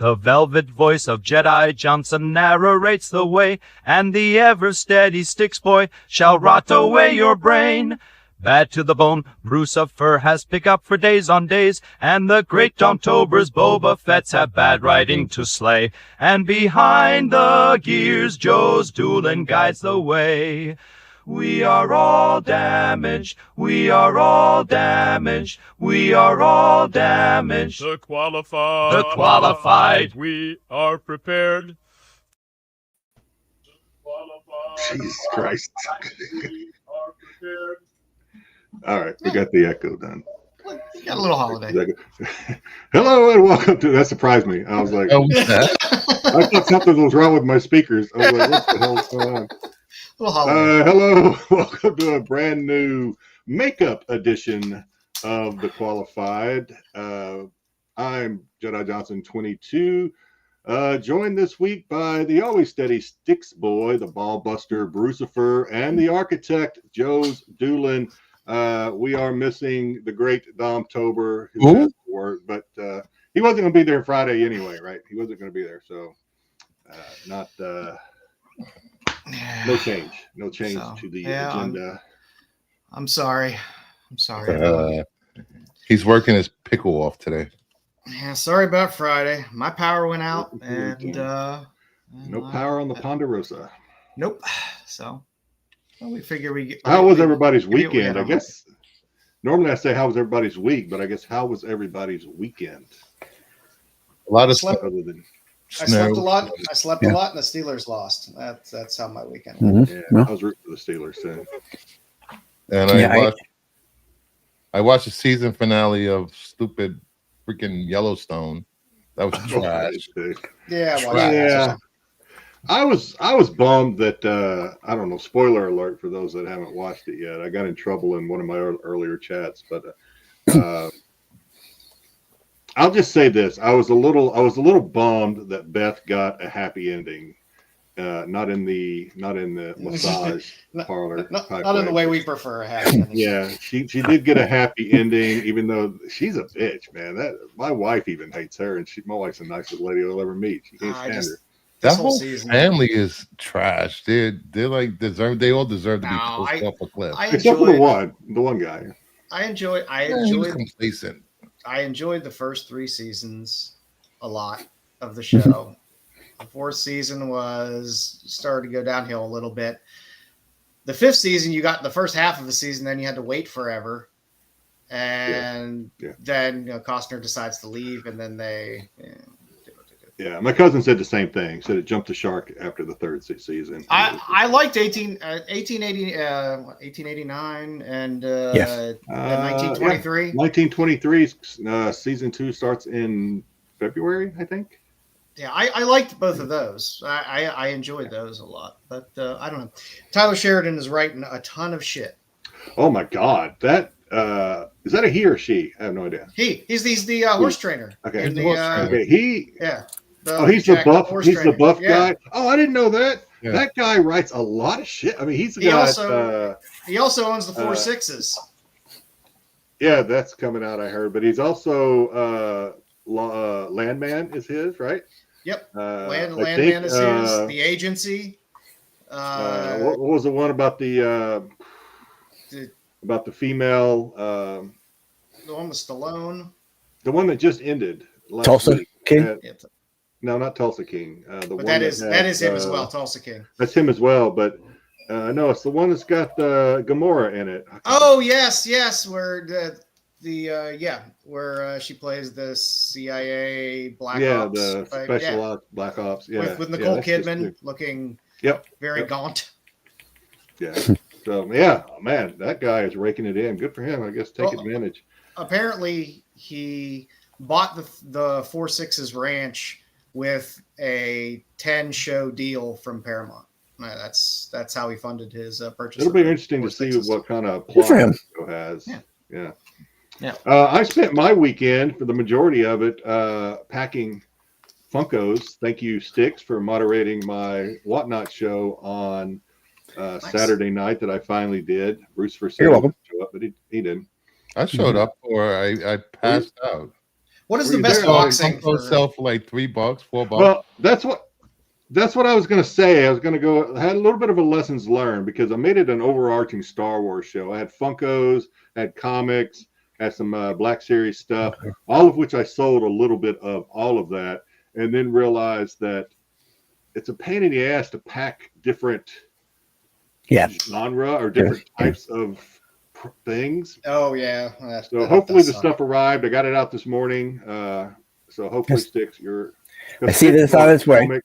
The velvet voice of Jedi Johnson narrates the way, and the ever-steady Styx boy shall rot away your brain. Bad to the bone, Brucifer has pick up for days on days, and the great Domtober's Boba Fett's have bad riding to slay. And behind the gears, Joe's duelin guides the way. We are all damaged, we are all damaged, we are all damaged. The qualified, we are prepared. Jesus Christ. We are prepared. All right, we got the echo done. You got a little holiday. Hello and welcome to. That surprised me. I was like, I thought something was wrong with my speakers. I was like, what the hell's going on? Hello, welcome to a brand new makeup edition of The Qualified. I'm Jedi Johnson 22, joined this week by the always steady Styx boy, the ball buster Brucifer, and the architect Joe's duelin. We are missing the great Dom Tober, who has to work, but he wasn't going to be there Friday anyway, right? He wasn't going to be there, so no change to the agenda. I'm sorry. He's working his pickle off today. Yeah, sorry about Friday. My power went out, and no power on the Ponderosa. Nope. So we figure we get. How was everybody's weekend? I guess normally I say how was everybody's week, but I guess how was everybody's weekend? A lot of stuff other than. I slept a lot. I slept a lot, and the Steelers lost. That's how my weekend went. Mm-hmm. Yeah, I was rooting for the Steelers too. And I watched the season finale of stupid freaking Yellowstone. That was trash. Yeah. I was bummed that I don't know. Spoiler alert for those that haven't watched it yet. I got in trouble in one of my earlier chats, but. I'll just say this: I was a little bummed that Beth got a happy ending, not in the massage parlor, not in the way we prefer a happy ending. Yeah, she did get a happy ending, even though she's a bitch, man. That my wife even hates her, and my wife's the nicest lady I'll ever meet. She can't stand her. That whole family is trash. They all deserve to be pushed off a cliff, except for the one guy. I enjoyed complacent. I enjoyed the first 3 seasons a lot of the show. The 4th season started to go downhill a little bit. The 5th season, you got the first half of the season, then you had to wait forever. And then Costner decides to leave, and then they... Yeah, my cousin said the same thing. Said it jumped the shark after the 3rd season. I liked 1889 and 1923. 1923 season 2 starts in February, I think. Yeah, I liked both of those. I enjoyed those a lot. But I don't know. Tyler Sheridan is writing a ton of shit. Oh my God, that is that a he or she? I have no idea. He's the horse trainer. Okay, he's the buff. He's the buff guy. Oh, I didn't know that. Yeah. That guy writes a lot of shit. I mean, he also owns the 4 Sixes. Yeah, that's coming out. I heard, but he's also Landman is his, right? Yep. Landman is his. The Agency. What was the one about the female? The one with Stallone. The one that just ended. Tulsa King. No, not Tulsa King. That is him as well. Tulsa King. That's him as well, but no, it's the one that's got Gamora in it. Oh yes, where where she plays the CIA Black Ops. The special ops, Black Ops. Yeah, with Nicole Kidman looking very gaunt. Yeah. So man, that guy is raking it in. Good for him. I guess take advantage. Apparently, he bought the 4 Sixes ranch with a 10-show deal from Paramount. That's how he funded his purchase. It'll be interesting to see what kind of plot the show has. Yeah. I spent my weekend for the majority of it packing Funkos. Thank you, Styx, for moderating my Whatnot show on Saturday night that I finally did. Bruce for You're welcome. Show up, but he didn't. I showed up, or I passed out. What is the best boxing for sell for like $3, $4? Well, that's what I was going to say. I was going to go. I had a little bit of a lessons learned because I made it an overarching Star Wars show. I had Funkos, had comics, had some Black Series stuff, all of which I sold a little bit of all of that, and then realized that it's a pain in the ass to pack different genre or different types of things. Oh yeah. So hopefully the stuff arrived. I got it out this morning. So hopefully Styx, I see this on its way.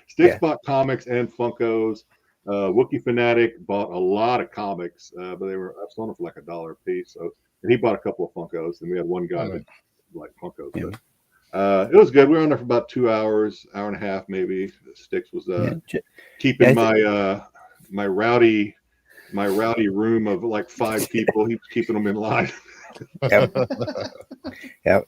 Styx bought comics and Funkos. Wookiee Fanatic bought a lot of comics, but I sold them for like $1 a piece. So, and he bought a couple of Funkos, and we had one guy that liked Funkos. Yeah. But, it was good. We were on there for about 2 hours, hour and a half maybe. Styx was keeping my rowdy room of like 5 people. He was keeping them in line. Yep.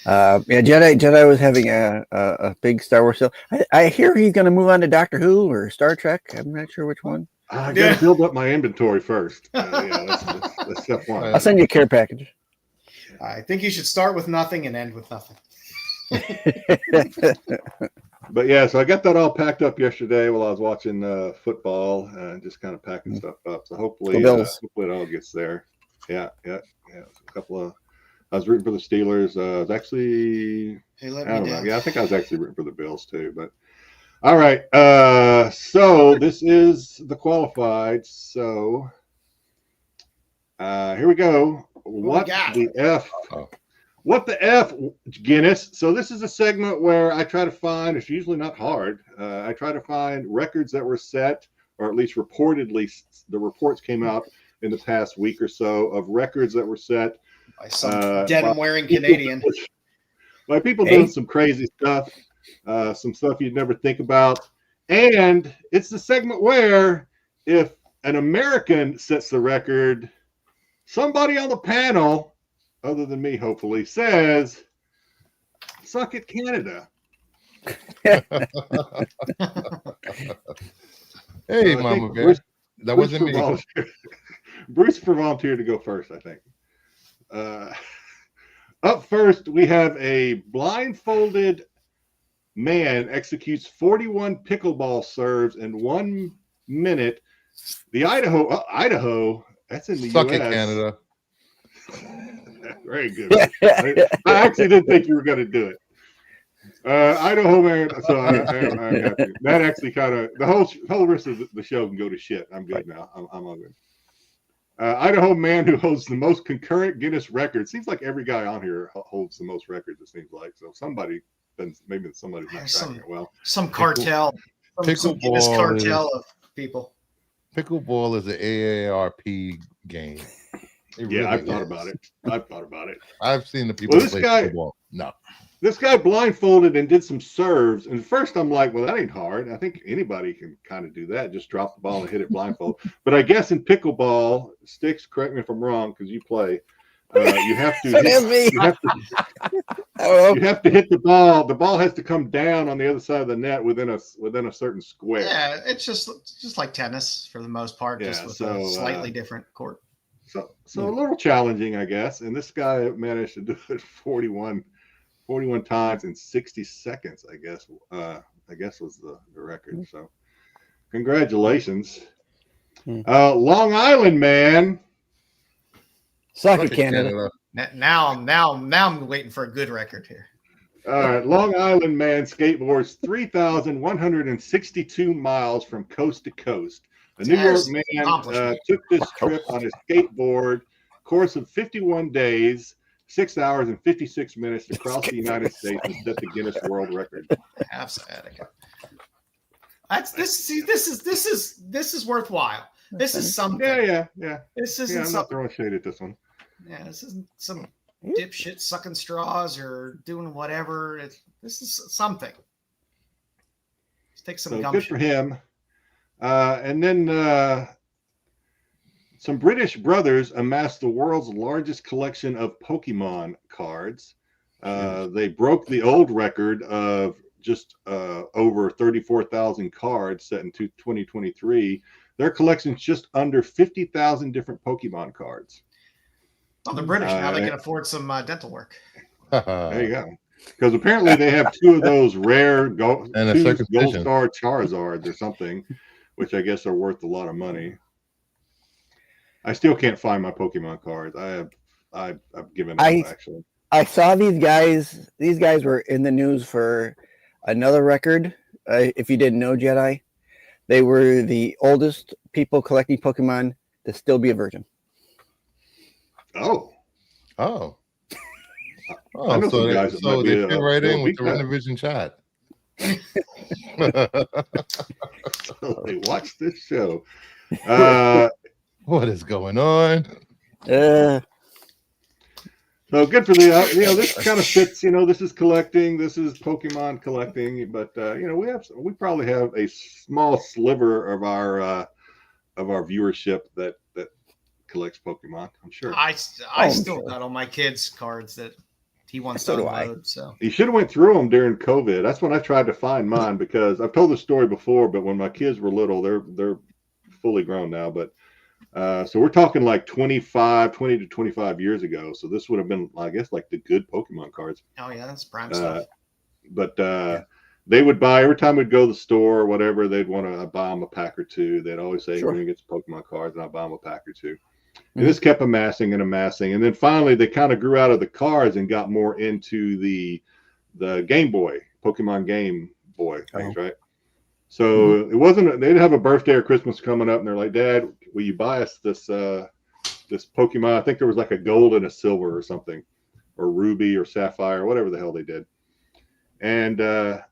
Jedi was having a big Star Wars sale. I hear he's going to move on to Doctor Who or Star Trek. I'm not sure which one. I got to build up my inventory first. That's step one. I'll send you a care package. I think you should start with nothing and end with nothing. But yeah, so I got that all packed up yesterday while I was watching football and just kind of packing stuff up. So hopefully it all gets there. Yeah. A couple of. I was rooting for the Steelers. I was actually, I don't know. Yeah, I think I was actually rooting for the Bills too. But all right. So this is the qualified. So here we go. What the F? What the F, Guinness? So this is a segment where I try to find. It's usually not hard. I try to find records that were set, or at least reportedly, the reports came out in the past week or so of records that were set. By some denim-wearing Canadian. By people doing some crazy stuff, some stuff you'd never think about. And it's the segment where if an American sets the record, somebody on the panel, other than me, hopefully, says, "Suck it, Canada." Hey, Mama Bear. That wasn't me. Bruce volunteered to go first, I think. Up first, we have a blindfolded man executes 41 pickleball serves in 1 minute. The Idaho, that's in the Suck US. it, Canada. Very good. I actually didn't think you were going to do it. Idaho man. So that actually kind of the whole rest of the show can go to shit. I'm good now. I'm all good. Idaho man who holds the most concurrent Guinness record. Seems like every guy on here holds the most records. It seems like so. Maybe somebody's not tracking it well. Some cartel. Some Guinness cartel of people. Pickleball is an AARP game. I've thought about it. I've seen the people play pickleball. No. This guy blindfolded and did some serves. And first I'm like, well, that ain't hard. I think anybody can kind of do that. Just drop the ball and hit it blindfold. But I guess in pickleball, Styx, correct me if I'm wrong, because you play, you have to hit the ball. The ball has to come down on the other side of the net within a certain square. Yeah, it's just like tennis for the most part, just with a slightly different court. So a little challenging, I guess. And this guy managed to do it 41 times in 60 seconds, I guess was the record. So congratulations. Long Island man. Suck it, Canada. Now I'm waiting for a good record here. All right. Long Island man skateboards 3,162 miles from coast to coast. A New York man took this trip on his skateboard, course of 51 days, 6 hours and 56 minutes to cross the United States and set the Guinness World Record. Have sciatica. This is worthwhile. This is something. Yeah. This isn't I'm not throwing shade at this one. Yeah, this isn't some dipshit sucking straws or doing whatever. This is something. Let's take some gumption. Good for him. And then some British brothers amassed the world's largest collection of Pokemon cards. They broke the old record of just over 34,000 cards set in 2023. Their collection's just under 50,000 different Pokemon cards. Well, they're British now. They can afford some dental work. There you go. Because apparently they have two of those rare gold star Charizards or something, which I guess are worth a lot of money. I still can't find my Pokemon cards. I've given up actually. I saw these guys. These guys were in the news for another record. If you didn't know, Jedi, they were the oldest people collecting Pokemon to still be a virgin. Oh. So they fit right in with the Rennavision chat. So they watch this show. What is going on? So good for the this kind of fits. This is collecting. This is Pokemon collecting. But we probably have a small sliver of our viewership that collects Pokemon. I'm sure. I still got all my kids' cards that he wants to upload. So you should have went through them during COVID. That's when I tried to find mine, because I've told the story before. But when my kids were little, they're fully grown now. But so we're talking like 20 to 25 years ago. So this would have been, I guess, like the good Pokemon cards. Oh yeah, that's prime stuff. But they would buy, every time we'd go to the store or whatever, they'd want to buy them a pack or two. They'd always say, "We're gonna get some Pokemon cards," and I'd buy them a pack or two. And this kept amassing and amassing. And then finally they kind of grew out of the cards and got more into the Game Boy, Pokemon Game Boy things, right? So it wasn't, they didn't have a birthday or Christmas coming up, and they're like, "Dad, will you buy us this Pokemon?" I think there was like a gold and a silver or something, or ruby or sapphire, or whatever the hell they did. And yeah,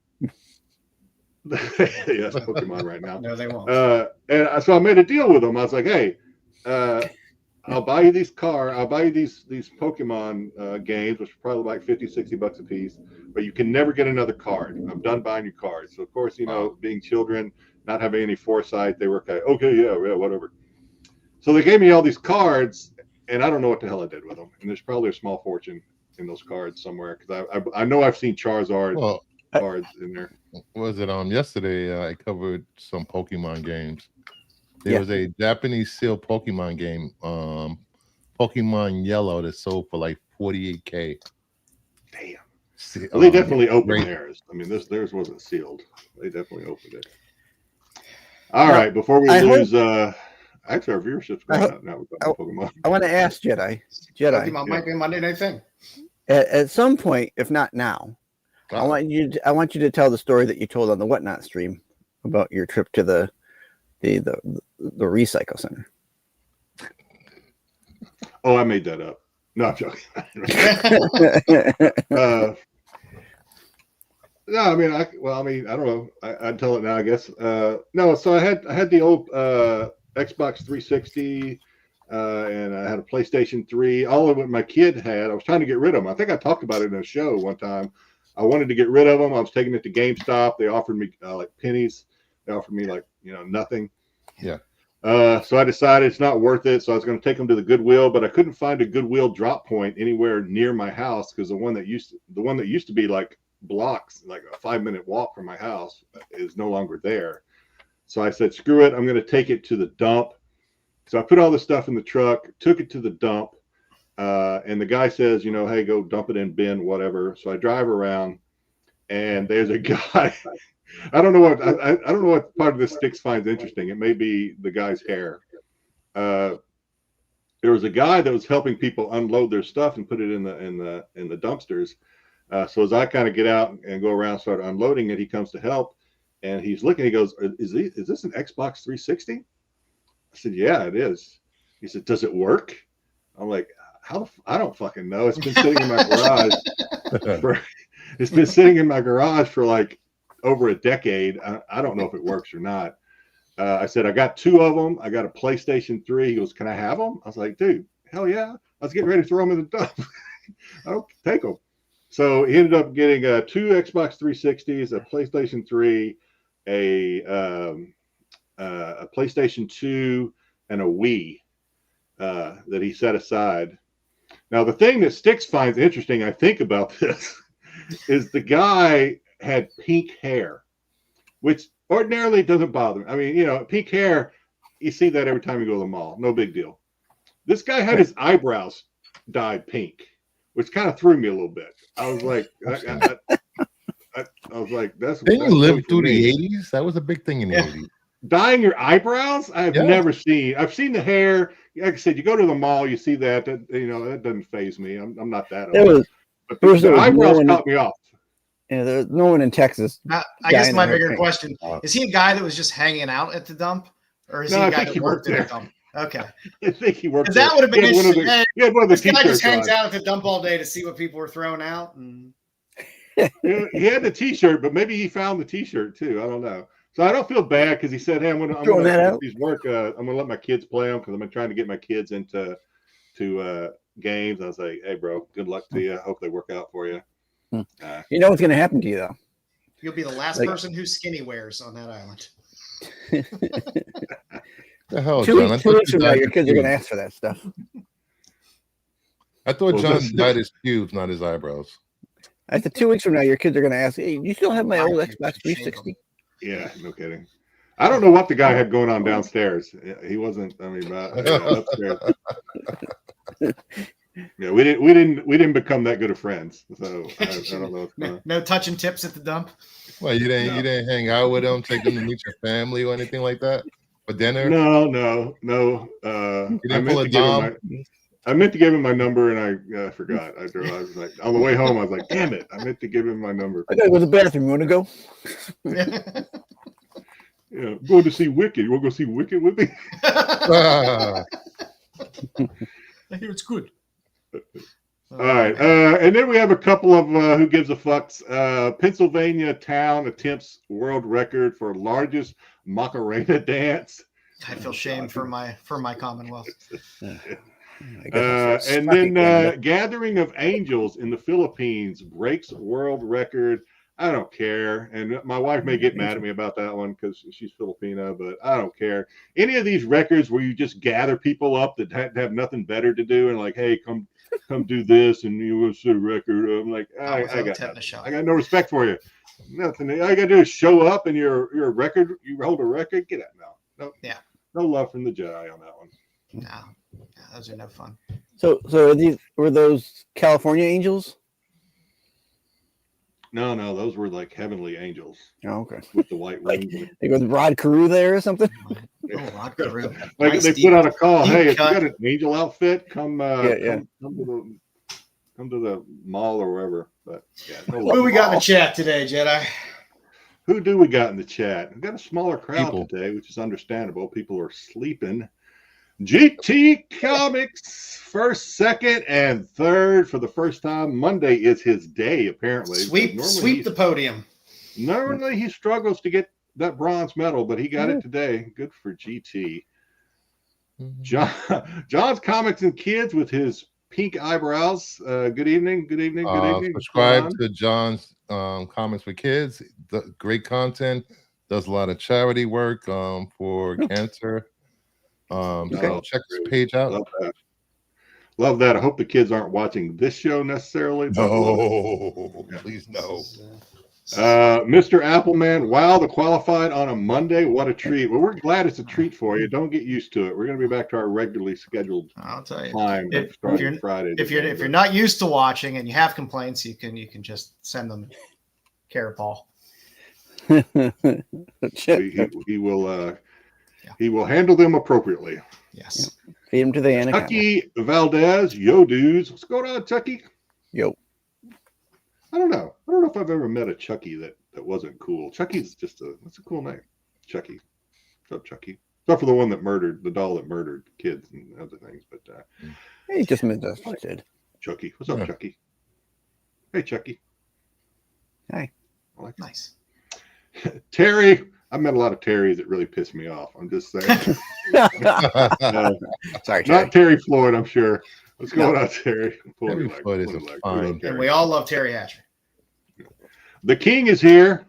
it's Pokemon right now. No, they won't. And so I made a deal with them. I was like, "Hey, I'll buy you these Pokemon games, which are probably like $50-$60 a piece, but you can never get another card. I'm done buying you cards." So of course, being children, not having any foresight, they were okay, yeah, whatever. So they gave me all these cards, and I don't know what the hell I did with them. And there's probably a small fortune in those cards somewhere, because I know I've seen Charizard cards in there. Was it yesterday? I covered some Pokemon games. There was a Japanese sealed Pokemon game, Pokemon Yellow, that sold for like $48K. Damn. Well, they definitely opened theirs. I mean, theirs wasn't sealed. They definitely opened it. All right, before we lose, actually our viewership's going up now with Pokemon. I want to ask Jedi. Pokemon might be a Monday night thing. At some point, if not now, I want you to tell the story that you told on the Whatnot stream about your trip to the recycle center. Oh, I made that up. No, I'm joking. No, I mean, I don't know. I'd tell it now, I guess. No, so I had the old Xbox 360, and I had a PlayStation 3. All of what my kid had, I was trying to get rid of them. I think I talked about it in a show one time. I wanted to get rid of them. I was taking it to GameStop. They offered me like pennies. They offered me like nothing. Yeah. So I decided it's not worth it. So I was going to take them to the Goodwill, but I couldn't find a Goodwill drop point anywhere near my house, because the one that used to be like blocks, like a 5-minute walk from my house, is no longer there. So I said, screw it, I'm going to take it to the dump. So I put all the stuff in the truck, took it to the dump, and the guy says, hey, go dump it in bin, whatever. So I drive around, and there's a guy. I don't know what part of this Styx finds interesting. It may be the guy's hair. There was a guy that was helping people unload their stuff and put it in the dumpsters. So as I kind of get out and go around, start unloading it, he comes to help, and he's looking. He goes, "Is this an Xbox 360?" I said, "Yeah, it is." He said, "Does it work?" I'm like, "How? I don't fucking know. It's been sitting in my garage for like over a decade. I don't know if it works or not." I said, "I got 2 of them. I got a PlayStation 3. He goes, "Can I have them?" I was like, "Dude, hell yeah." I was getting ready to throw them in the dump. I'll take them. So he ended up getting 2 Xbox 360s, a PlayStation 3, a PlayStation 2, and a Wii that he set aside. Now, the thing that Styx finds interesting, I think, about this is the guy had pink hair, which ordinarily doesn't bother me. I mean, pink hair, you see that every time you go to the mall. No big deal. This guy had his eyebrows dyed pink, which kind of threw me a little bit. I was like, I was like, that's. Didn't you live through the the 80s? That was a big thing in the 80s. Dyeing your eyebrows? I've never seen. I've seen the hair. Like I said, you go to the mall, you see that. That doesn't faze me. I'm not that old. But the eyebrows caught me off. Yeah, there's no one in Texas. Now, I guess my bigger question is: he a guy that was just hanging out at the dump, or is he a guy that worked at the dump? Okay, I think he worked. Because that would have been interesting. This guy just hangs out at the dump all day to see what people are throwing out. And... he had the T-shirt, but maybe he found the T-shirt too. I don't know. So I don't feel bad because he said, "Hey, I'm gonna work. I'm gonna let my kids play them because I'm trying to get my kids into games." I was like, "Hey, bro, good luck to you. I hope they work out for you." You know what's gonna happen to you though? You'll be the last person who skinny wears on that island. The hell, 2 weeks from now, your kids are gonna ask for that stuff. I thought John dyed his pubes, not his eyebrows. I said 2 weeks from now, your kids are gonna ask, "Hey, you still have my old Xbox 360?" Yeah, no kidding. I don't know what the guy had going on downstairs. He wasn't. I mean, upstairs. Yeah, we didn't become that good of friends. So I don't know. No touching tips at the dump. Well, you didn't hang out with them, take them to meet your family or anything like that for dinner. No. You didn't pull a Dom? I meant to give him my number and I forgot. I was like on the way home. I was like, damn it! I meant to give him my number. I gotta go to the bathroom. You want to go? Yeah, I'm going to see Wicked. You want to go see Wicked with me? I hear it's good. All right, and then we have a couple of who gives a fucks. Pennsylvania town attempts world record for largest Macarena dance. I feel shame for my Commonwealth. And then gathering of angels in the Philippines breaks world record. I don't care, and my wife may get mad at me about that one because she's Filipina, but I don't care. Any of these records where you just gather people up that have nothing better to do and like, hey, come do this, and you will set a record. I'm like, I got no respect for you. Nothing. All you gotta do is show up, and you're a record. You hold a record. Get out now. No love from the Jedi on that one. No, those are no fun. So were those California angels? No, those were like heavenly angels. Oh, okay. With the white wings. They go with Rod Carew there or something. Rod Carew. Like they put out a call. Hey, if you got an angel outfit, come to the mall or wherever. But who we got in the chat today, Jedi? Who do we got in the chat? We've got a smaller crowd today, which is understandable. People are sleeping. GT Comics, first, second, and third for the first time. Monday is his day, apparently. Sweep the podium. Normally he struggles to get that bronze medal, but he got it today. Good for GT. John's Comics and Kids with his pink eyebrows. Good evening. Subscribe to John's Comics for Kids. Great content. Does a lot of charity work for cancer. So check this page out. Love that. I hope the kids aren't watching this show necessarily. No, please no. Mr. Appleman, wow, the qualified on a Monday. What a treat. Well, we're glad it's a treat for you. Don't get used to it. We're going to be back to our regularly scheduled I'll tell you. time. If you're not used to watching and you have complaints, you can just send them care Paul. He will handle them appropriately. Yes. Feed him to the anaconda. Chucky Valdez, yo dudes. What's going on, Chucky? Yo. I don't know if I've ever met a Chucky that wasn't cool. Chucky's that's a cool name. Chucky. What's up, Chucky? Except for the one that murdered the doll that murdered kids and other things. But he just misunderstood. Chucky. What's up, Chucky? Hey, Chucky. Hi. Nice. Terry. I've met a lot of Terrys that really piss me off. I'm just saying. Sorry, Terry. Not Terry Floyd, I'm sure. What's going on, Terry? Terry Floyd is fine. And we all love Terry Hatcher. The King is here.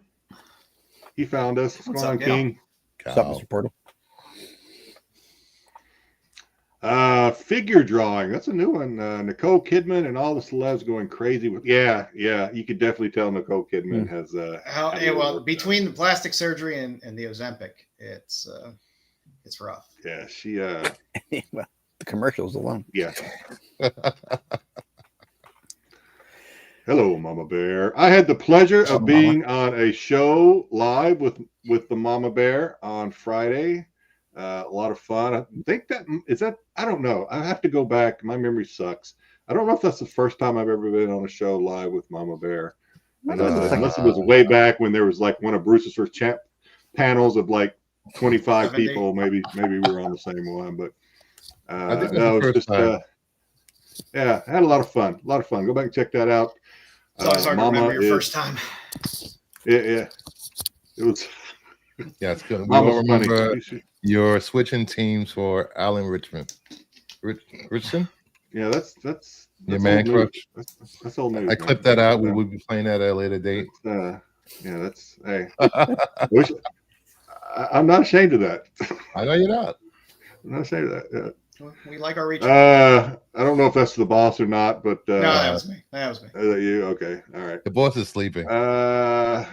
He found us. What's going on, up, King? What's up, Mr. Portal? Figure drawing. That's a new one. Nicole Kidman and all the celebs going crazy with. Yeah. You could definitely tell Nicole Kidman has. Between the plastic surgery and the Ozempic, it's rough. Yeah, she. Well, the commercials alone. Yeah. Hello, Mama Bear. I had the pleasure of being on a show live with the Mama Bear on Friday. A lot of fun. I think I don't know. I have to go back. My memory sucks. I don't know if that's the first time I've ever been on a show live with Mama Bear. Unless it was way back when there was like one of Bruce's first panels of like 25 people. Maybe we were on the same one, but no, it was just yeah, I had a lot of fun. Go back and check that out. It's always hard to remember your first time. Yeah. It was. Yeah, it's good. We all remember your switching teams for Alan Richardson. Yeah, that's your man crush. That's old news. I clipped that out. We will be playing that at a later date. Hey. I'm not ashamed of that. I know you're not. I'm not ashamed of that. Yeah. We like our reach. I don't know if that's the boss or not, but no, that was me. Is that you? Okay, all right. The boss is sleeping. Yeah.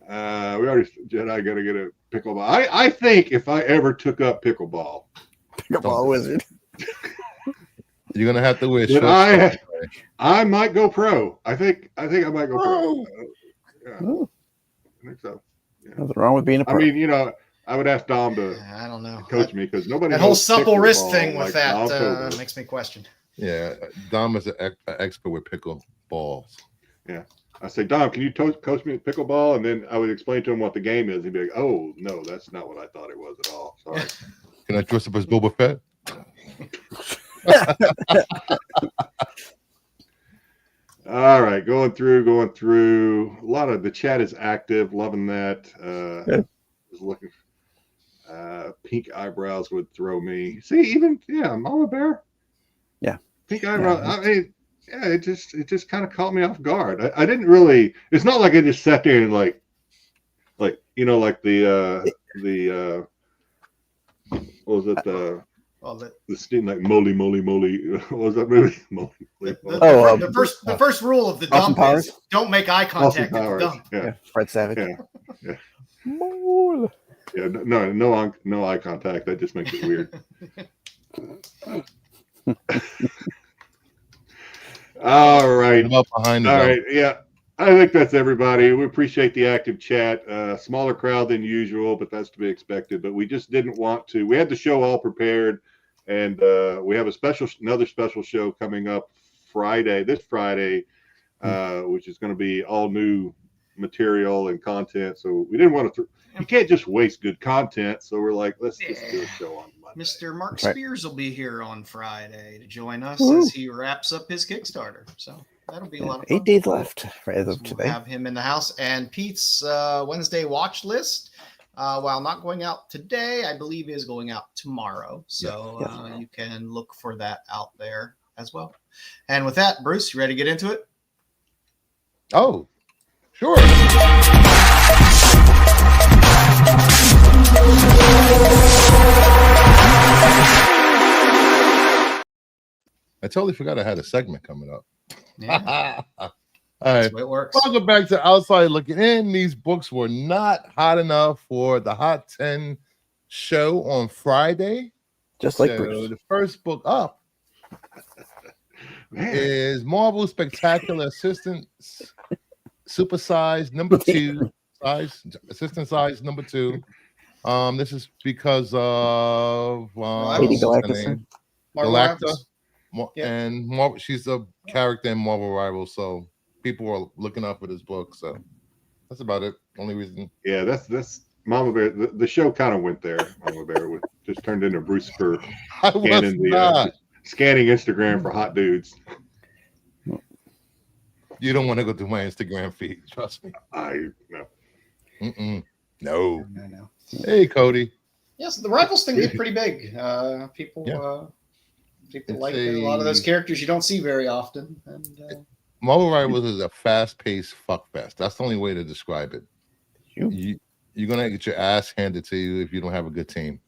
We already Jedi got to get a pickleball. I think if I ever took up pickleball wizard, you're gonna have to wish. I might go pro. I think I might go pro. Yeah. I think so. Yeah. Nothing wrong with being a pro. I mean, I would ask Dom to I don't know. Coach me because nobody. That whole supple wrist thing with that makes me question. Yeah, Dom is an expert with pickle balls. Yeah, I say, Dom, can you coach me at pickleball? And then I would explain to him what the game is. He'd be like, "Oh no, that's not what I thought it was at all." Sorry. Can I dress up as Boba Fett? All right, going through. A lot of the chat is active. Loving that. Was looking. Pink eyebrows would throw me. See, Mama Bear. Yeah, pink eyebrows. Yeah. I mean, yeah, it just kind of caught me off guard. I didn't really. It's not like I just sat there and like the what was it the steam like moly. What was that movie? The first rule of the dump is don't make eye contact at the dump. Yeah, Fred Savage. Yeah. Yeah, no eye contact. That just makes it weird. All right. Yeah. I think that's everybody. We appreciate the active chat. Smaller crowd than usual, but that's to be expected. But we just didn't want to. We had the show all prepared, and we have another special show coming up this Friday, which is going to be all new material and content. So we didn't want to. You can't just waste good content. So we're like, let's just do a show on Monday. Mr. Mark Spears will be here on Friday to join us as he wraps up his Kickstarter. So that'll be a lot of fun. 8 days left as of today. We'll have him in the house. And Pete's Wednesday watch list, while not going out today, I believe is going out tomorrow. So you can look for that out there as well. And with that, Bruce, you ready to get into it? Oh, sure. I totally forgot I had a segment coming up. Yeah. All right. That's the way it works. Welcome back to Outside Looking In. These books were not hot enough for the Hot 10 show on Friday. Just like Bruce. The first book up is Marvel Spectacular Assistance Supersize number 2. Assistant size number 2. This is because of Galacta. And Marvel, she's a character in Marvel Rivals, so people were looking up for this book. So that's about it. Only reason. Yeah, that's Mama Bear. The show kind of went there. Mama Bear just turned into Bruce for scanning Instagram for hot dudes. You don't want to go through my Instagram feed. Trust me. No. Hey, Cody. Yes, the Rivals thing is pretty big. People like a lot of those characters you don't see very often. And Marvel Rivals is a fast-paced fuckfest. That's the only way to describe it. You're gonna get your ass handed to you if you don't have a good team.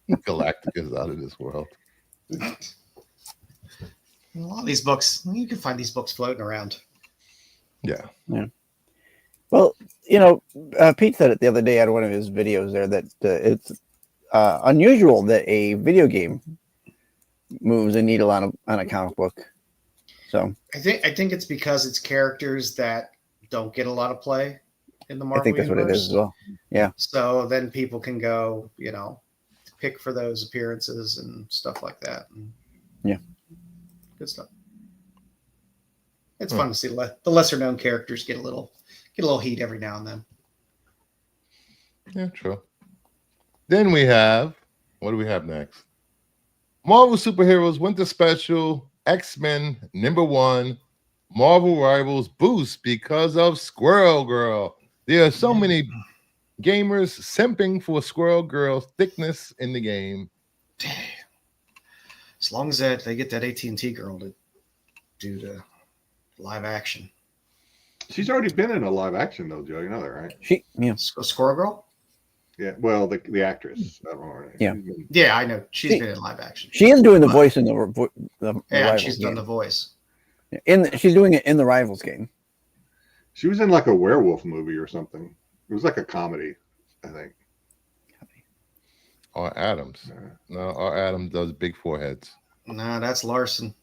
Galactica is out of this world. A lot of these books, you can find these books floating around. Yeah. Well, Pete said it the other day on one of his videos there that it's unusual that a video game moves a needle on a comic book. So I think it's because it's characters that don't get a lot of play in the Marvel I think that's universe. what it is as well. Yeah. So then people can go, pick for those appearances and stuff like that. And yeah. Good stuff. It's fun to see the lesser known characters get a little heat every now and then. Yeah, true. Then we have, what do we have next? Marvel Superheroes Winter Special, X-Men #1, Marvel Rivals boost because of Squirrel Girl. There are so many gamers simping for Squirrel Girl's thickness in the game. Damn. As long as they get that AT&T girl to do the live action. She's already been in a live action though, Joe. You know that, right? Squirrel Girl? Yeah, well, the actress. I don't know her name. Yeah, I know. She's been in live action. She is doing the voice in the she's done the voice. She's doing it in the Rivals game. She was in like a werewolf movie or something. It was like a comedy, I think. R. Adams. No, R. Adams does big foreheads. No, that's Larson.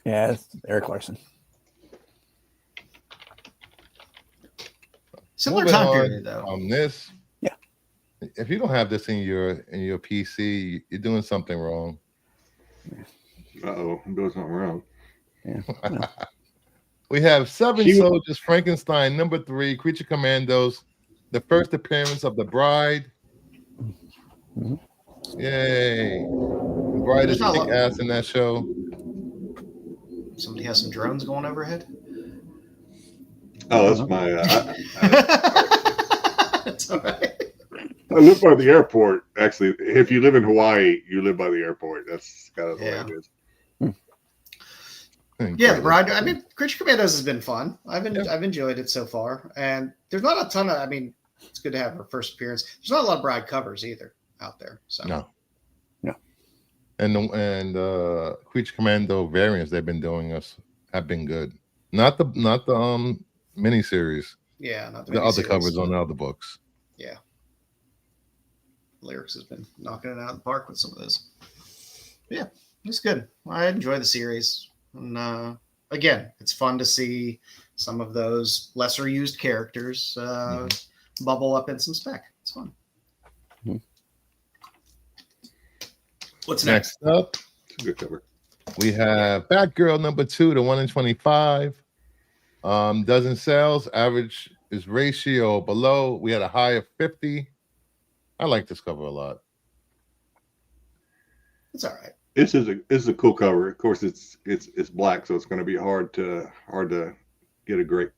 Yeah, that's Eric Larson. Similar time period, though. On this, yeah. If you don't have this in your PC, you're doing something wrong. I'm doing something wrong. Yeah. We have Seven Soldiers, Frankenstein #3, Creature Commandos, the first appearance of the Bride. Mm-hmm. Yay! The Bride is kick ass in that show. Somebody has some drones going overhead. Oh, that's my. That's all right. I live by the airport. Actually, if you live in Hawaii, you live by the airport. That's kind of the way it is. Yeah, the Bride. I mean, Creature Commandos has been fun. I've enjoyed it so far, and there's not a ton of. I mean, it's good to have her first appearance. There's not a lot of Bride covers either out there. So no. And Creature Commando variants they've been doing have been good. Not the miniseries. Yeah, not the other covers on the other books. Yeah, Lyrics has been knocking it out of the park with some of those. Yeah, it's good. I enjoy the series. And again, it's fun to see some of those lesser used characters bubble up in some spec. It's fun. Mm-hmm. What's next? Up, it's a good cover. We have Batgirl #2 to 1 in 25. Dozen sales, average is ratio below. We had a high of 50. I like this cover a lot. It's all right. This is a cool cover. Of course, it's black, so it's going to be hard to get a great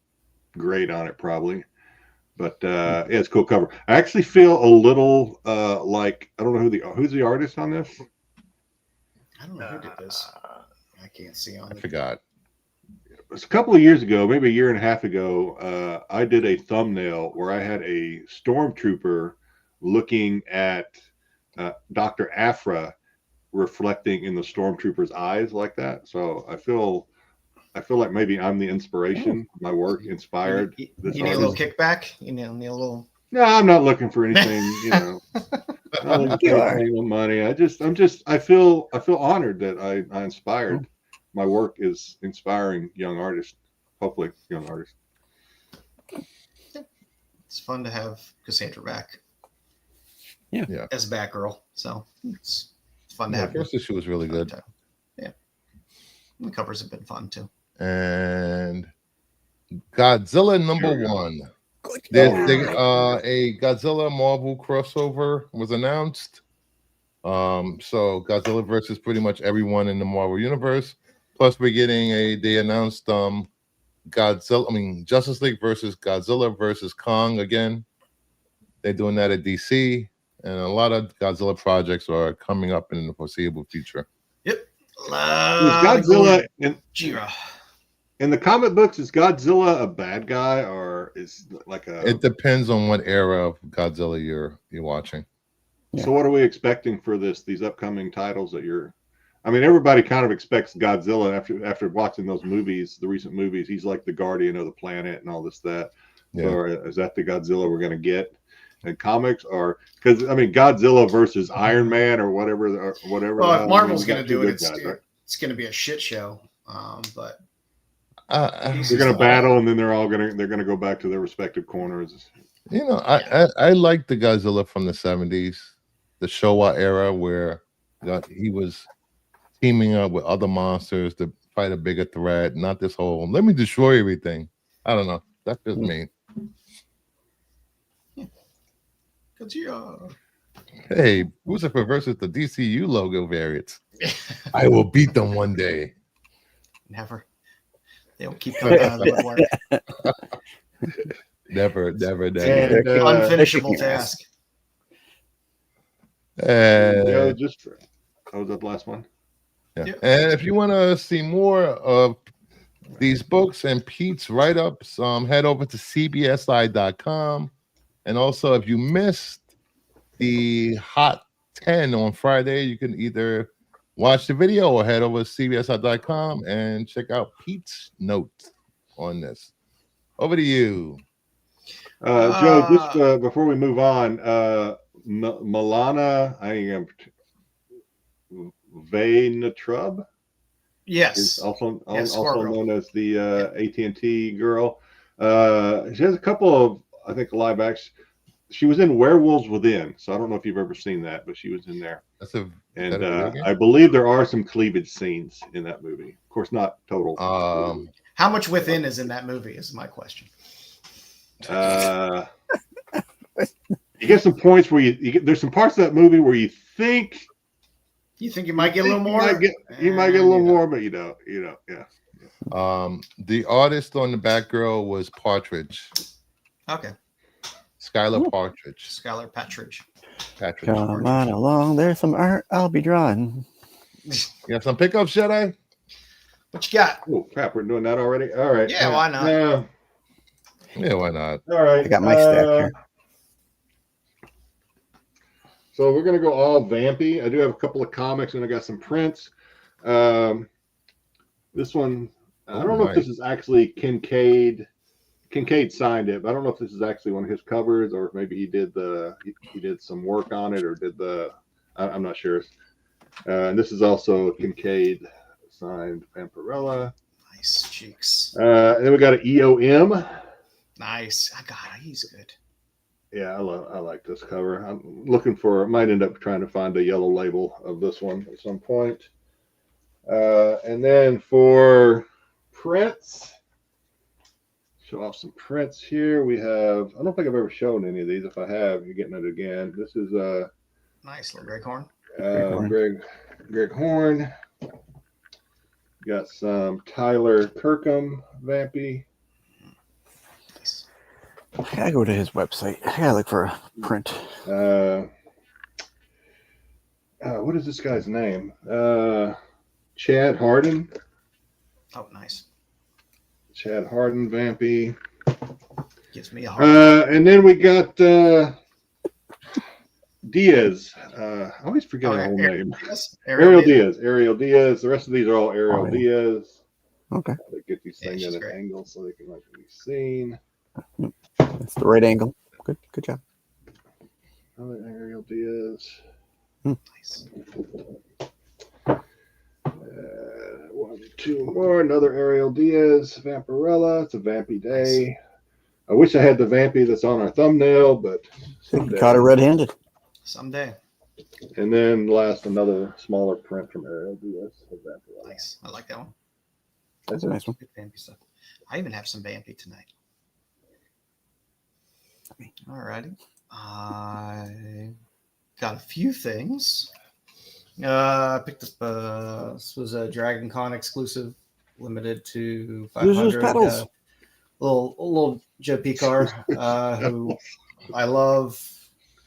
grade on it probably. But yeah, it's a cool cover. I actually feel a little like I don't know who's the artist on this. I don't know who did this. I can't see on it. I forgot. It was a couple of years ago, maybe a year and a half ago. I did a thumbnail where I had a stormtrooper looking at Dr. Aphra reflecting in the stormtrooper's eyes like that. So I feel like maybe I'm the inspiration. My work inspired. You need a little kickback. You need a little. No, I'm not looking for anything. Not looking for any money. I feel honored that I inspired. My work is inspiring young artists. Hopefully, young artists. It's fun to have Cassandra back. Yeah. As Batgirl. So it's fun to have. The first issue was really good. Yeah. And the covers have been fun too. And Godzilla #1. A Godzilla Marvel crossover was announced. So Godzilla versus pretty much everyone in the Marvel universe. Plus, we're getting they announced Justice League versus Godzilla versus Kong again. They're doing that at DC, and a lot of Godzilla projects are coming up in the foreseeable future. Yep. Is Godzilla in the comic books? Is Godzilla a bad guy or is like a? It depends on what era of Godzilla you're watching. So what are we expecting for these upcoming titles that you're? I mean, everybody kind of expects Godzilla after watching those movies, the recent movies. He's like the guardian of the planet and all that. Yeah. Or is that the Godzilla we're going to get? and comics are because I mean Godzilla versus Iron Man or whatever. Well, if Marvel's going to do it, it's going to be a shit show. But they're going to battle, and then they're going to go back to their respective corners. You know, I like the Godzilla from the 70s, the Showa era, where he was teaming up with other monsters to fight a bigger threat. Not this whole let me destroy everything. I don't know. That's just me. Hey, Lucifer versus the DCU logo variants. I will beat them one day. Never. They don't keep coming out of the woodwork. Never. Unfinishable task. Just was that the last one? Yeah. And if you want to see more of these books and Pete's write-ups, head over to CBSI.com. And also, if you missed the Hot 10 on Friday, you can either watch the video or head over to CBSI.com and check out Pete's notes on this. Over to you. Joe, just before we move on, Milana, Vainatrub, yes, also known as the AT&T girl. She has a couple of, I think, live action. She was in Werewolves Within, so I don't know if you've ever seen that, but she was in there. I believe there are some cleavage scenes in that movie. Of course, not total. How much within is in that movie is my question. You get some points where there's some parts of that movie where you think you might get a little more. You might get a little more, but you don't. Yeah. The artist on the Batgirl was Partridge. Okay. Skylar Partridge. Skylar Patridge. Come on along. There's some art I'll be drawing. You got some pickups, Jedi? What you got? Oh, crap. We're doing that already? All right. Yeah, why not? Yeah, why not? All right. I got my stack here. So we're going to go all vampy. I do have a couple of comics and I got some prints. This one, I don't know if this is actually Kincaid. Kincaid signed it, but I don't know if this is actually one of his covers or if maybe he did some work on it or I'm not sure. And this is also Kincaid signed Vampirella. Nice cheeks. And then we got an EOM. Nice. I got it. He's good. Yeah, I like this cover. I'm looking for. I might end up trying to find a yellow label of this one at some point. And then for prints, show off some prints here. We have. I don't think I've ever shown any of these. If I have, you're getting it again. This is nice little Greg Horn. Greg Horn. Got some Tyler Kirkham Vampy. I gotta go to his website. I gotta look for a print. What is this guy's name? Chad Harden. Oh, nice. Chad Harden Vampy. Gives me a heart. And then we got Diaz. I always forget her whole name. Ariel Diaz. Ariel Diaz. The rest of these are all Ariel Diaz. Okay. They get these things at an angle so they can be seen. That's the right angle. Good job. Another Ariel Diaz. Nice. One, two more. Another Ariel Diaz. Vampirella. It's a Vampy day. Nice. I wish I had the Vampy that's on our thumbnail, but someday. Caught her red-handed. Someday. And then last, another smaller print from Ariel Diaz. Nice. I like that one. That's a nice one. Good Vampy stuff. I even have some Vampy tonight. All righty. I got a few things. I picked this. This was a Dragon Con exclusive, limited to 500. Little Joe Picar, who I love,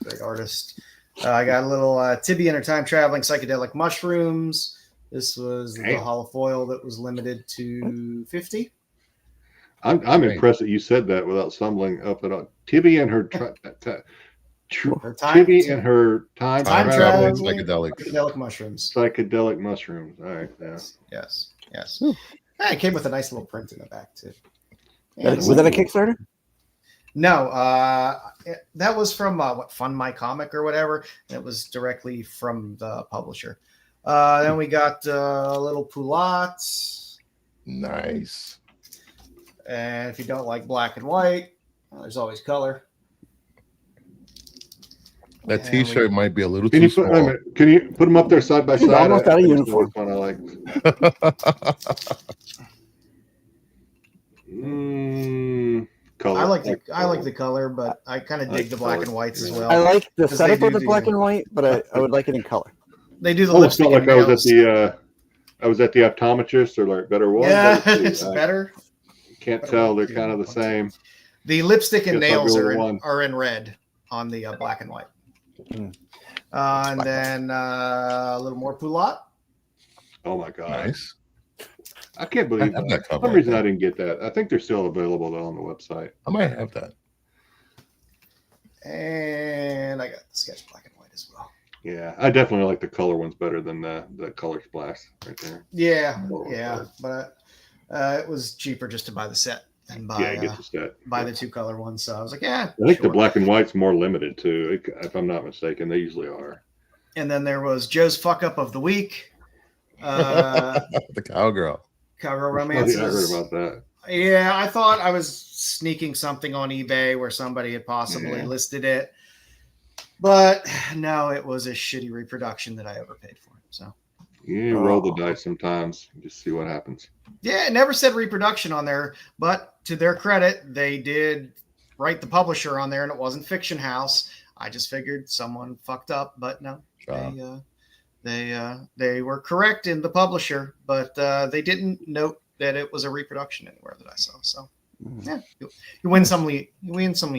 great artist. I got a little Tibian or time traveling psychedelic mushrooms. This was the hollow foil that was limited to 50. I'm impressed that you said that without stumbling up at all. Tibby and her time traveling psychedelic mushrooms. Psychedelic mushrooms. All right. Yeah. Yes. It came with a nice little print in the back too. Was that a Kickstarter? No, that was from Fund My Comic or whatever. It was directly from the publisher. Then we got a little Poulat. Nice. And if you don't like black and white, there's always color. That T-shirt might be a little too small. Can you put them up there side by side? Almost got a uniform. One I like. Color. I like the color, but I kind of dig the black and whites as well. I like the setup of the black and white, but I would like it in color. They do the lipstick. It's not like I was at the optometrist or like better one. Yeah, it's better. Can't tell. They're kind of the same. The lipstick and nails are in red on the black and white. And then a little more Poulat. Oh my god! Nice. I can't believe that. For some reason I didn't get that. I think they're still available though on the website. I might have that. And I got the sketch black and white as well. Yeah, I definitely like the color ones better than the color splash right there. Yeah, but it was cheaper just to buy the set and buy get the set. Buy the 2-color ones. So I was like, yeah. I think the black and white's more limited too, if I'm not mistaken. They usually are. And then there was Joe's fuck up of the week. The Cowgirl Romances. I heard about that. Yeah, I thought I was sneaking something on eBay where somebody had possibly listed it. But no, it was a shitty reproduction that I overpaid for. So you roll the dice sometimes, just see what happens. Yeah, it never said reproduction on there, but to their credit, they did write the publisher on there, and it wasn't Fiction House. I just figured someone fucked up, but no, they were correct in the publisher, but they didn't note that it was a reproduction anywhere that I saw. So yeah, you win some, you lose some.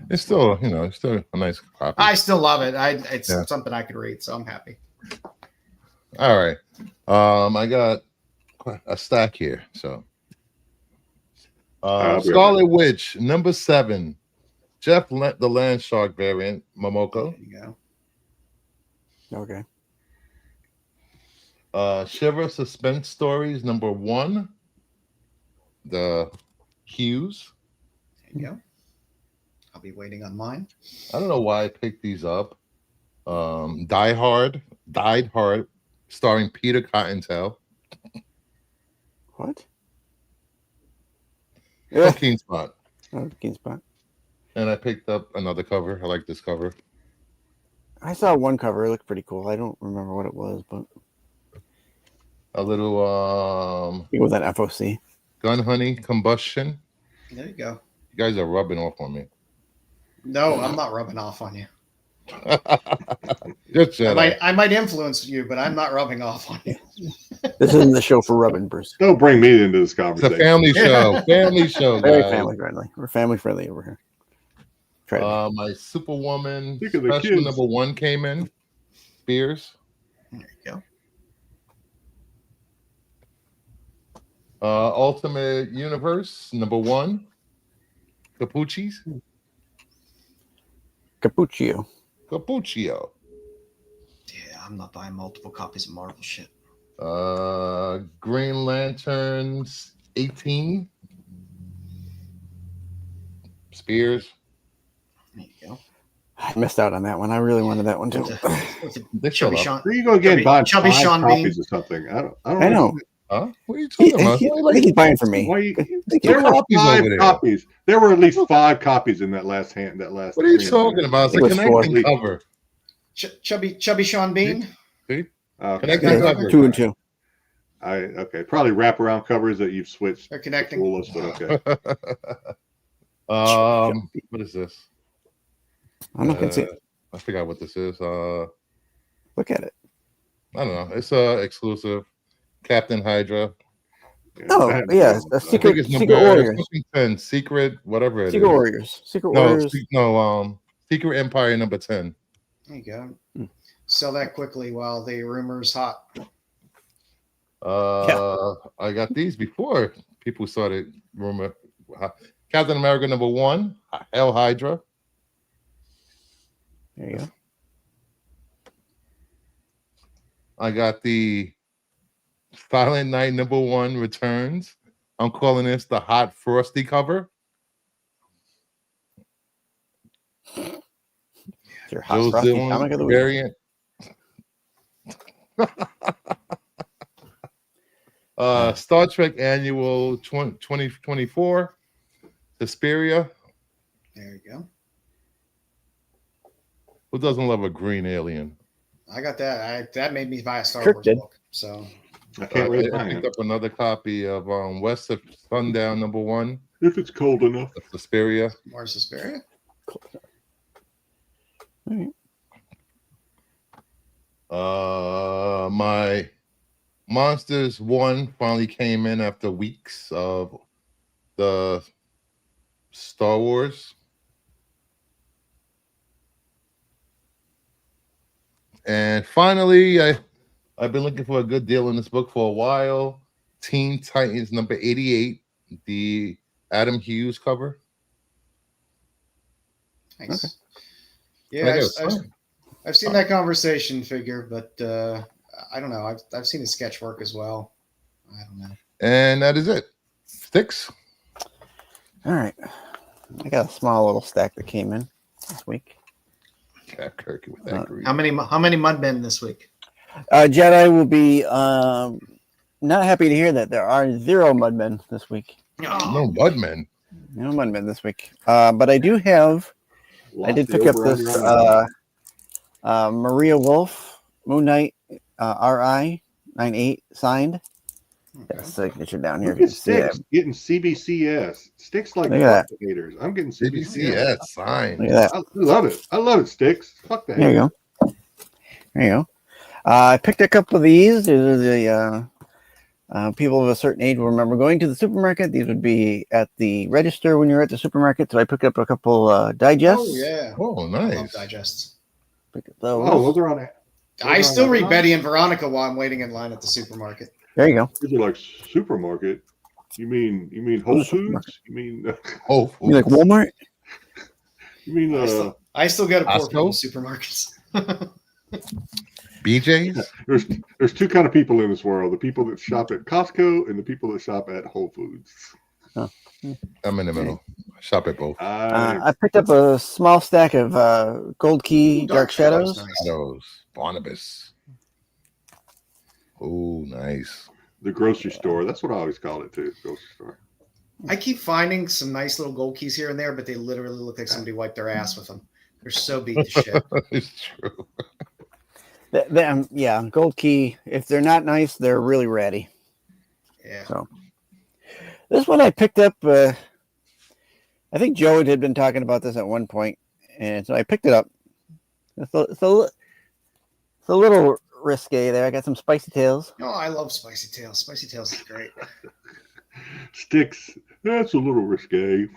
It's still, it's still a nice copy. I still love it. It's something I could read, so I'm happy. All right, I got a stack here. So, Scarlet Witch #7, Jeff the Land Shark variant, Momoko. There you go. Okay. Shiver Suspense Stories #1, the Hughes. There you go. I'll be waiting on mine. I don't know why I picked these up. Died Hard, starring Peter Cottontail. What? Yeah. Keen Spot. Oh, Keen Spot. And I picked up another cover. I like this cover. I saw one cover. It looked pretty cool. I don't remember what it was, but a little it was that FOC. Gun Honey Combustion. There you go. You guys are rubbing off on me. No, I'm not rubbing off on you. I might influence you, but I'm not rubbing off on you. This isn't the show for rubbing, Bruce. Don't bring me into this conversation. It's a family show. Family show. Very family friendly. We're family friendly over here. My Superwoman special #1 came in. Spears. There you go. Ultimate Universe #1. Cappuccio. Yeah, I'm not buying multiple copies of Marvel shit. Green Lanterns 18. Spears. There you go. I missed out on that one. I really wanted that one too. Chubby Sean. Where you go again? Buying Chubby Sean copies or something? I know. Huh? What are you talking about? I think he's buying for me. There were 5 copies. There were at least 5 copies in that last hand. What are you talking about? It's a connecting cover. Chubby Sean Bean. See? Connecting cover. 2 and 2. Okay. Probably wraparound covers that you've switched. They're connecting. But okay. What is this? I'm not gonna see. I forgot what this is. Look at it. I don't know. It's exclusive. Captain Hydra. Oh yeah, a Secret Warriors. Secret whatever it Secret is. Warriors. Secret Warriors. Secret Empire #10. There you go. Sell that quickly while the rumor's hot. I got these before people started rumor. Captain America #1, Hell Hydra. There you go. I got the Silent Night #1 returns. I'm calling this the Hot Frosty cover. There you go. I got the Silent Night #1 returns. I'm calling this the Hot Frosty cover. I got the Silent Night #1 returns. I'm calling this the Hot Frosty cover. It's your hot frosty comic of the week. Variant. Star Trek Annual 2024, Hesperia. There you go. Who doesn't love a green alien? I got that. That made me buy a Star Wars book. So I can't really I picked up another copy of West of Sundown #1. If it's cold enough. Hesperia. More Hesperia. All right. My Monsters 1 finally came in after weeks of the Star Wars. And finally, I've been looking for a good deal on this book for a while. Teen Titans number 88, the Adam Hughes cover. Nice. Okay. Yeah, I've seen that conversation figure, but I don't know. I've seen his sketch work as well. I don't know. And that is it. Styx. All right. I got a small little stack that came in this week. Cap Kirky with that How many Mudmen this week? Jedi will be not happy to hear that there are 0 Mudmen this week. No Mudmen. No Mudmen this week. But I do have. I did pick up this Maria Wolf Moon Knight RI 98 signed. Got a signature down here. Styx getting CBCS. Styx like haters. I'm getting CBCS signed. Look at that. I love it. I love it, Styx. Fuck that. There you go. There you go. I picked a couple of these. These are the people of a certain age will remember going to the supermarket. These would be at the register when you're at the supermarket. So I picked up a couple digests. Oh yeah. Oh, nice. I love digests. Pick up those. Oh, those are on it. I still read Betty and Veronica while I'm waiting in line at the supermarket. There you go. These are like supermarket. You mean Whole Foods? You mean Whole Foods? You like Walmart? You mean I still go to poor Costco? people's supermarkets. BJ's? There's two kind of people in this world: the people that shop at Costco and the people that shop at Whole Foods. Oh. I'm in the middle. I shop at both. I picked up a small stack of Gold Key Dark Shadows. Shadows. Barnabas. Oh, nice. The grocery store. That's what I always call it too. Grocery store. I keep finding some nice little gold keys here and there, but they literally look like somebody wiped their ass with them. They're so beat to shit. It's true. Yeah, Gold Key. If they're not nice, they're really ratty. Yeah. So this one I picked up. I think Joe had been talking about this at one point, and so I picked it up. It's a little risque there. I got some Spicy Tails. Oh, I love Spicy Tails. Spicy Tails is great. Styx. That's a little risque. You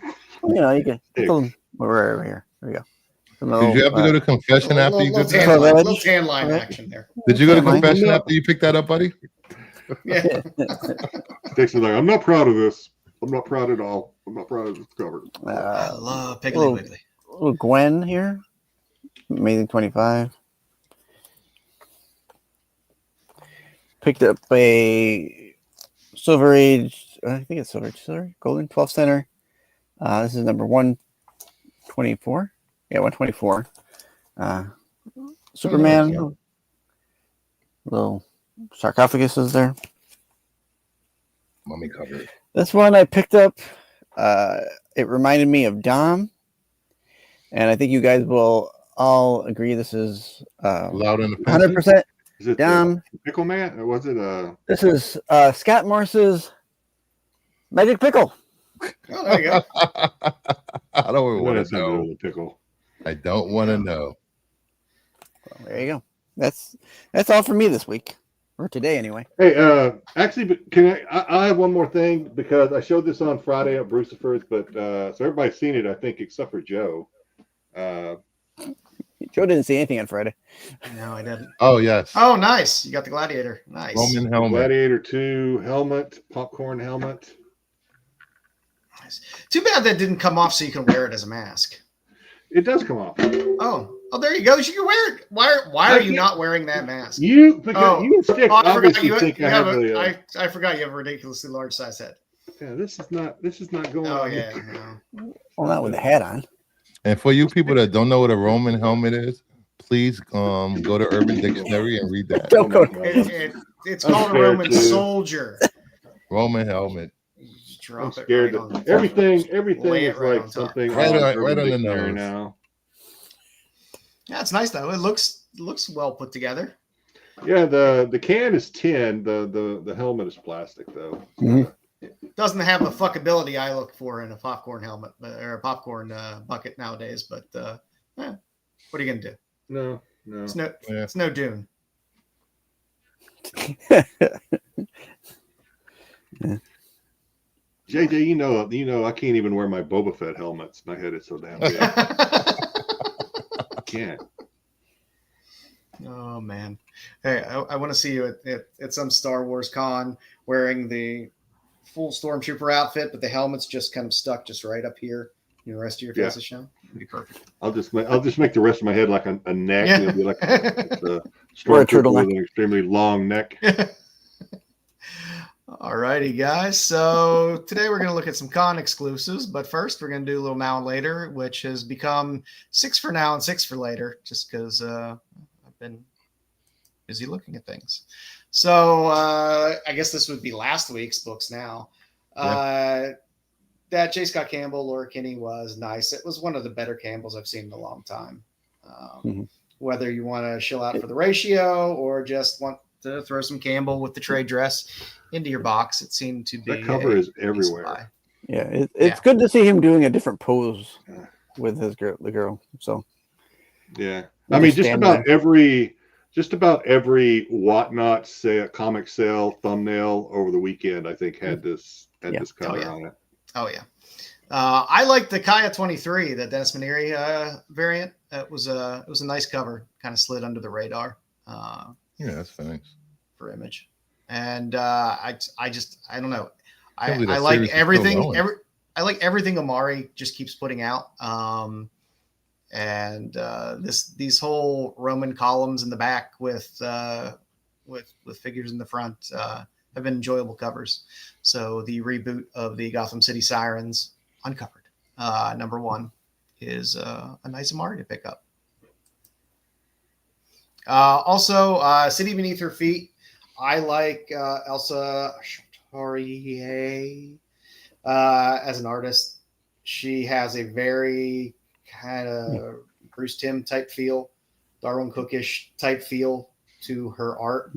know, you can. We're over here. There we go. Did you have to go to confession after you did that? Little tan line action there. Did you go to confession after you picked that up, buddy? Yeah. Styx is like, I'm not proud of this. I'm not proud at all. I'm not proud of this cover. I love Piggly Wiggly. Little Gwen here. Amazing 25. Picked up a Silver Age. I think it's Silver Age. Sorry, Golden 12 Center. This is number 124. Yeah, 124. Superman. Little sarcophagus is there. Mummy cover. This one I picked up. It reminded me of Dom. And I think you guys will all agree this is Loud and 100% Is it Dom. Pickle Man? Or was it This is Scott Morse's Magic Pickle. Oh, there you go. I don't want to know. Really pickle. I don't want to know. Well, there you go. That's all for me this week, or today anyway. Hey, actually, can I have one more thing, because I showed this on Friday at Brucifer's, but so everybody's seen it, I think, except for Joe. Joe didn't see anything on Friday. No, I didn't. Oh, yes. Oh, nice. You got the Gladiator. Nice. Roman helmet. Gladiator 2 helmet, popcorn helmet. Nice. Too bad that didn't come off so you can wear it as a mask. It does come off. Oh, there you go. You can wear it. Why are you not wearing that mask? Because you and Styx obviously think I have I forgot you have a ridiculously large size head. Yeah, this is not going Oh on. yeah. No. Well, not with the hat on. And for you people that don't know what a Roman helmet is, please go to Urban Dictionary and read that. It's called a Roman soldier. Roman helmet. I'm scared that everything is like something right on the nose now. Yeah, it's nice though. It looks well put together. Yeah, the can is tin. The helmet is plastic though. Mm-hmm. It doesn't have the fuckability I look for in a popcorn helmet or a popcorn bucket nowadays. But what are you gonna do? No. It's no Dune. JJ, you know, I can't even wear my Boba Fett helmets. My head is so damn big. I can't. Oh man! Hey, I want to see you at some Star Wars con wearing the full stormtrooper outfit, but the helmet's just kind of stuck just right up here. The rest of your face is shown. It'd be perfect. I'll just make the rest of my head like a neck. Yeah. It'll be like a turtleneck with an extremely long neck. All righty, guys. So today we're going to look at some con exclusives, but first we're going to do a little now and later, which has become 6 for now and 6 for later, just because I've been busy looking at things. So I guess this would be last week's books now. That J. Scott Campbell, Laura Kinney was nice. It was one of the better Campbells I've seen in a long time. Whether you want to chill out for the ratio or just want to throw some Campbell with the trade dress into your box, it seemed to be. That cover is everywhere. Yeah, it's good to see him doing a different pose with the girl. So yeah, I mean, just about every whatnot comic sale thumbnail over the weekend, I think had this cover on it. Oh yeah. I like the Kaya 23, the Dennis Maneri variant. It was a nice cover, kind of slid under the radar. That's nice for Image. And I don't know. I like everything. I like everything Amari just keeps putting out. These whole Roman columns in the back with figures in the front have been enjoyable covers. So the reboot of the Gotham City Sirens uncovered #1 is a nice Amari to pick up. Also, City Beneath Her Feet. I like Elsa Chateaubriand as an artist. She has a very kind of Bruce Timm type feel, Darwin Cookish type feel to her art.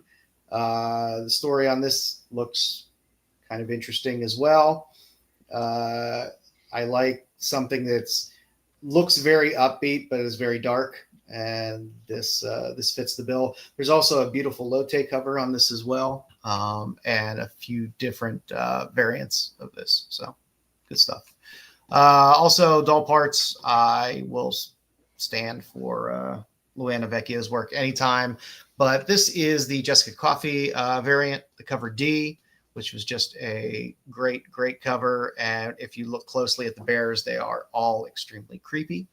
The story on this looks kind of interesting as well. I like something that's looks very upbeat but is very dark, and this fits the bill. There's also a beautiful Lotte cover on this as well, and a few different variants of this. So good stuff. Also, Doll Parts. I will stand for Luana Vecchia's work anytime, but this is the Jessica Coffey variant, the cover D, which was just a great cover. And if you look closely at the bears, they are all extremely creepy.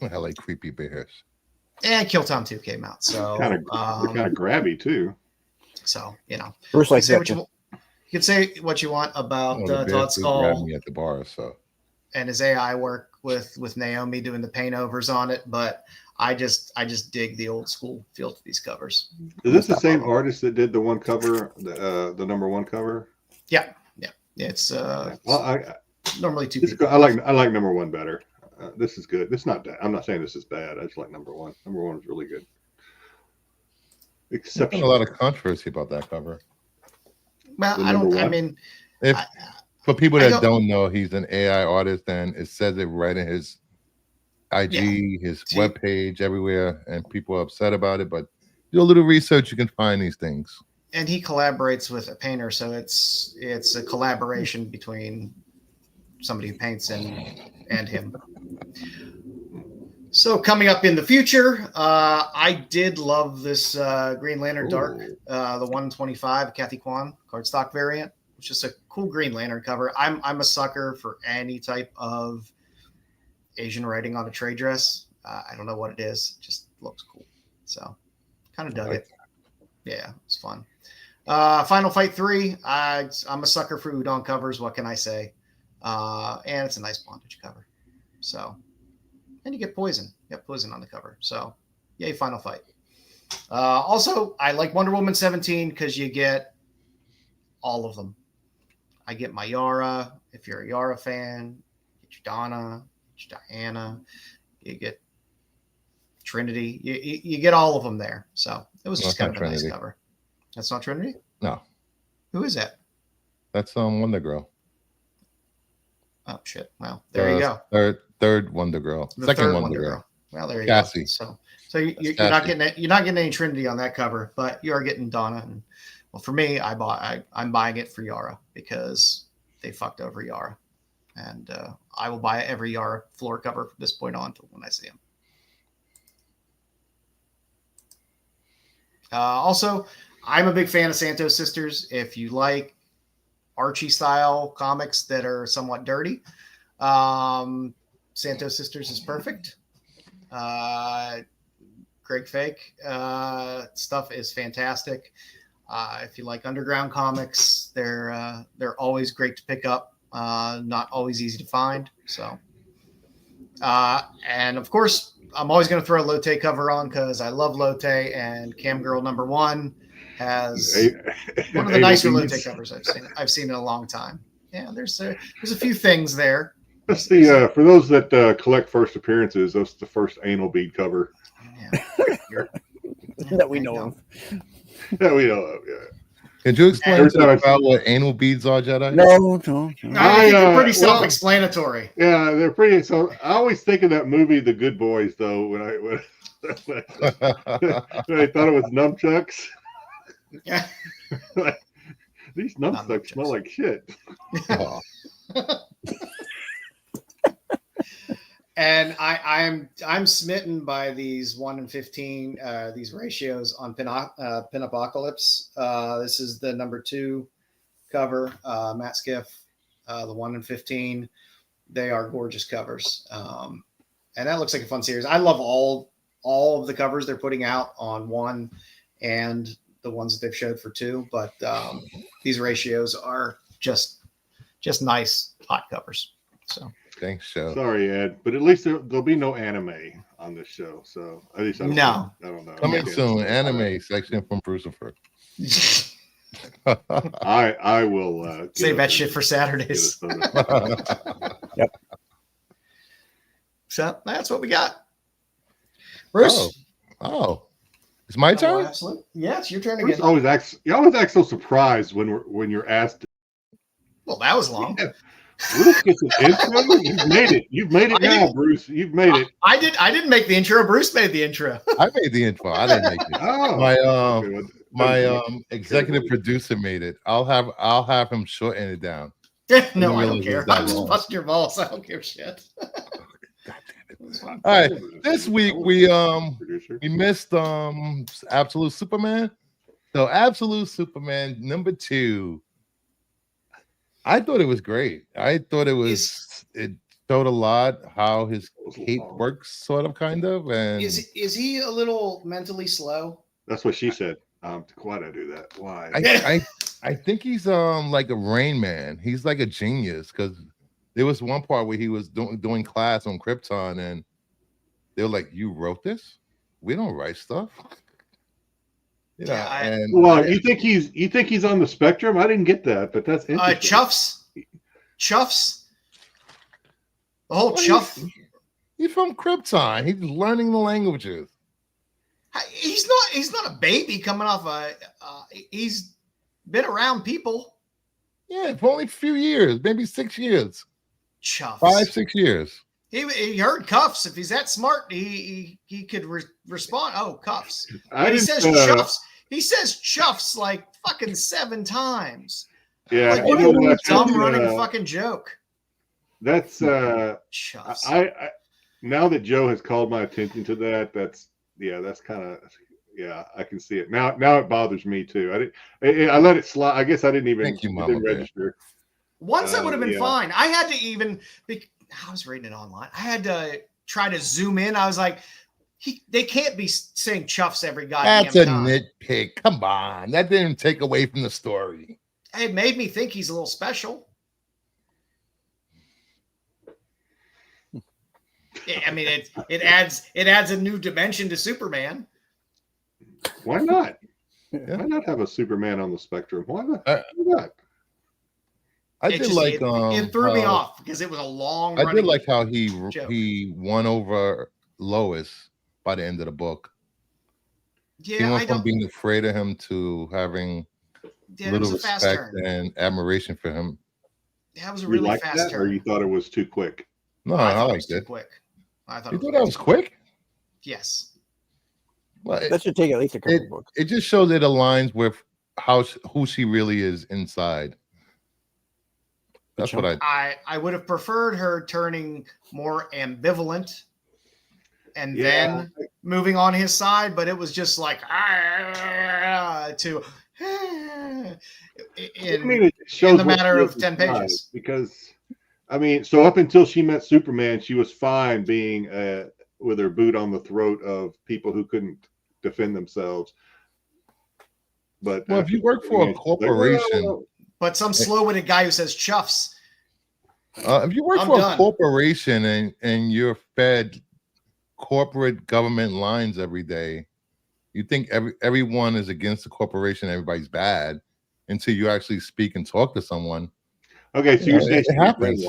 I like creepy bears. And Kill Tom 2 came out, so kind of grabby too. So Bruce likes that. You can say what you want about Todd Skull grabbed me at the bar, and his AI work with Naomi doing the paint overs on it, but I just dig the old school feel to these covers. Is this the same artist that did the one cover, the #1 cover? Yeah. It's normally two people. I like #1 better. This is good. It's not. I'm not saying this is bad. I just like #1. #1 is really good. There's been a lot of controversy about that cover. Well, for people that don't know, he's an AI artist, and it says it right in his IG, his webpage, everywhere, and people are upset about it. But do a little research, you can find these things. And he collaborates with a painter, so it's a collaboration between somebody who paints and him. So coming up in the future, I did love this Green Lantern Dark, the 125 Kathy Kwan cardstock variant, which is a cool Green Lantern cover. I'm a sucker for any type of Asian writing on a trade dress. I don't know what it is, it just looks cool. So kind of dug it. Yeah, it's fun. Final Fight 3. I'm a sucker for udon covers. What can I say? And it's a nice bondage cover. So, and you get poison. You have poison on the cover. So, yay, Final Fight. Also, I like Wonder Woman 17 because you get all of them. I get my Yara. If you're a Yara fan, get your Donna, get your Diana. You get Trinity. You get all of them there. So it was just kind of a nice cover. That's not Trinity? No. Who is that? That's Wonder Girl. Oh shit! Well, there you go. Third Wonder Girl. Second Wonder Girl. Well, there you Cassie. go. So you're not getting it. You're not getting any Trinity on that cover, but you are getting Donna. And well, for me, I'm buying it for Yara because they fucked over Yara, and I will buy every Yara floor cover from this point on to when I see them. Also, I'm a big fan of Santos Sisters. If you like Archie style comics that are somewhat dirty, Santos Sisters is perfect. Greg Fake stuff is fantastic. If you like underground comics, they're always great to pick up. Not always easy to find. So, and of course, I'm always going to throw a Lotte cover on because I love Lotte, and Cam Girl #1 has one of the nicer Lotte covers I've seen in a long time. Yeah, there's a few things there. That's the for those that collect first appearances, that's the first anal bead cover. Yeah. That we know of. That we know of, yeah. Could you explain about what anal beads are, Jedi? No. I think they're pretty self-explanatory. Yeah, they're pretty. So I always think of that movie, The Good Boys, though. When I thought it was nunchucks. Yeah. Like, these nunchucks smell like shit. Oh. And I'm smitten by these 1-in-15 these ratios on Pin-Apocalypse. This is the #2 cover, Matt Skiff, the 1-in-15. They are gorgeous covers, and that looks like a fun series. I love all of the covers they're putting out on 1 and the ones that they've showed for 2. But these ratios are just nice hot covers. So. Thanks, show. Sorry, Ed, but at least there'll be no anime on this show. So at least I don't know. Coming soon, anime section from Brucifer. I will save that shit for Saturdays. Yep. So that's what we got. Bruce. Oh. It's my turn? Absolutely. Yeah, it's your turn Bruce again. You always act so surprised when you're asked. Well, that was long. Yeah. Bruce gets an intro. You've made it. You've made it now, Bruce. You've made it. I didn't make the intro. Bruce made the intro. I made the intro. I didn't make it. Oh, my executive producer made it. I'll have him shorten it down. No, I don't care. I'm just busting your balls. I don't give shit. God damn it. All right. This week we missed Absolute Superman. So Absolute Superman #2. I thought it was great. I thought it showed a lot how his cape works, sort of, kind of. And is he a little mentally slow? That's what she said. Why did I do that? Why? I think he's like a Rain Man. He's like a genius, because there was one part where he was doing class on Krypton, and they were like, "You wrote this? We don't write stuff." You know, you think he's on the spectrum? I didn't get that, but that's interesting. Chuffs. The whole Chuff. He's from Krypton. He's learning the languages. He's not a baby coming off he's been around people. Yeah, for only a few years, maybe 6 years. Chuffs. 5-6 years. He heard cuffs. If he's that smart, he could respond. Oh, cuffs. He says chuffs. He says chuffs like fucking 7 times. Yeah, like, what a dumb running fucking joke. That's chuffs. I now that Joe has called my attention to that, that's kind of I can see it now. Now it bothers me too. I let it slide. I guess I didn't even register. Once that would have been fine. I had to I was reading it online. I had to try to zoom in. I was like, they can't be saying chuffs every goddamn time. That's a nitpick. Come on. That didn't take away from the story. It made me think he's a little special. I mean, it adds a new dimension to Superman. Why not? Yeah. Why not have a Superman on the spectrum? Why not? Why not? It threw me off because it was a long. I did like how he won over Lois by the end of the book. Yeah, he went from being afraid of him to having little respect and admiration for him. That was a really fast turn. Or you thought it was too quick? No, I liked it. Too quick. I thought you thought that was quick. Yes. Well, that should take at least a couple books. It just shows it aligns with who she really is inside. That's what I would have preferred her turning more ambivalent and then moving on his side, but it was just like in the matter of 10 pages. Because I mean, so up until she met Superman, she was fine being with her boot on the throat of people who couldn't defend themselves. But if you work for a corporation. But some slow-witted guy who says chuffs. If you work for a corporation and you're fed corporate government lines every day, you think everyone is against the corporation, everybody's bad, until you actually speak and talk to someone. Okay, so you're saying it happens.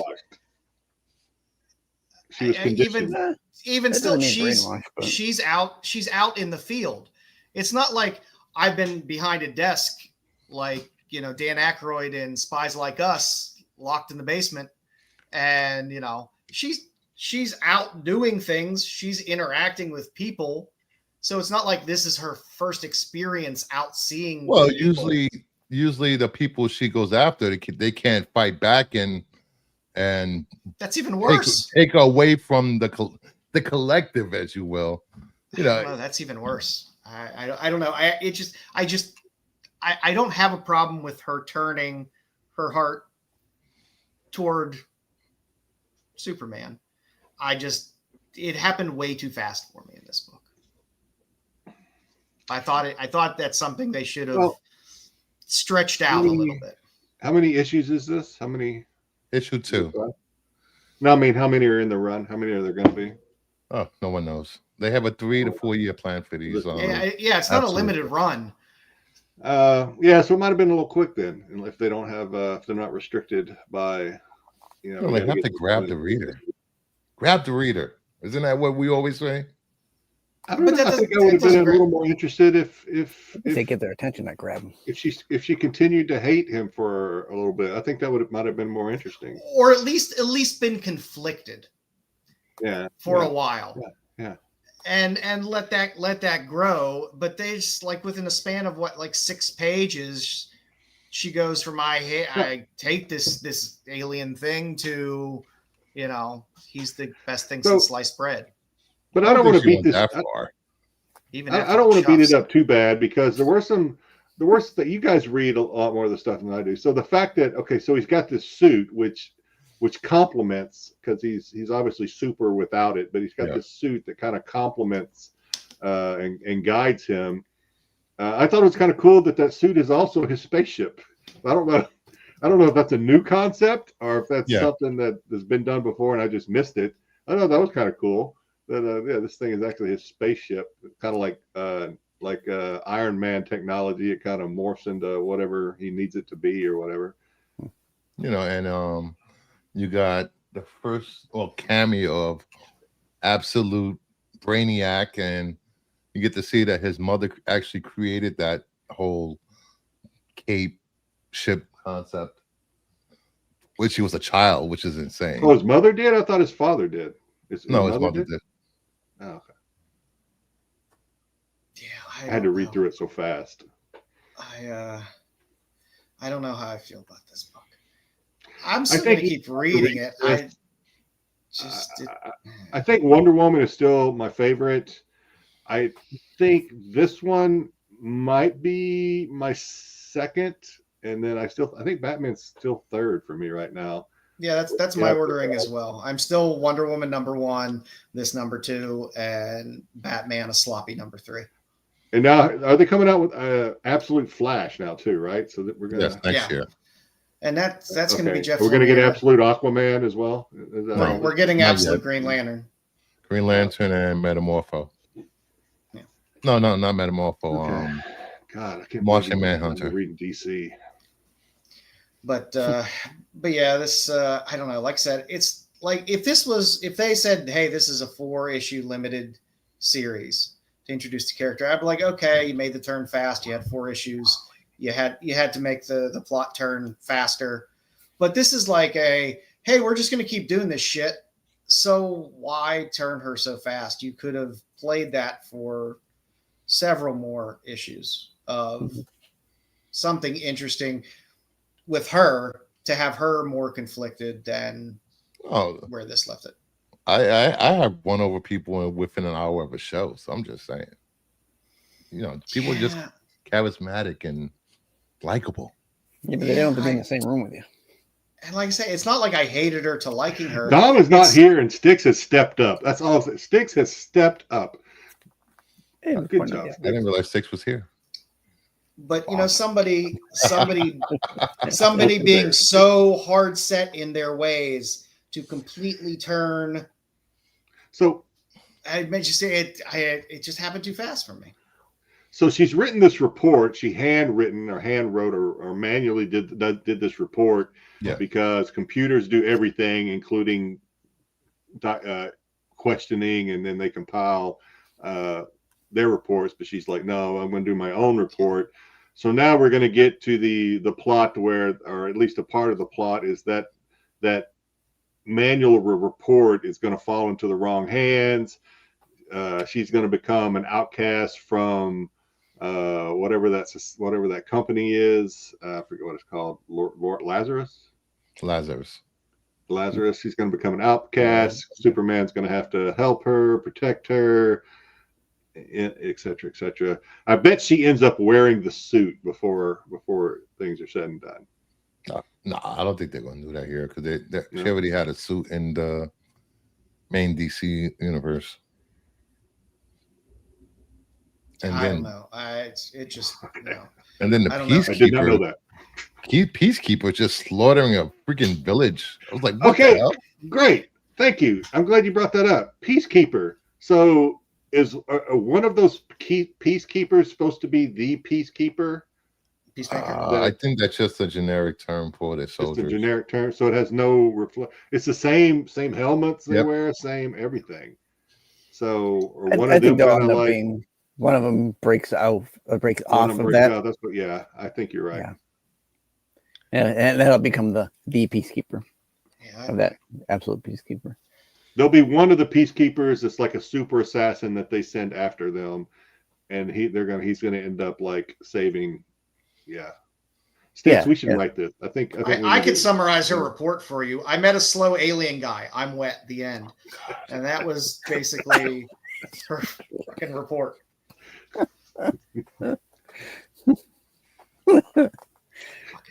She was conditioned. Even still, she's out in the field. It's not like I've been behind a desk like Dan Aykroyd in Spies Like Us, locked in the basement, and she's out doing things. She's interacting with people, so it's not like this is her first experience out seeing. Well, usually the people she goes after, they can't fight back, and that's even worse. Take away from the collective, as you will. That's even worse. I don't know. I don't have a problem with her turning her heart toward Superman. It happened way too fast for me in this book. I thought that's something they should have stretched out a little bit. How many issues is this? How many? Issue 2. No, I mean, how many are in the run? How many are there going to be? Oh, no one knows. They have a 3 to 4 year plan for these. It's not a limited run. So it might have been a little quick then, if they don't have, if they're not restricted by, they have to grab the reader. Grab the reader. Isn't that what we always say? I don't know. I think I would have been a little more interested if they get their attention, not grab them. If she continued to hate him for a little bit, I think that might have been more interesting, or at least been conflicted. For a while. Yeah. And let that grow, but they just within a span of 6 pages, she goes from I take this alien thing to he's the best thing since sliced bread. But I don't want to beat this that far. I don't want to beat it up too bad, because there were that you guys read a lot more of the stuff than I do. So the fact that so he's got this suit which complements, because he's obviously super without it, but he's got this suit that kind of complements and guides him. I thought it was kind of cool that suit is also his spaceship. I don't know if that's a new concept or if that's something that has been done before and I just missed it. I thought that was kind of cool. That this thing is actually his spaceship, kind of like Iron Man technology. It kind of morphs into whatever he needs it to be or whatever. And you got the first cameo of absolute Brainiac, and you get to see that his mother actually created that whole cape ship concept, which he was a child, which is insane. Oh, his mother did? I thought his father did. His mother did. Oh, okay. Yeah, I had to read through it so fast. I don't know how I feel about this book. I'm still going to keep reading it. I think Wonder Woman is still my favorite. I think this one might be my second, and then I think Batman's still third for me right now. Yeah, that's my ordering as well. I'm still Wonder Woman number 1, this number 2, and Batman a sloppy number 3. And now, are they coming out with Absolute Flash now too? Right, so that we're gonna next year. And that's going to be Jeff. We're going to get Absolute Aquaman as well. We're getting Absolute Green Lantern. Green Lantern and Metamorpho. Yeah. No, not Metamorpho. Okay. God, I can't Martian believe Manhunter. Reading DC. But yeah, this I don't know. Like I said, it's like if they said, hey, this is a 4-issue limited series to introduce the character, I'd be like, okay, you made the turn fast. You had 4 issues. You had to make the plot turn faster. But this is like hey, we're just going to keep doing this shit. So why turn her so fast? You could have played that for several more issues of something interesting with her to have her more conflicted than where this left it. I have won over people within an hour of a show, so I'm just saying, people are just charismatic and likable. Yeah, but they don't have to be in the same room with you. And like I say, it's not like I hated her to liking her. Dom is not here, and Styx has stepped up. That's all. Styx has stepped up. Yeah, good job. I didn't realize Styx was here. But somebody being so hard set in their ways to completely turn. So I meant to say it just happened too fast for me. So she's written this report. She handwritten or hand wrote or manually did this report because computers do everything, including questioning, and then they compile their reports. But she's like, no, I'm going to do my own report. So now we're going to get to the plot where, or at least a part of the plot, is that manual report is going to fall into the wrong hands. She's going to become an outcast from whatever that company is. I forget what it's called. Lord Lazarus. She's going to become an outcast. Superman's going to have to help her, protect her, etc., etc. I bet she ends up wearing the suit before things are said and done. No, I don't think they're going to do that here because she already had a suit in the main DC universe. And I then, don't know. It just no. And then the Peacekeeper. I did not know that. Peacekeeper just slaughtering a freaking village. I was like, what the hell? Great. Thank you. I'm glad you brought that up. Peacekeeper. So is one of those peacekeepers supposed to be the peacekeeper? I think that's just a generic term for the soldiers. Just a generic term. So it has no it's the same helmets they wear, same everything. So or one of them kind of like one of them breaks off of that. That's what. Yeah, I think you're right. Yeah, and that'll become the peacekeeper of that absolute peacekeeper. There'll be one of the peacekeepers that's like a super assassin that they send after them, and he's gonna end up like saving. Yeah. Styx, we should write this. I think I could summarize her report for you. I met a slow alien guy. I'm wet. The end. And that was basically her fucking report.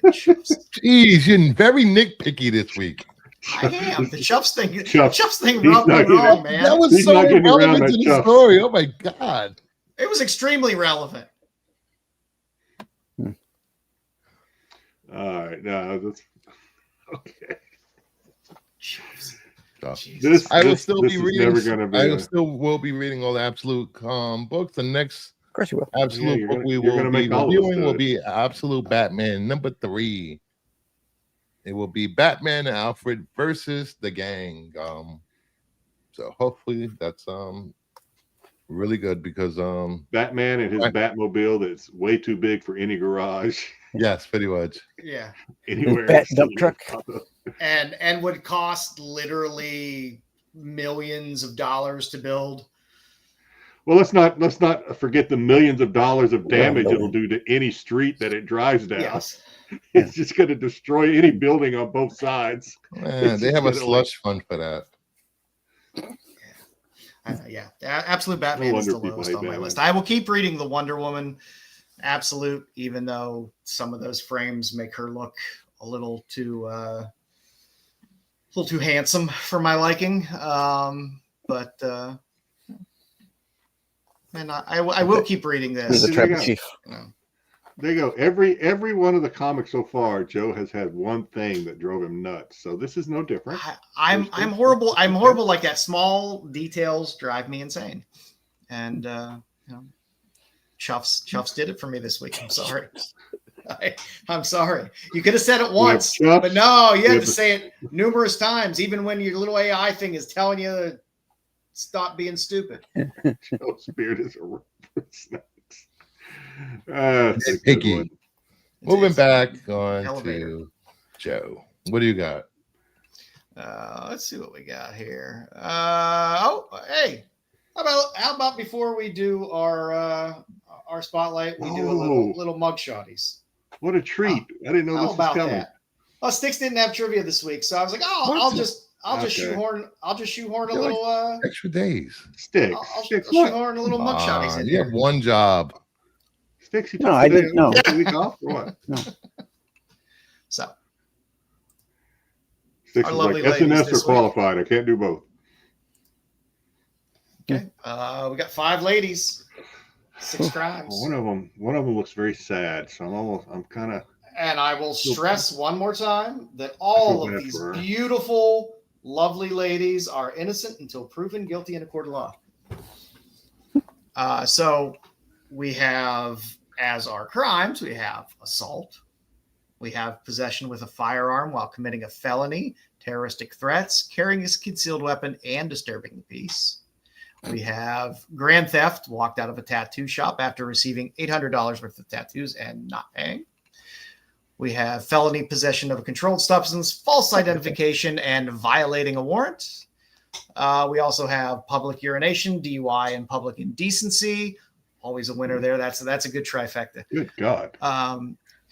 Jeez, you're very nitpicky this week. I am. The Chuffs thing rubbed me wrong, man. That was so relevant to the story. Oh my god. It was extremely relevant. All right, no, that's okay. I will still be reading all the Absolute books. The next of course you will. Absolute book we will be reviewing will be Absolute Batman #3. It will be Batman and Alfred versus the gang. So hopefully that's really good because Batman and his Batmobile that's way too big for any garage. Yes, pretty much. Yeah. Anywhere. Bat dump truck. And would cost literally millions of dollars to build. Well, let's not forget the millions of dollars of damage it'll do to any street that it drives down. Yes. It's just going to destroy any building on both sides. Man, they have a slush fund for that. Yeah. Absolute Batman is the lowest on my list. I will keep reading the Wonder Woman Absolute, even though some of those frames make her look a little too handsome for my liking. But man, I will keep reading this. He's a tribal chief. There you go. Every one of the comics so far, Joe has had one thing that drove him nuts. So this is no different. I'm horrible. I'm horrible like that. Small details drive me insane. And Chuffs did it for me this week. I'm sorry. I'm sorry. You could have said it once, but no, you had to say it numerous times, even when your little AI thing is telling you to stop being stupid. Joe's beard is a snacks. Picky. Moving back on to Joe. What do you got? Let's see what we got here. Hey, how about before we do our spotlight, we do a little mugshotties. What a treat! I didn't know this was coming. That? Well, Styx didn't have trivia this week, so I was like, I'll just shoehorn a little extra days. Styx. I'll shoehorn a little mugshotties in. You have one job. Styx, no, I didn't know. Week off or what? No. So Styx is like SNS or qualified. I can't do both. Okay. We got 5 ladies. 6 crimes. One of them looks very sad, so I'm kind of. And I will stress one more time that all of these beautiful, lovely ladies are innocent until proven guilty in a court of law. So we have, as our crimes, we have assault. We have possession with a firearm while committing a felony, terroristic threats, carrying a concealed weapon, and disturbing the peace. We have grand theft, walked out of a tattoo shop after receiving $800 worth of tattoos and not paying. We have felony possession of a controlled substance, false identification, and violating a warrant. We also have public urination, DUI, and public indecency. Always a winner there. That's a good trifecta. Good God.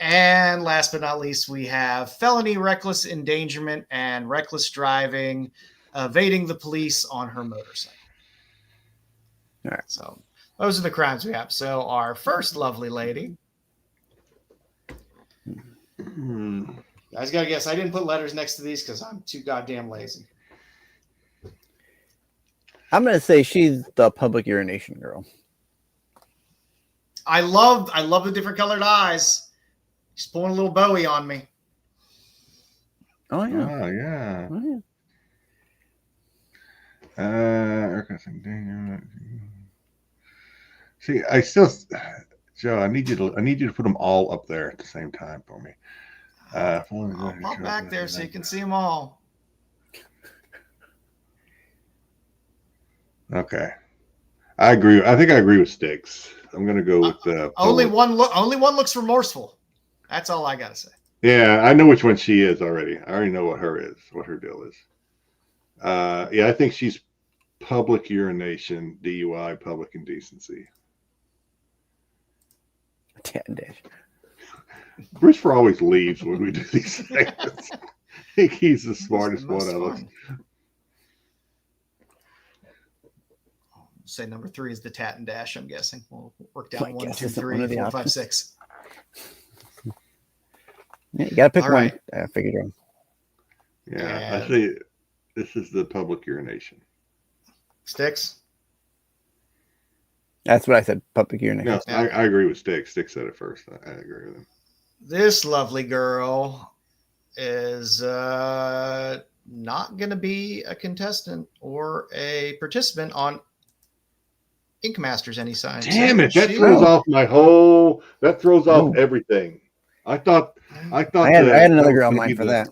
And last but not least, we have felony reckless endangerment and reckless driving, evading the police on her motorcycle. All right. So those are the crimes we have. So our first lovely lady. Guys, gotta guess. I didn't put letters next to these because I'm too goddamn lazy. I'm gonna say she's the public urination girl. I love the different colored eyes. She's pulling a little Bowie on me. Oh yeah. Oh yeah. Oh, yeah. See, Joe, I need you to put them all up there at the same time for me. I'll pop back there so you can see them all. Okay, I agree. I think I agree with Styx. I'm gonna go with only one looks remorseful. That's all I gotta say. Yeah, I know which one she is already. I already know what her deal is. Yeah, I think she's public urination, DUI, public indecency. Bruce always leaves when we do these things. I think he's the smartest one of us. Say number 3 is the tat and dash. I'm guessing we'll work down 1, 2, 3, 4, 5, 6. Yeah, you gotta pick one. I figured it out. Yeah, I see. This is the public urination. Styx. That's what I said. Public urination. No, I agree with Styx. Styx said it first. I agree with him. This lovely girl is not going to be a contestant or a participant on Ink Masters anytime. Damn it! That throws off my whole. That throws off everything. I thought. I had another girl in mind for that.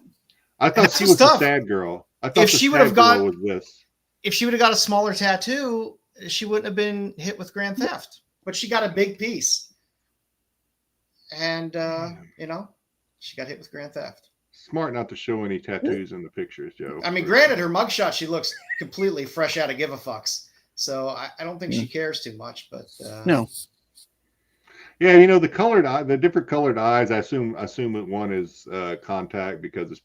I thought she was the sad girl. I thought if she would have got a smaller tattoo, she wouldn't have been hit with grand theft. But she got a big piece, and she got hit with grand theft. Smart not to show any tattoos in the pictures, Joe. I mean, granted, her mugshot, she looks completely fresh out of give a fucks. So I don't think she cares too much, but no. Yeah, the different colored eyes. I assume that one is contact because it's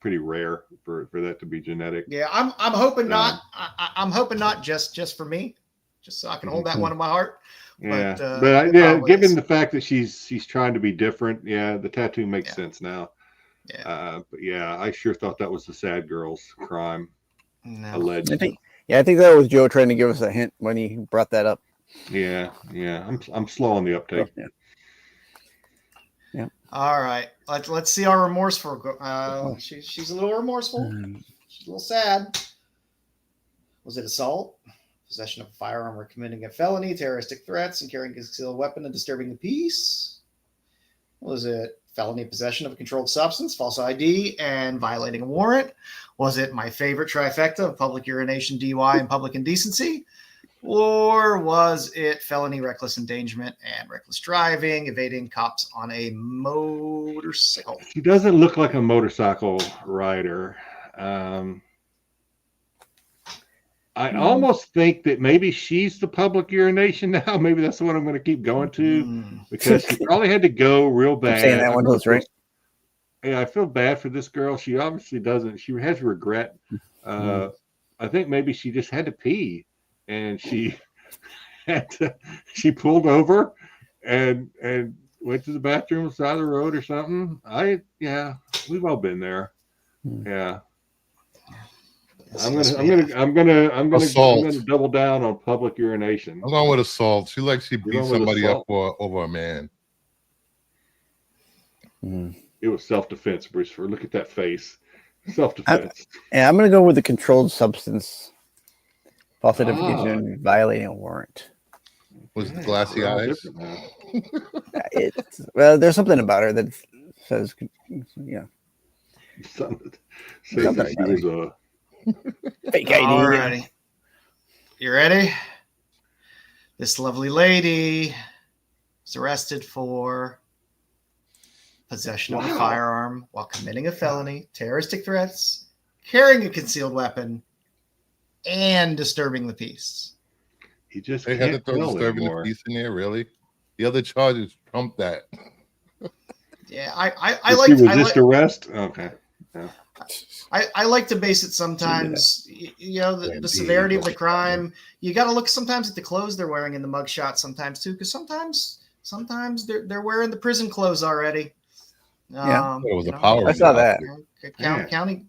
pretty rare for that to be genetic. Yeah, I'm hoping not. I'm hoping not just for me, just so I can hold that one in my heart. Yeah, but given the fact that she's trying to be different, yeah, the tattoo makes sense now. Yeah, but yeah, I sure thought that was the sad girl's crime. No. Alleged. I think that was Joe trying to give us a hint when he brought that up. Yeah. I'm slow on the uptake. Yeah. All right. Let's see our remorseful. She's a little remorseful. She's a little sad. Was it assault, possession of a firearm or committing a felony, terroristic threats, and carrying a concealed weapon and disturbing the peace? Was it felony possession of a controlled substance, false ID, and violating a warrant? Was it my favorite trifecta of public urination, DUI, and public indecency? Or was it felony reckless endangerment and reckless driving, evading cops on a motorcycle? She doesn't look like a motorcycle rider. I almost think that maybe she's the public urination now. Maybe that's the one I'm going to keep going to because she probably had to go real bad. I'm saying that one goes right. Yeah, I feel bad for this girl. She obviously doesn't. She has regret. I think maybe she just had to pee, and she she pulled over and went to the bathroom on the side of the road or something. We've all been there. Yeah. I'm gonna double down on public urination. I'm going with assault. She like she beat somebody up over a man. It was self-defense, Bruce. Look at that face. Self-defense. I'm gonna go with the controlled substance, false identification, violating a warrant. Was it glassy eyes? Well, there's something about her that says, yeah. Something she was a fake ID. Alrighty. You ready? This lovely lady was arrested for possession of a firearm while committing a felony, terroristic threats, carrying a concealed weapon, and disturbing the peace. They had to throw disturbing the peace in there, really? The other charges trumped that. Yeah, I like to resist arrest. Okay. Yeah. I like to base it sometimes, the severity of the crime. You got to look sometimes at the clothes they're wearing in the mugshot sometimes too, because sometimes they're wearing the prison clothes already. Yeah, it was a power. I saw that. County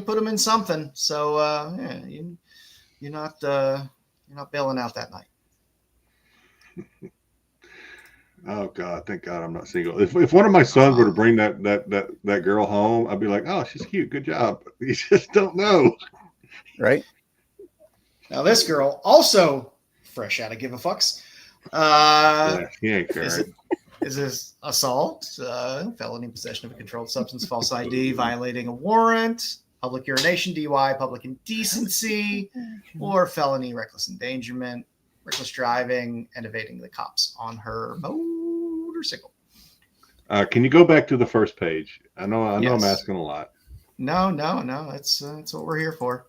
put them in something, so you're not bailing out that night. Oh God! Thank God I'm not single. If one of my sons were to bring that girl home, I'd be like, "Oh, she's cute. Good job." You just don't know, right? Now this girl also fresh out of give a fucks. She ain't caring. Is this assault, felony possession of a controlled substance, false ID, violating a warrant, public urination, DUI, public indecency, or felony reckless endangerment, reckless driving, and evading the cops on her motorcycle? Can you go back to the first page? I know Yes. I'm asking a lot. No. That's what we're here for.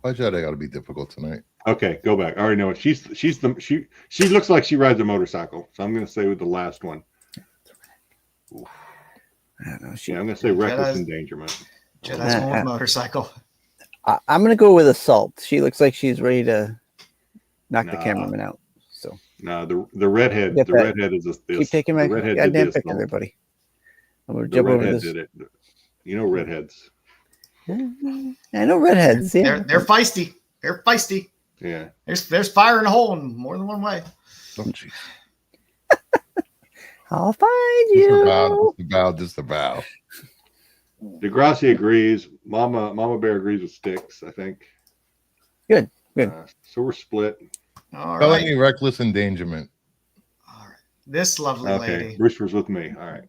Why Jedi got to be difficult tonight? Okay, go back. I already know it. She looks like she rides a motorcycle, so I'm going to say with the last one. I don't know. I'm going to say reckless endangerment. Jedi's more motorcycle. I'm going to go with assault. She looks like she's ready to knock the cameraman out. So no, the redhead. The redhead is this. Keep taking my goddamn pick, everybody. I'm going to jump over this. Did it. You know redheads. I know redheads. Yeah, They're feisty. They're feisty. Yeah. There's fire in a hole in more than one way. Oh, jeez. I'll find you. Disavow. Degrassi agrees. Mama Bear agrees with Styx, I think. Good. So we're split. All Felony right. reckless endangerment. All right. This lovely lady. Brewster's with me. All right.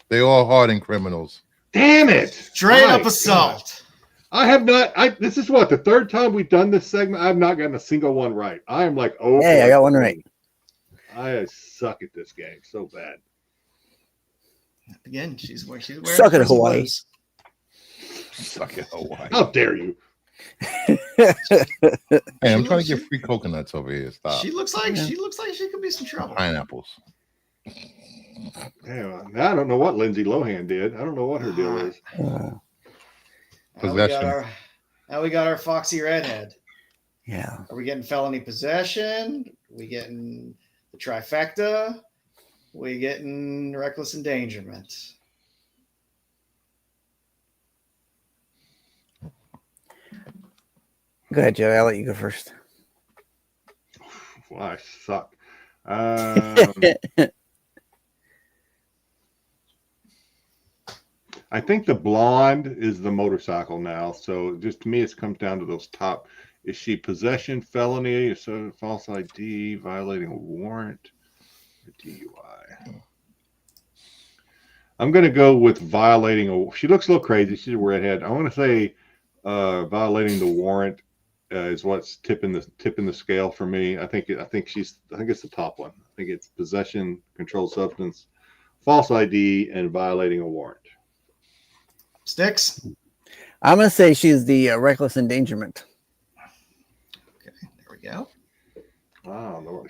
They all hardened criminals. Damn it! Straight up assault. I have not. This is what, the third time we've done this segment. I've not gotten a single one right. I am like, oh, hey, I got one right. I suck at this game so bad. Again, she's wearing suck at Hawaii. Suck at Hawaii. How dare you? Hey, I'm trying to get free coconuts over here. Stop. She looks like she could be some trouble. Pineapples. Yeah, I don't know what Lindsay Lohan did. I don't know what her deal is. Possession. Now we got our foxy redhead. Yeah. Are we getting felony possession? Are we getting the trifecta? Are we getting reckless endangerment? Go ahead, Joe. I'll let you go first. Well, I suck. I think the blonde is the motorcycle now. So just to me, it comes down to those top. Is she possession, felony, so false ID, violating a warrant, or DUI? I'm going to go with violating a. She looks a little crazy. She's a redhead. I want to say violating the warrant is what's tipping the scale for me. I think it's the top one. I think it's possession, controlled substance, false ID, and violating a warrant. Styx. I'm going to say she's the reckless endangerment. Okay, there we go. Wow, no,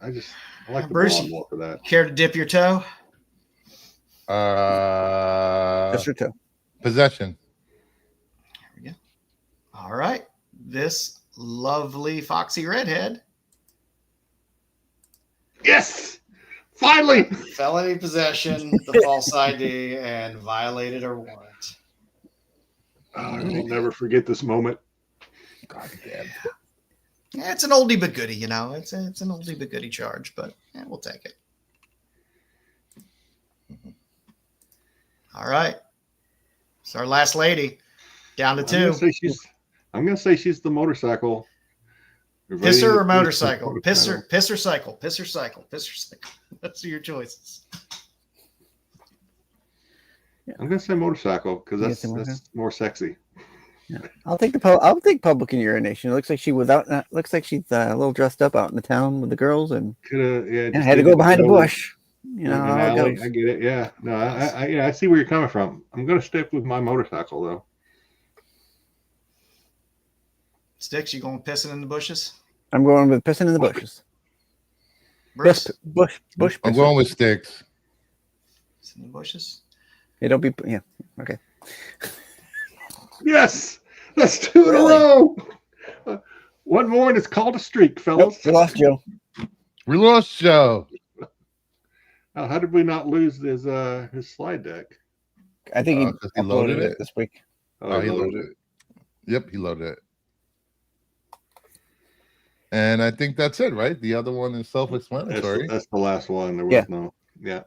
I like the Bruce, blonde more for that. Care to dip your toe? Just her toe. Possession. There we go. All right. This lovely foxy redhead. Yes, finally. Felony possession, the false ID, and violated her warrant. I will never forget this moment. God damn. Yeah, it's an oldie but goodie, you know. It's an oldie but goodie charge, but we'll take it. All right. It's our last lady. Down to 2. I'm going to say she's the motorcycle. Pisser or motorcycle? Pisser cycle. Those are your choices. I'm going to say motorcycle because that's more sexy. Yeah. I'll take public urination. It looks like she's a little dressed up out in the town with the girls and had to go behind a bush. You know, I get it. Yeah, no, I see where you're coming from. I'm going to stick with my motorcycle though. Styx, you going pissing in the bushes? I'm going with pissing in the bushes. Bruce? Bush. I'm going with Styx. Pissing in the bushes. It'll be okay. Yes, that's 2 in a row. One more and it's called a streak, fellas. Nope, we lost Joe. We lost Joe. Oh, how did we not lose his slide deck? I think he loaded it this week. Oh, he loaded it. Yep, he loaded it. And I think that's it, right? The other one is self-explanatory. That's the last one. There was no. Yeah,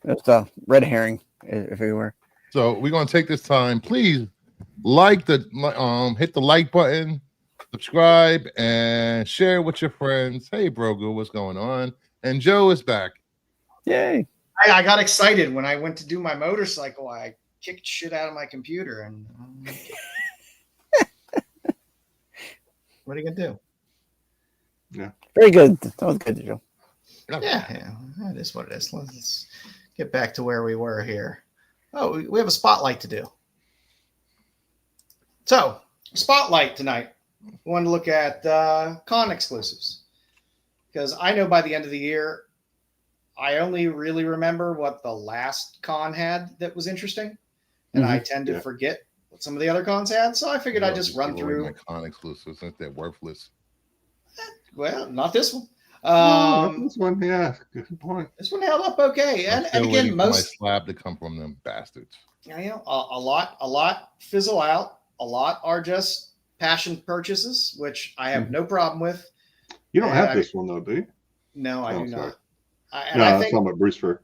it's a red herring, if we were. So we're gonna take this time. Please hit the like button, subscribe, and share with your friends. Hey, Brogu, what's going on? And Joe is back. Yay! I got excited when I went to do my motorcycle. I kicked shit out of my computer, and what are you gonna do? Yeah, very good. That was good, Joe. Yeah, that is what it is. Let's get back to where we were here. Oh, we have a spotlight to do. So, spotlight tonight. We want to look at con exclusives. Because I know by the end of the year, I only really remember what the last con had that was interesting. And I tend to forget what some of the other cons had. So I figured I'd just run through. My con exclusives, since they're worthless. Well, not this one. this one, good point. This one held up okay, and again, my slab to come from them bastards. Yeah, a lot fizzle out. A lot are just passion purchases, which I have no problem with. You don't have this one though, do you? No, I do not. I'm talking about Bruce for.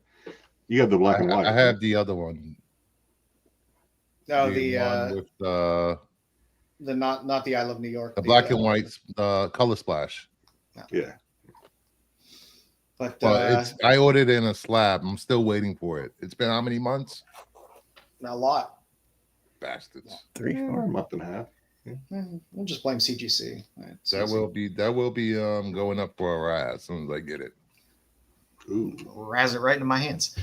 You have the black and white. I have the other one. No, with the not the I Love New York. The black and white color splash. No. Yeah. But I ordered in a slab. I'm still waiting for it. It's been how many months? A lot. Bastards. 3, 4 a month and a half. We'll just blame CGC. That will be going up for a rise as soon as I get it. Ooh. Razz it right into my hands.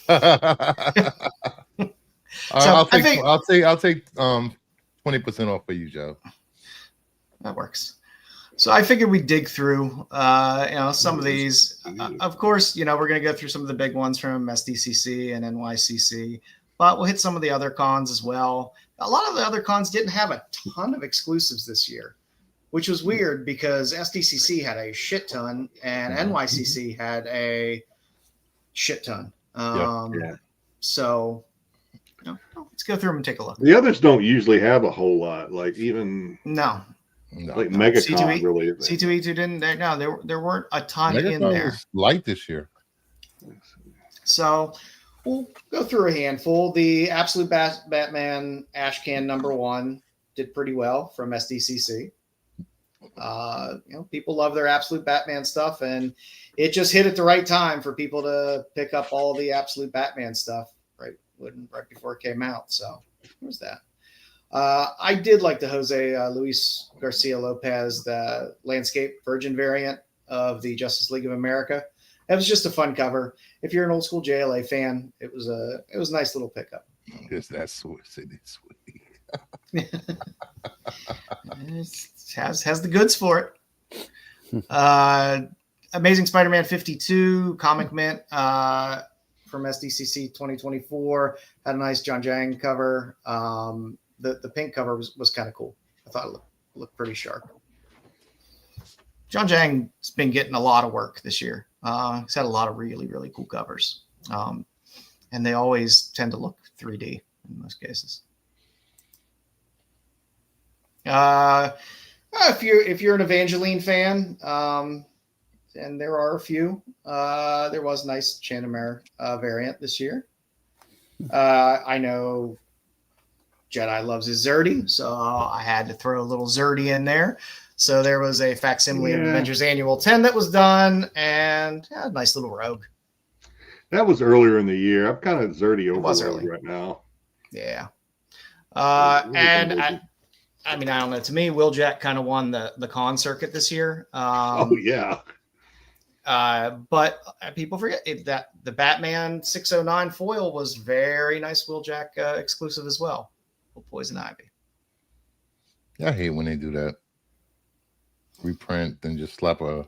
I'll take 20% off for you, Joe. That works. So I figured we'd dig through, some of these. Of course, we're going to go through some of the big ones from SDCC and NYCC, but we'll hit some of the other cons as well. A lot of the other cons didn't have a ton of exclusives this year, which was weird because SDCC had a shit ton and NYCC had a shit ton. So, let's go through them and take a look. The others don't usually have a whole lot, like even like MegaCon really. C2E2 didn't. There weren't a ton MegaCon in there. was light this year. So we'll go through a handful. The Absolute Batman Ashcan #1 did pretty well from SDCC. People love their Absolute Batman stuff, and it just hit at the right time for people to pick up all the Absolute Batman stuff right before it came out. So there's that. I did like the Jose Luis Garcia Lopez, the landscape Virgin variant of the Justice League of America. It was just a fun cover. If you're an old school JLA fan, it was a nice little pickup. Because that's sweet. It has the goods for it. Amazing Spider-Man 52 Comic Mint from SDCC 2024 had a nice John Jang cover. The pink cover was kind of cool. I thought it looked pretty sharp. John Jang's been getting a lot of work this year. He's had a lot of really, really cool covers. And they always tend to look 3D in most cases. If you're an Evangeline fan, and there are a few, there was a nice Chanamare variant this year. I know Jedi loves his Zerdy, so I had to throw a little Zerdy in there. So there was a facsimile of Avengers Annual 10 that was done, and a nice little Rogue. That was earlier in the year. I'm kind of Zerdy over right now. Yeah. And I mean, I don't know. To me, Will Jack kind of won the con circuit this year. Oh, yeah. But people forget that the Batman 609 foil was very nice Will Jack exclusive as well. Poison Ivy. I hate when they do that. Reprint and just slap a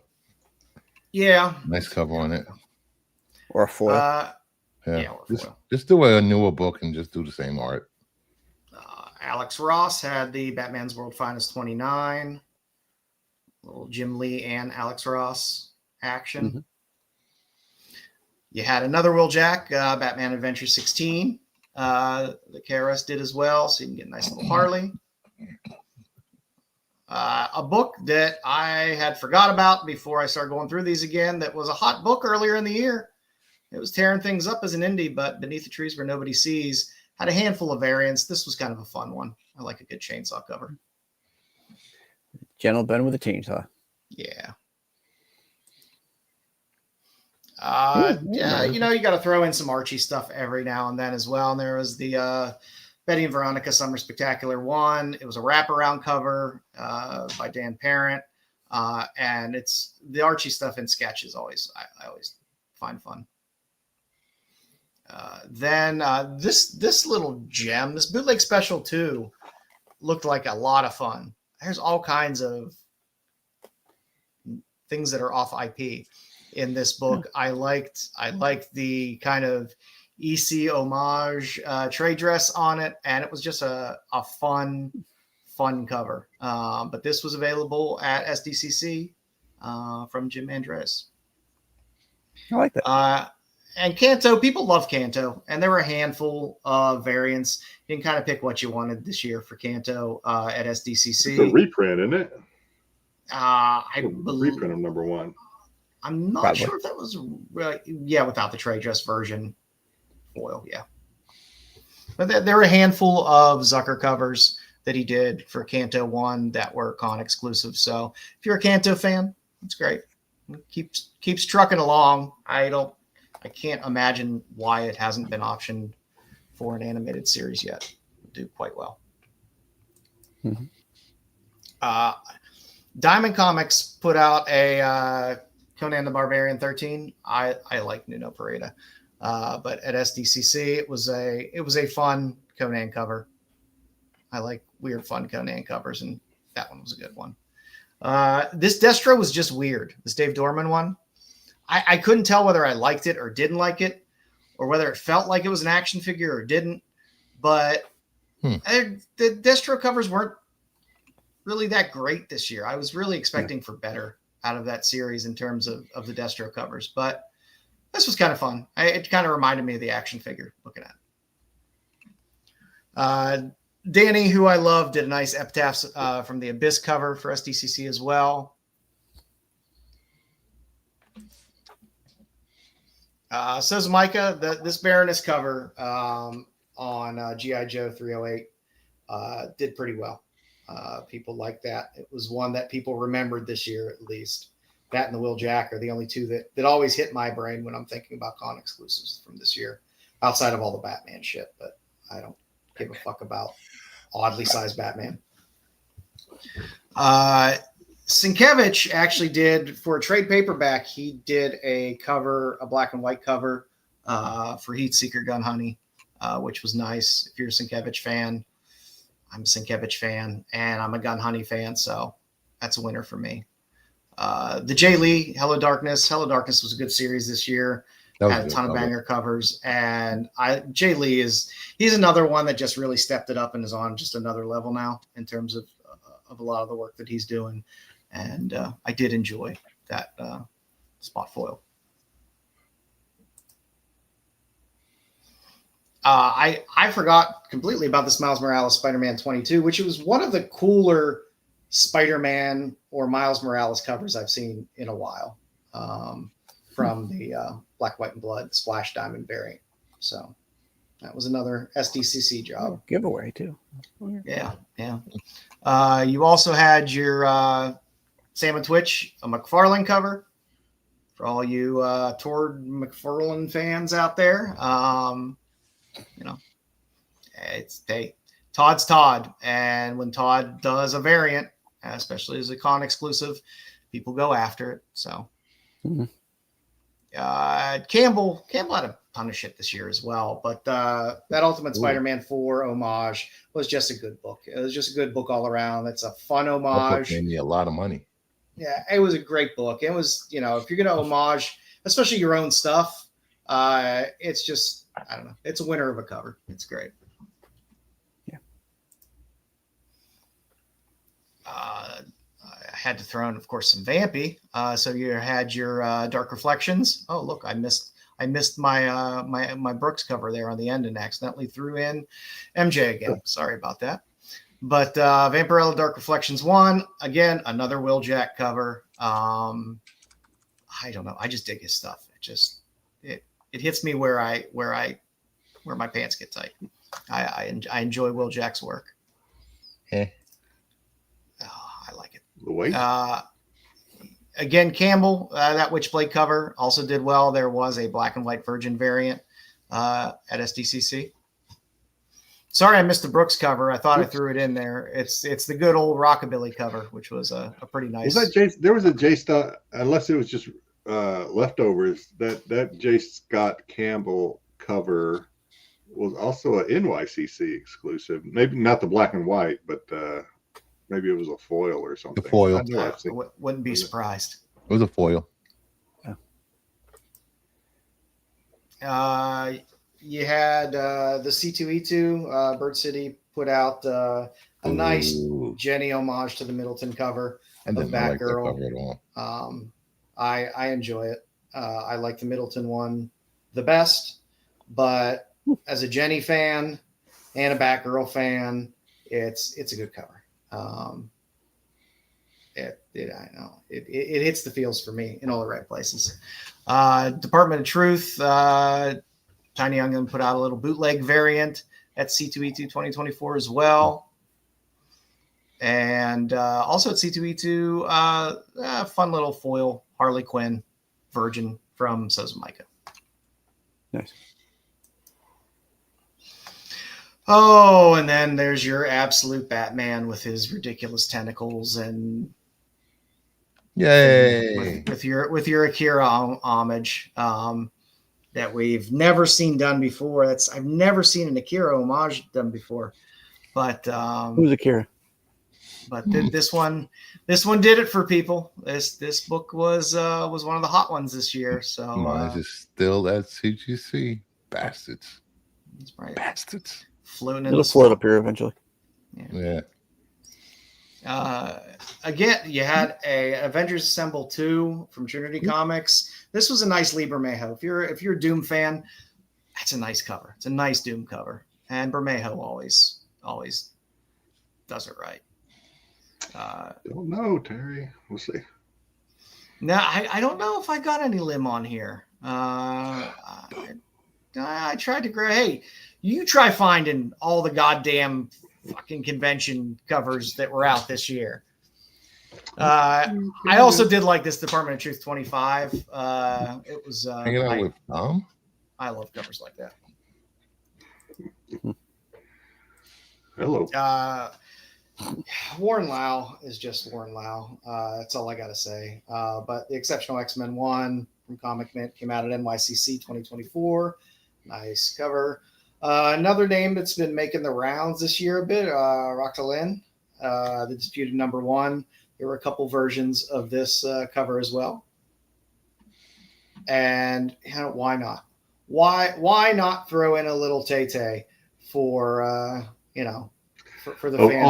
nice cover on it. Or a foil. Just do a newer book and just do the same art. Alex Ross had the Batman's World Finest 29. Little Jim Lee and Alex Ross action. Mm-hmm. You had another Will Jack, Batman Adventure 16. The KRS did as well, so you can get a nice little Harley. A book that I had forgot about before I started going through these again that was a hot book earlier in the year. It was tearing things up as an indie, but Beneath the Trees Where Nobody Sees had a handful of variants. This was kind of a fun one. I like a good chainsaw cover. General Ben with a chainsaw. Yeah. You got to throw in some Archie stuff every now and then as well. And there was the Betty and Veronica Summer Spectacular 1. It was a wraparound cover by Dan Parent. And it's the Archie stuff in sketches I always find fun. Then this little gem, this bootleg special 2, looked like a lot of fun. There's all kinds of things that are off IP in this book. I liked the kind of EC homage trade dress on it, and it was just a fun cover. But this was available at SDCC from Jim Andres. I like that. And Kanto, people love Kanto, and there were a handful of variants. You can kind of pick what you wanted this year for Kanto at SDCC. It's a reprint, isn't it? I believe reprint of #1. I'm not sure if that was without the trade dress version foil, But there were a handful of Zucker covers that he did for Kanto 1 that were con exclusive. So if you're a Kanto fan, that's great. It keeps trucking along. I can't imagine why it hasn't been optioned for an animated series yet. It'll do quite well. Mm-hmm. Diamond Comics put out a Conan the Barbarian 13. I like Nuno Pereira, but at SDCC it was a fun Conan cover. I like weird fun Conan covers, and that one was a good one. This Destro was just weird. This Dave Dorman one. I couldn't tell whether I liked it or didn't like it, or whether it felt like it was an action figure or didn't. But the Destro covers weren't really that great this year. I was really expecting for better out of that series in terms of the Destro covers. But this was kind of fun. It kind of reminded me of the action figure looking at it. Danny, who I love, did a nice epitaphs from the Abyss cover for SDCC as well. Says Micah, this Baroness cover on G.I. Joe 308 did pretty well. People like that. It was one that people remembered this year, at least. That and the Will Jack are the only two that always hit my brain when I'm thinking about con exclusives from this year, outside of all the Batman shit. But I don't give a fuck about oddly sized Batman. Sienkiewicz actually did, for a trade paperback, he did a black and white cover for Heatseeker Gun Honey, which was nice. If you're a Sienkiewicz fan, I'm a Sienkiewicz fan, and I'm a Gun Honey fan, so that's a winner for me. The Jay Lee, Hello Darkness. Hello Darkness was a good series this year. Had a ton of banger covers, and Jay Lee he's another one that just really stepped it up and is on just another level now in terms of a lot of the work that he's doing. And I did enjoy that spot foil. I forgot completely about this Miles Morales Spider-Man 22, which was one of the cooler Spider-Man or Miles Morales covers I've seen in a while, from the Black, White, and Blood Splash Diamond variant. So that was another SDCC job. Giveaway too. Yeah. You also had your Sam and Twitch, a McFarlane cover for all you Todd McFarlane fans out there. Todd's Todd, and when Todd does a variant, especially as a con exclusive, people go after it. So Campbell had a ton of shit this year as well, but that Ultimate Spider-Man 4 homage was just a good book. It was just a good book all around. It's a fun homage. That book made me a lot of money. Yeah, it was a great book. It was, if you're going to homage, especially your own stuff, it's just, I don't know. It's a winner of a cover. It's great. Yeah. I had to throw in, of course, some Vampy. So you had your Dark Reflections. Oh, look, I missed my my Brooks cover there on the end and accidentally threw in MJ again. Sorry about that. But Vampirella Dark Reflections 1, again, another Will Jack cover. I don't know. I just dig his stuff. It hits me where my pants get tight. I enjoy Will Jack's work. I like it. The weight. Again, Campbell, that Witchblade cover also did well. There was a black and white Virgin variant at SDCC. Sorry, I missed the Brooks cover. I thought I threw it in there. It's the good old Rockabilly cover, which was a pretty nice. Was that there was a J. Scott, unless it was just leftovers. That J. Scott Campbell cover was also an NYCC exclusive. Maybe not the black and white, but maybe it was a foil or something. The foil. Wouldn't be surprised. It was a foil. You had the C2E2, Bird City put out a nice Jenny homage to the Middleton cover of Batgirl. I enjoy it. I like the Middleton one the best, but as a Jenny fan and a Batgirl fan, it's a good cover. I know it hits the feels for me in all the right places. Department of Truth. Tiny Youngin put out a little bootleg variant at C2E2 2024 as well. And also at C2E2, fun little foil Harley Quinn Virgin from Sosa Micah. Nice. Oh, and then there's your absolute Batman with his ridiculous tentacles and yay with your Akira homage. That we've never seen done before. I've never seen an Akira homage done before. But who's Akira? But this one did it for people. This book was one of the hot ones this year. So mine is still at CGC. Bastards. That's right. Bastards. Floating in It'll float up here eventually. Yeah. Again, you had a Avengers Assemble 2 from Trinity Comics. This was a nice Lee Bermejo. If you're a Doom fan, that's a nice cover. It's a nice Doom cover. And Bermejo always does it right. Don't know, Terry. We'll see. Now, I don't know if I got any limb on here. I tried to grab. Hey, you try finding all the goddamn fucking convention covers that were out this year. I also did like this Department of Truth 25. It was hanging out with Tom. I love covers like that. Hello. Warren Lau is just Warren Lau. That's all I got to say. But the Exceptional X-Men 1 from Comic Mint came out at NYCC 2024. Nice cover. Another name that's been making the rounds this year a bit, Roxalyn, the Disputed number 1. There were a couple versions of this cover as well. And why not? Why not throw in a little Tay-Tay for for the fans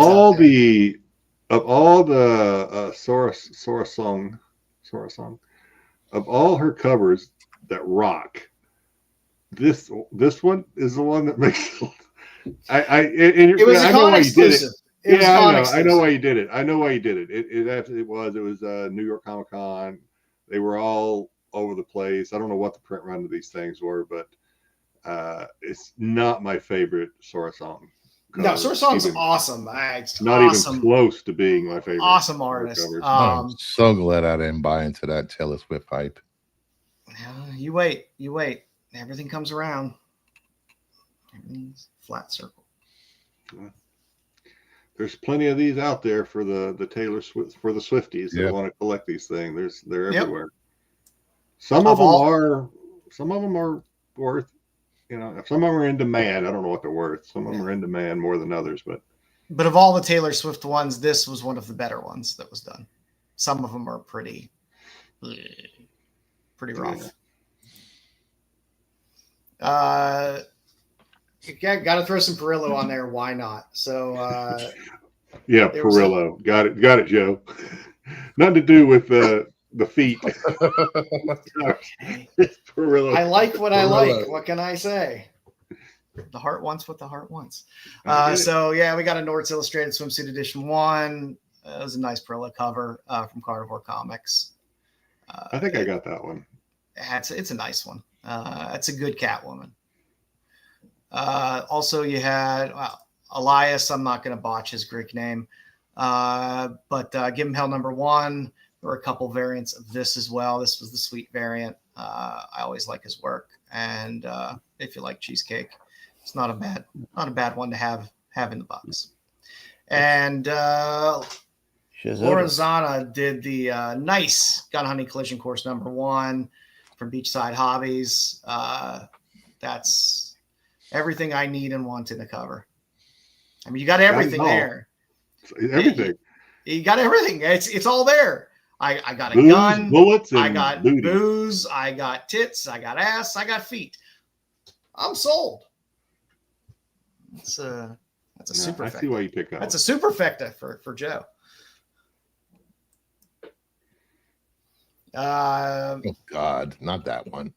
of all the Sora Song, of all her covers that rock, this one is the one that makes. It was a con exclusive. I know why you did it. It was New York Comic Con. They were all over the place. I don't know what the print run of these things were, but it's not my favorite Sora Song. No, Sora Song's awesome. It's not awesome. Even close to being my favorite. Awesome artist. I'm so glad I didn't buy into that Taylor Swift hype. You wait. Everything comes around. Everything's flat circle. There's plenty of these out there for the Taylor Swift, for the Swifties that want to collect these things. They're everywhere. Some of them are worth. Some of them are in demand. I don't know what they're worth. Some of them are in demand more than others, but of all the Taylor Swift ones, this was one of the better ones that was done. Some of them are pretty rough. You got to throw some Perillo on there. Why not? So, Perillo. Got it, Joe. Nothing to do with the feet. Perillo. I like what I like. What can I say? The heart wants what the heart wants. We got a Nords Illustrated Swimsuit Edition 1. It was a nice Perillo cover from Carnivore Comics. I think I got that one. It's a nice one. It's a good Catwoman. Also, you had Elias. I'm not going to botch his Greek name, but Give Him Hell number 1. There were a couple variants of this as well. This was the sweet variant. I always like his work, and if you like cheesecake, it's not a bad one to have in the box. And Lorenzana did the nice Gun Hunting Collision Course number 1 from Beachside Hobbies. That's everything I need and want in a cover. I mean, you got everything there. Everything. You got everything. It's all there. I got a booze, gun. Bullets, and I got booty. booze. I got tits. I got ass. I got feet. I'm sold. That's a super. I see why you picked that. That's a superfecta for Joe. Oh God, not that one.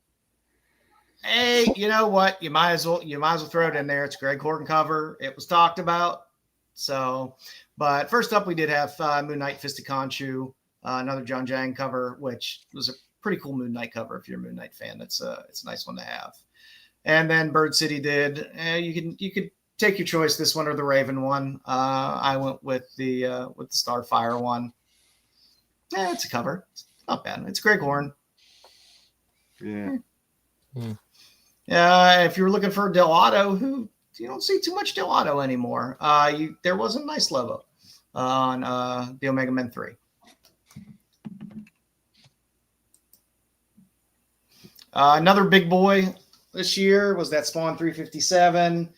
Hey, you know what? You might as well throw it in there. It's a Greg Horton cover. It was talked about. So, but first up, we did have Moon Knight Fisted Khonshu, another John Jang cover, which was a pretty cool Moon Knight cover. If you're a Moon Knight fan, it's a nice one to have. And then Bird City did. You could take your choice, this one or the Raven one. I went with the Starfire one. It's a cover. It's not bad. It's Greg Horn. Yeah. If you're looking for Del Otto, who you don't see too much Del Otto anymore, there was a nice logo on the Omega Men 3. Another big boy this year was that Spawn 357,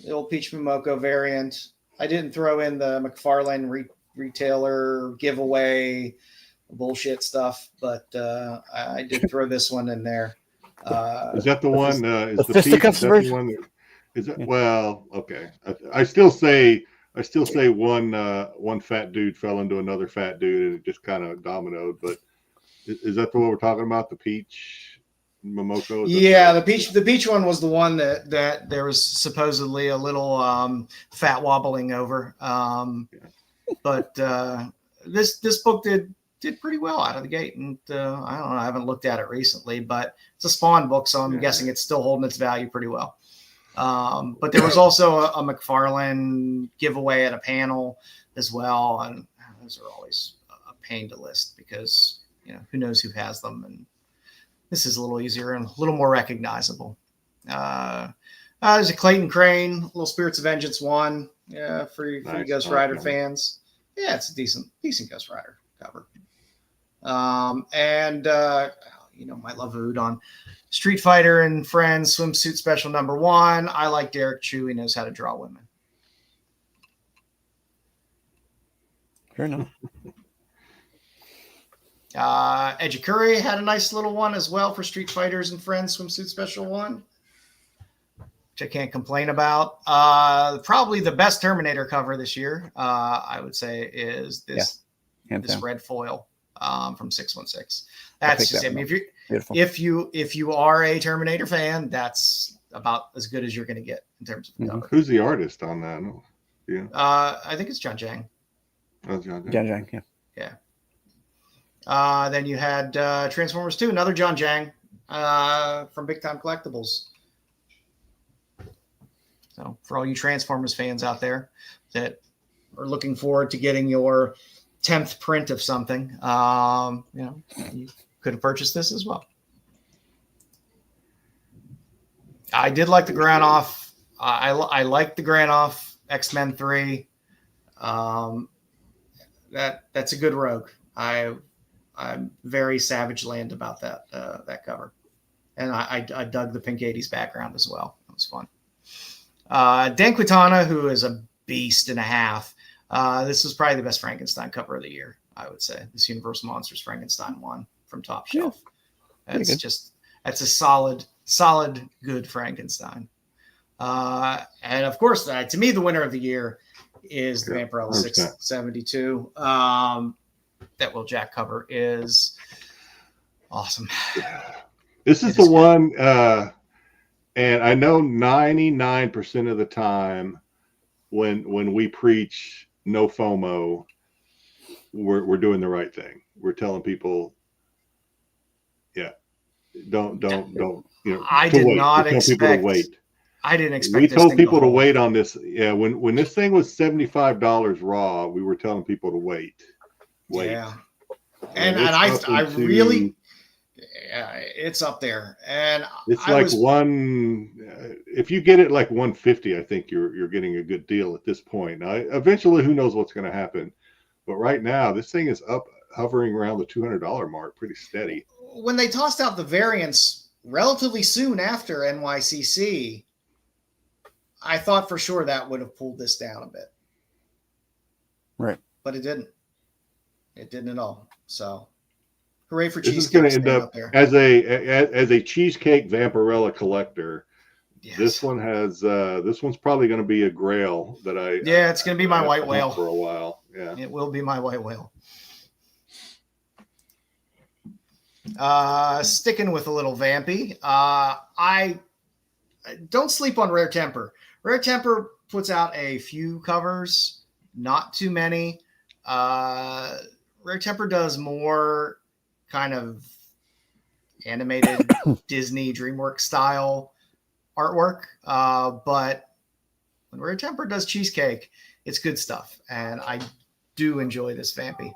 the old Peach Momoko variant. I didn't throw in the McFarlane retailer giveaway bullshit stuff, but I did throw this one in there. Is that the one? Is the Peach the one? Is that, well, okay. I still say one fat dude fell into another fat dude and it just kind of dominoed. But is that the one we're talking about? The Peach Momoko? Yeah, the peach one was the one that there was supposedly a little fat wobbling over. But this book did did pretty well out of the gate. And I don't know, I haven't looked at it recently, but it's a Spawn book, so I'm guessing it's still holding its value pretty well. But there was also a McFarlane giveaway at a panel as well, and those are always a pain to list because who knows who has them, and this is a little easier and a little more recognizable. There's a Clayton Crane, Little Spirits of Vengeance 1, for you Ghost Rider fans. Yeah, it's a decent Ghost Rider cover. My love of Udon. Street Fighter and Friends Swimsuit Special #1. I like Derek Chu. He knows how to draw women. Fair enough. Ejikuri had a nice little one as well for Street Fighters and Friends Swimsuit Special 1, which I can't complain about. Probably the best Terminator cover this year, I would say, is this red foil from 616. That's just, if you are a Terminator fan, that's about as good as you're going to get in terms of cover. Who's the artist on that? Yeah. I think it's John Jang. Oh, John Jang, yeah. Yeah. Then you had Transformers 2, another John Jang from Big Time Collectibles. So for all you Transformers fans out there that are looking forward to getting your 10th print of something, you could have purchased this as well. I did like the Granoff. I like the Granoff X-Men 3. That's a good rogue. I'm very Savage Land about that cover, and I dug the Pink 80s background as well. It was fun. Dan Quintana, who is a beast and a half. This was probably the best Frankenstein cover of the year, I would say. This Universal Monsters Frankenstein 1 from Top Shelf. That's a solid good Frankenstein. And of course, to me, the winner of the year is the Vampirella 672. That Will Jack cover is awesome. This is the one, and I know 99% of the time when we preach no FOMO, we're doing the right thing. We're telling people, don't. I did not expect people to wait. I didn't expect. We told people to wait on this. Yeah, when this thing was $75 raw, we were telling people to wait. Yeah, and I really, it's up there, and it's if you get it like 150, I think you're getting a good deal at this point. Now, eventually, who knows what's going to happen, but right now, this thing is up, hovering around the $200 mark, pretty steady. When they tossed out the variants relatively soon after NYCC, I thought for sure that would have pulled this down a bit, right? But it didn't. It didn't at all. So, hooray for Cheesecake! This is going to end up as a Cheesecake Vampirella collector. Yes. This one's probably going to be a grail that I. Yeah, it's going to be my white whale for a while. Yeah, it will be my white whale. Sticking with a little vampy. I don't sleep on Rare Temper. Rare Temper puts out a few covers, not too many. Rare Temper does more kind of animated Disney DreamWorks style artwork. But when Rare Temper does Cheesecake, it's good stuff. And I do enjoy this vampy.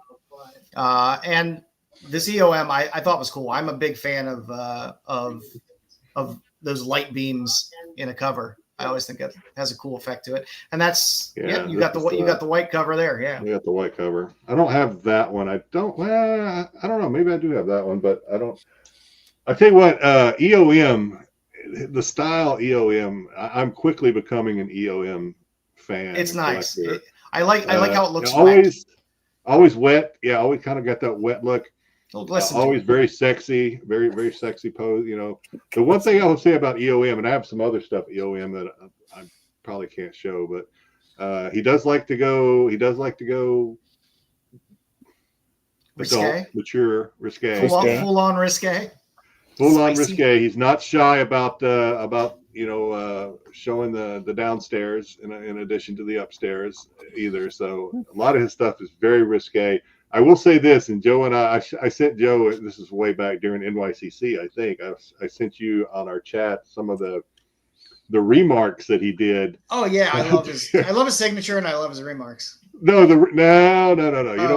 And this EOM I thought was cool. I'm a big fan of those light beams in a cover. I always think that has a cool effect to it. And that's you got the white cover there. Yeah. We got the white cover. I don't have that one. I don't know. Maybe I do have that one, but I don't. I tell you what, EOM, the style EOM, I'm quickly becoming an EOM fan. It's nice. I like how it looks. Always wet. Yeah, always kind of got that wet look. Always very sexy, very, very sexy pose. The one thing I will say about EOM, and I have some other stuff EOM that I probably can't show, but he does like to go risque, adult, mature, risque, full on risque. Full on risque. He's not shy about showing the downstairs in addition to the upstairs either. So a lot of his stuff is very risque. I will say this, and Joe and I sent Joe, this is way back during NYCC, I think. I sent you on our chat some of the remarks that he did. Oh yeah, I love his signature and I love his remarks. No. You don't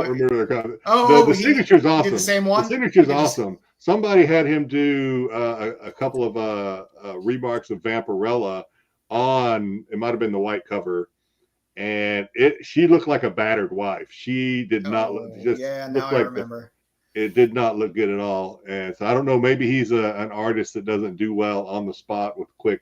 remember their comment. The signature's awesome. The same one. The signature's awesome. Somebody had him do a couple of remarks of Vampirella on. It might have been the white cover, and she looked like a battered wife. She did not look. Now I remember. It did not look good at all. And so I don't know. Maybe he's an artist that doesn't do well on the spot with quick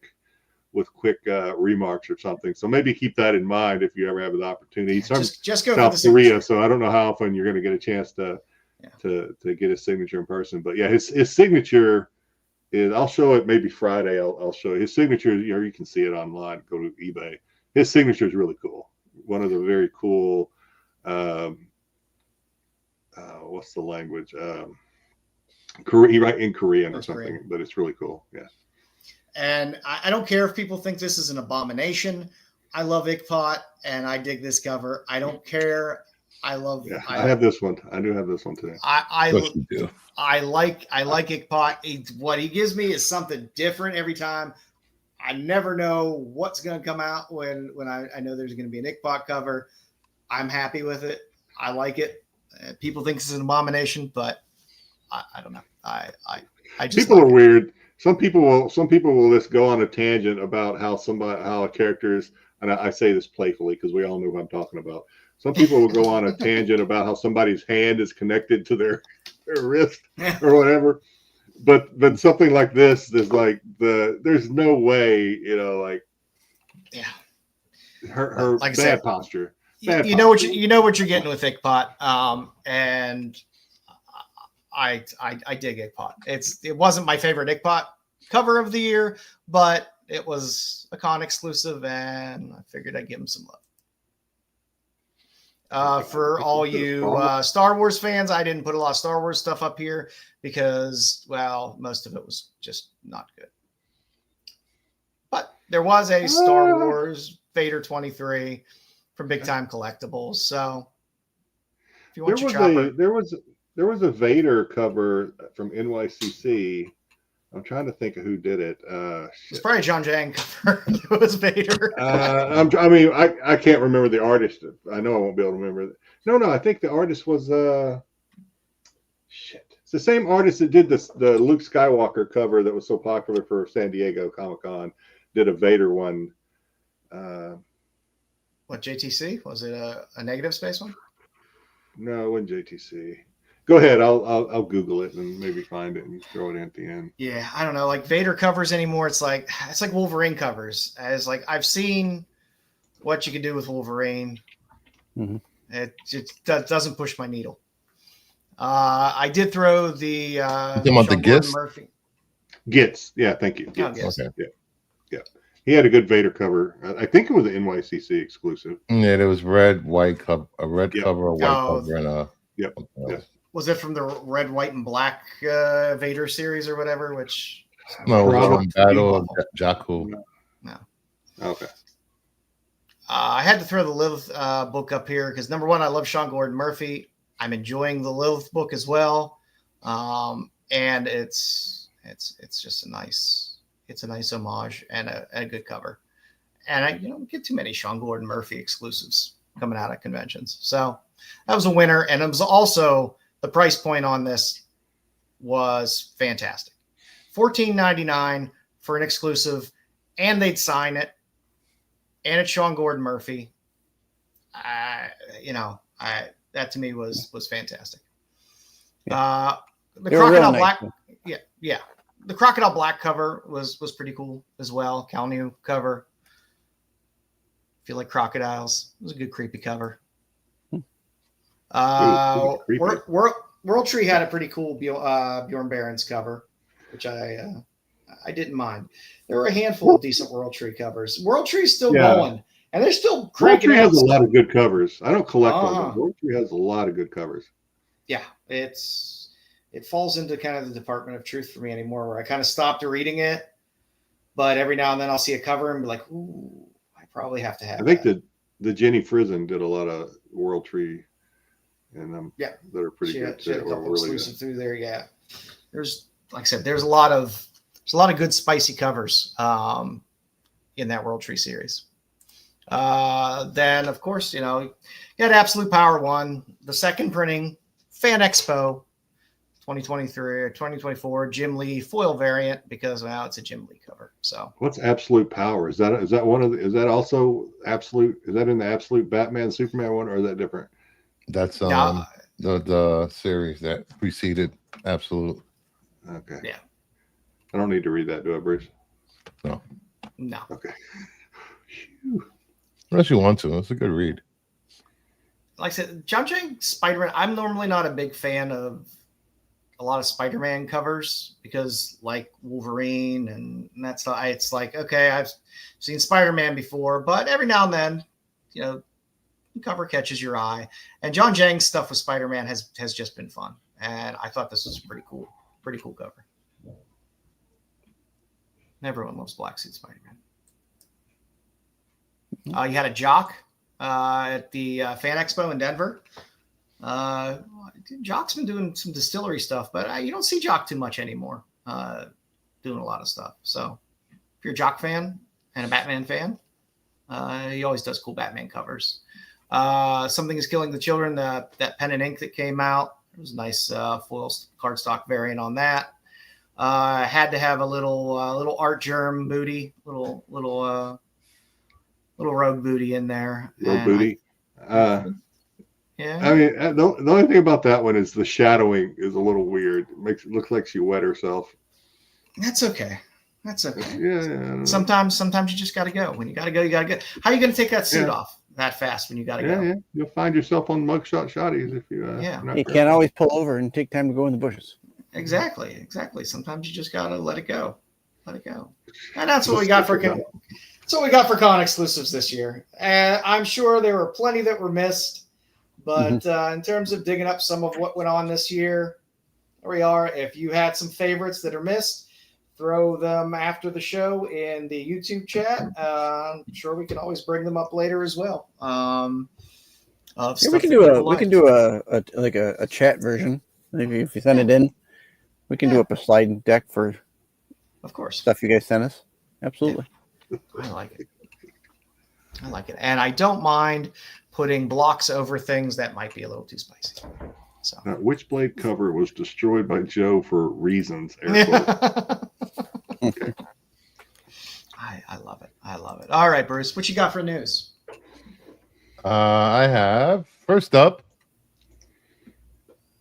remarks or something. So maybe keep that in mind if you ever have the opportunity. He's from just go South Korea, so I don't know how often you're going to get a chance to get his signature in person. But yeah, his signature is. I'll show it maybe Friday. I'll show you his signature. You can see it online. Go to eBay. His signature is really cool. One of the very cool. What's the language? He write in Korean or something, but it's really cool. Yeah. And I don't care if people think this is an abomination. I love Ickpot, and I dig this cover. I don't care. I love. Yeah, I have this one. I do have this one today. I like Ickpot. What he gives me is something different every time. I never know what's going to come out when I know there's going to be an Ickpot cover. I'm happy with it. I like it. People think it's an abomination, but I don't know. I just people are weird. Some people will just go on a tangent about how a character is, and I say this playfully because we all know what I'm talking about. Some people will go on a tangent about how somebody's hand is connected to their wrist or whatever. But something like this, there's no way, her like bad posture. You know what you're getting with Ickpot, and I dig Ickpot. It wasn't my favorite Ickpot cover of the year, but it was a con exclusive, and I figured I'd give him some love. For all you Star Wars fans, I didn't put a lot of Star Wars stuff up here because, well, most of it was just not good. But there was a Star Wars Vader 23 from Big Time Collectibles. So if you want there was a Vader cover from NYCC. I'm trying to think of who did it. It's probably a John Jang cover. It was Vader. I can't remember the artist. I know I won't be able to remember it. No, I think the artist was It's the same artist that did the Luke Skywalker cover that was so popular for San Diego Comic-Con. Did a Vader one. What, JTC? Was it a negative space one? No, it wasn't JTC. Go ahead. I'll Google it and maybe find it and throw it in at the end. Yeah, I don't know. Like Vader covers anymore, it's like Wolverine covers. As like I've seen what you can do with Wolverine. Mm-hmm. It doesn't push my needle. I did throw the Gitz? Murphy. Gitz. Yeah, thank you. Gitz. Okay. Yeah. He had a good Vader cover. I think it was an NYCC exclusive. Yeah, it was red, white cover, a red cover, a white cover, and a. Yep. Was it from the red, white, and black Vader series or whatever? Which no, it was from Battle of Jakku. No. Okay. I had to throw the Lilith book up here because number one, I love Sean Gordon Murphy. I'm enjoying the Lilith book as well, and it's just a nice homage and a good cover. And I don't get too many Sean Gordon Murphy exclusives coming out of conventions, so that was a winner. And it was also the price point on this was fantastic, $14.99 for an exclusive, and they'd sign it, and it's Sean Gordon Murphy. That to me was fantastic. The Crocodile Black, yeah. The Crocodile Black cover was pretty cool as well. Cal New cover. If you like crocodiles, it was a good creepy cover. World Tree had a pretty cool Bjorn Barons cover, which I didn't mind. There were a handful of decent World Tree covers. World Tree's still going, and they're still cranking out. World Tree has a lot of good covers. I don't collect them, but World Tree has a lot of good covers. Yeah, it falls into kind of the Department of Truth for me anymore, where I kind of stopped reading it, but every now and then I'll see a cover and be like, ooh, I probably have to have. I think the Jenny Frizen did a lot of World Tree and yeah, that are pretty good she had a too. couple Really exclusive good. through there. Yeah, there's like I said, there's a lot of good spicy covers in that World Tree series. Then of course, you got Absolute Power 1, the second printing, Fan Expo 2023 or 2024 Jim Lee foil variant, because now it's a Jim Lee cover. So what's Absolute Power? Is that one of the, is that also Absolute? Is that in the Absolute Batman Superman one, or is that different? That's the series that preceded Absolute. Okay. Yeah. I don't need to read that, do I, Bruce? No. Okay. Unless you want to. It's a good read. Like I said, John Jang Spider-Man, I'm normally not a big fan of a lot of Spider-Man covers, because like Wolverine and that's not, it's like, okay, I've seen Spider-Man before, but every now and then, the cover catches your eye. And John Jang's stuff with Spider-Man has just been fun. And I thought this was pretty cool cover. Everyone loves Black Suit Spider-Man. You had a Jock at the Fan Expo in Denver. Jock's been doing some distillery stuff, but you don't see Jock too much anymore doing a lot of stuff. So if you're a Jock fan and a Batman fan, he always does cool Batman covers. Something is Killing the Children, that pen and ink that came out. It was a nice foil cardstock variant on that. Had to have a little art germ booty, little rogue booty in there. Rogue booty. Yeah. I mean, the only thing about that one is the shadowing is a little weird. It looks like she wet herself. That's okay. Yeah. Sometimes you just got to go. When you got to go, you got to go. How are you going to take that suit off that fast when you got to go? Yeah. You'll find yourself on mugshot shotties if you. You can't always pull over and take time to go in the bushes. Exactly. Sometimes you just got to let it go. And that's what we got for. That's what we got for con exclusives this year. And I'm sure there were plenty that were missed. But in terms of digging up some of what went on this year, there we are. If you had some favorites that are missed, throw them after the show in the YouTube chat. I'm sure we can always bring them up later as well. We can do a chat version. If you send it in, we can do up a slide deck for, of course, stuff you guys sent us. Absolutely. Yeah. I like it, and I don't mind putting blocks over things that might be a little too spicy. So, Witchblade cover was destroyed by Joe for reasons. Air quotes. Okay. I love it. All right, Bruce, what you got for news? I have, first up,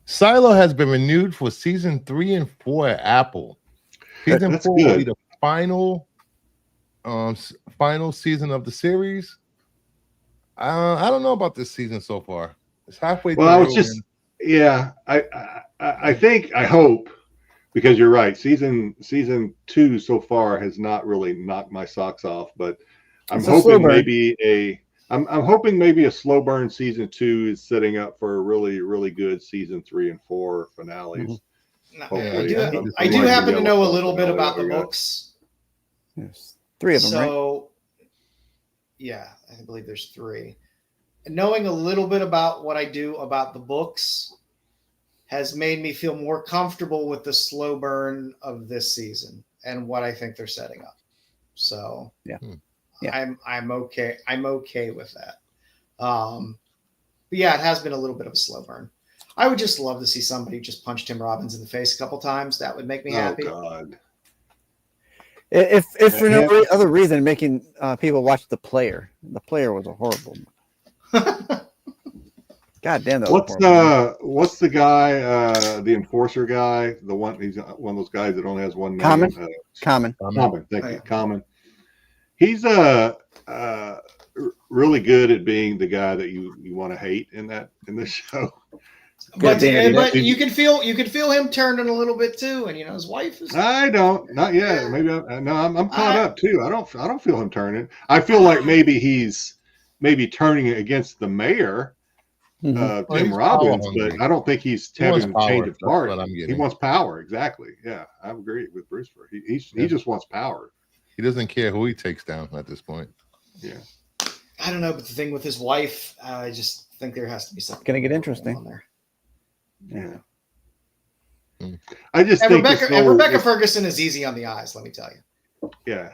Silo has been renewed for season 3 and 4 at Apple. Season 4 will be the final season of the series. I don't know about this season so far. It's halfway through. Well, I hope, because you're right. Season 2 so far has not really knocked my socks off, but I'm hoping maybe a slow burn season 2 is setting up for a really, really good season 3 and 4 finales. Mm-hmm. I do happen to know a little bit about the books. Yes, 3 of them, right? Yeah, I believe there's 3. Knowing a little bit about what I do about the books has made me feel more comfortable with the slow burn of this season and what I think they're setting up. So I'm okay. I'm okay with that. But yeah, it has been a little bit of a slow burn. I would just love to see somebody just punch Tim Robbins in the face a couple times. That would make me happy. Oh God. If for no other reason, making people watch The Player. The Player was a horrible one. God damn that. What's the guy, the enforcer guy? The one, he's one of those guys that only has one name. Common. Thank you. Common. He's really good at being the guy that you want to hate in this show. But you can feel him turning a little bit too, and his wife is. I don't, not yet. Maybe I'm caught up too. I don't feel him turning. I feel like maybe he's turning against the mayor, Tim Robbins, but I don't think he's having a change of heart. He wants power, exactly. Yeah, I agree with Bruce. He just wants power. He doesn't care who he takes down at this point. Yeah. I don't know, but the thing with his wife, I just think there has to be something. Gonna get interesting on there. Yeah. I just and think Rebecca Ferguson is easy on the eyes. Let me tell you. Yeah.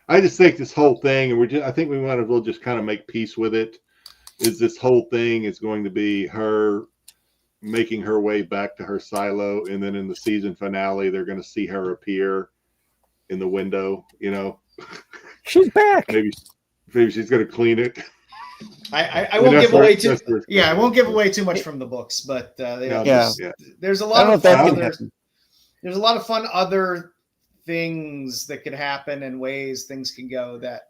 I just think this whole thing, and I think we might as well just kind of make peace with it. Is this whole thing is going to be her making her way back to her silo, and then in the season finale, they're going to see her appear in the window. You know, she's back. Maybe she's going to clean it. I won't give away too. Yeah, I won't give away too much from the books, but there's a lot of fun. There's a lot of fun other things that could happen and ways things can go that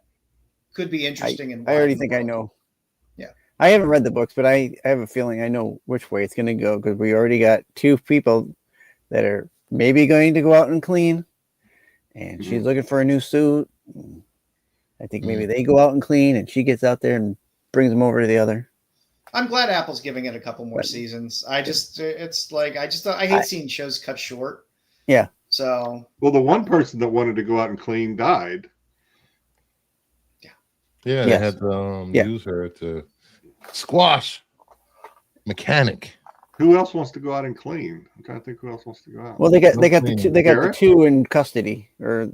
could be interesting. I already think I know. Yeah, I haven't read the books, but I have a feeling I know which way it's going to go because we already got two people that are maybe going to go out and clean, and she's looking for a new suit. I think maybe they go out and clean, and she gets out there and brings them over to the other. I'm glad Apple's giving it a couple more seasons. I hate seeing shows cut short. Yeah. So. Well, the one person that wanted to go out and clean died. Yeah. They had to use her to squash mechanic. Who else wants to go out and clean? I'm trying to think who else wants to go out. Well, they got the two in custody, or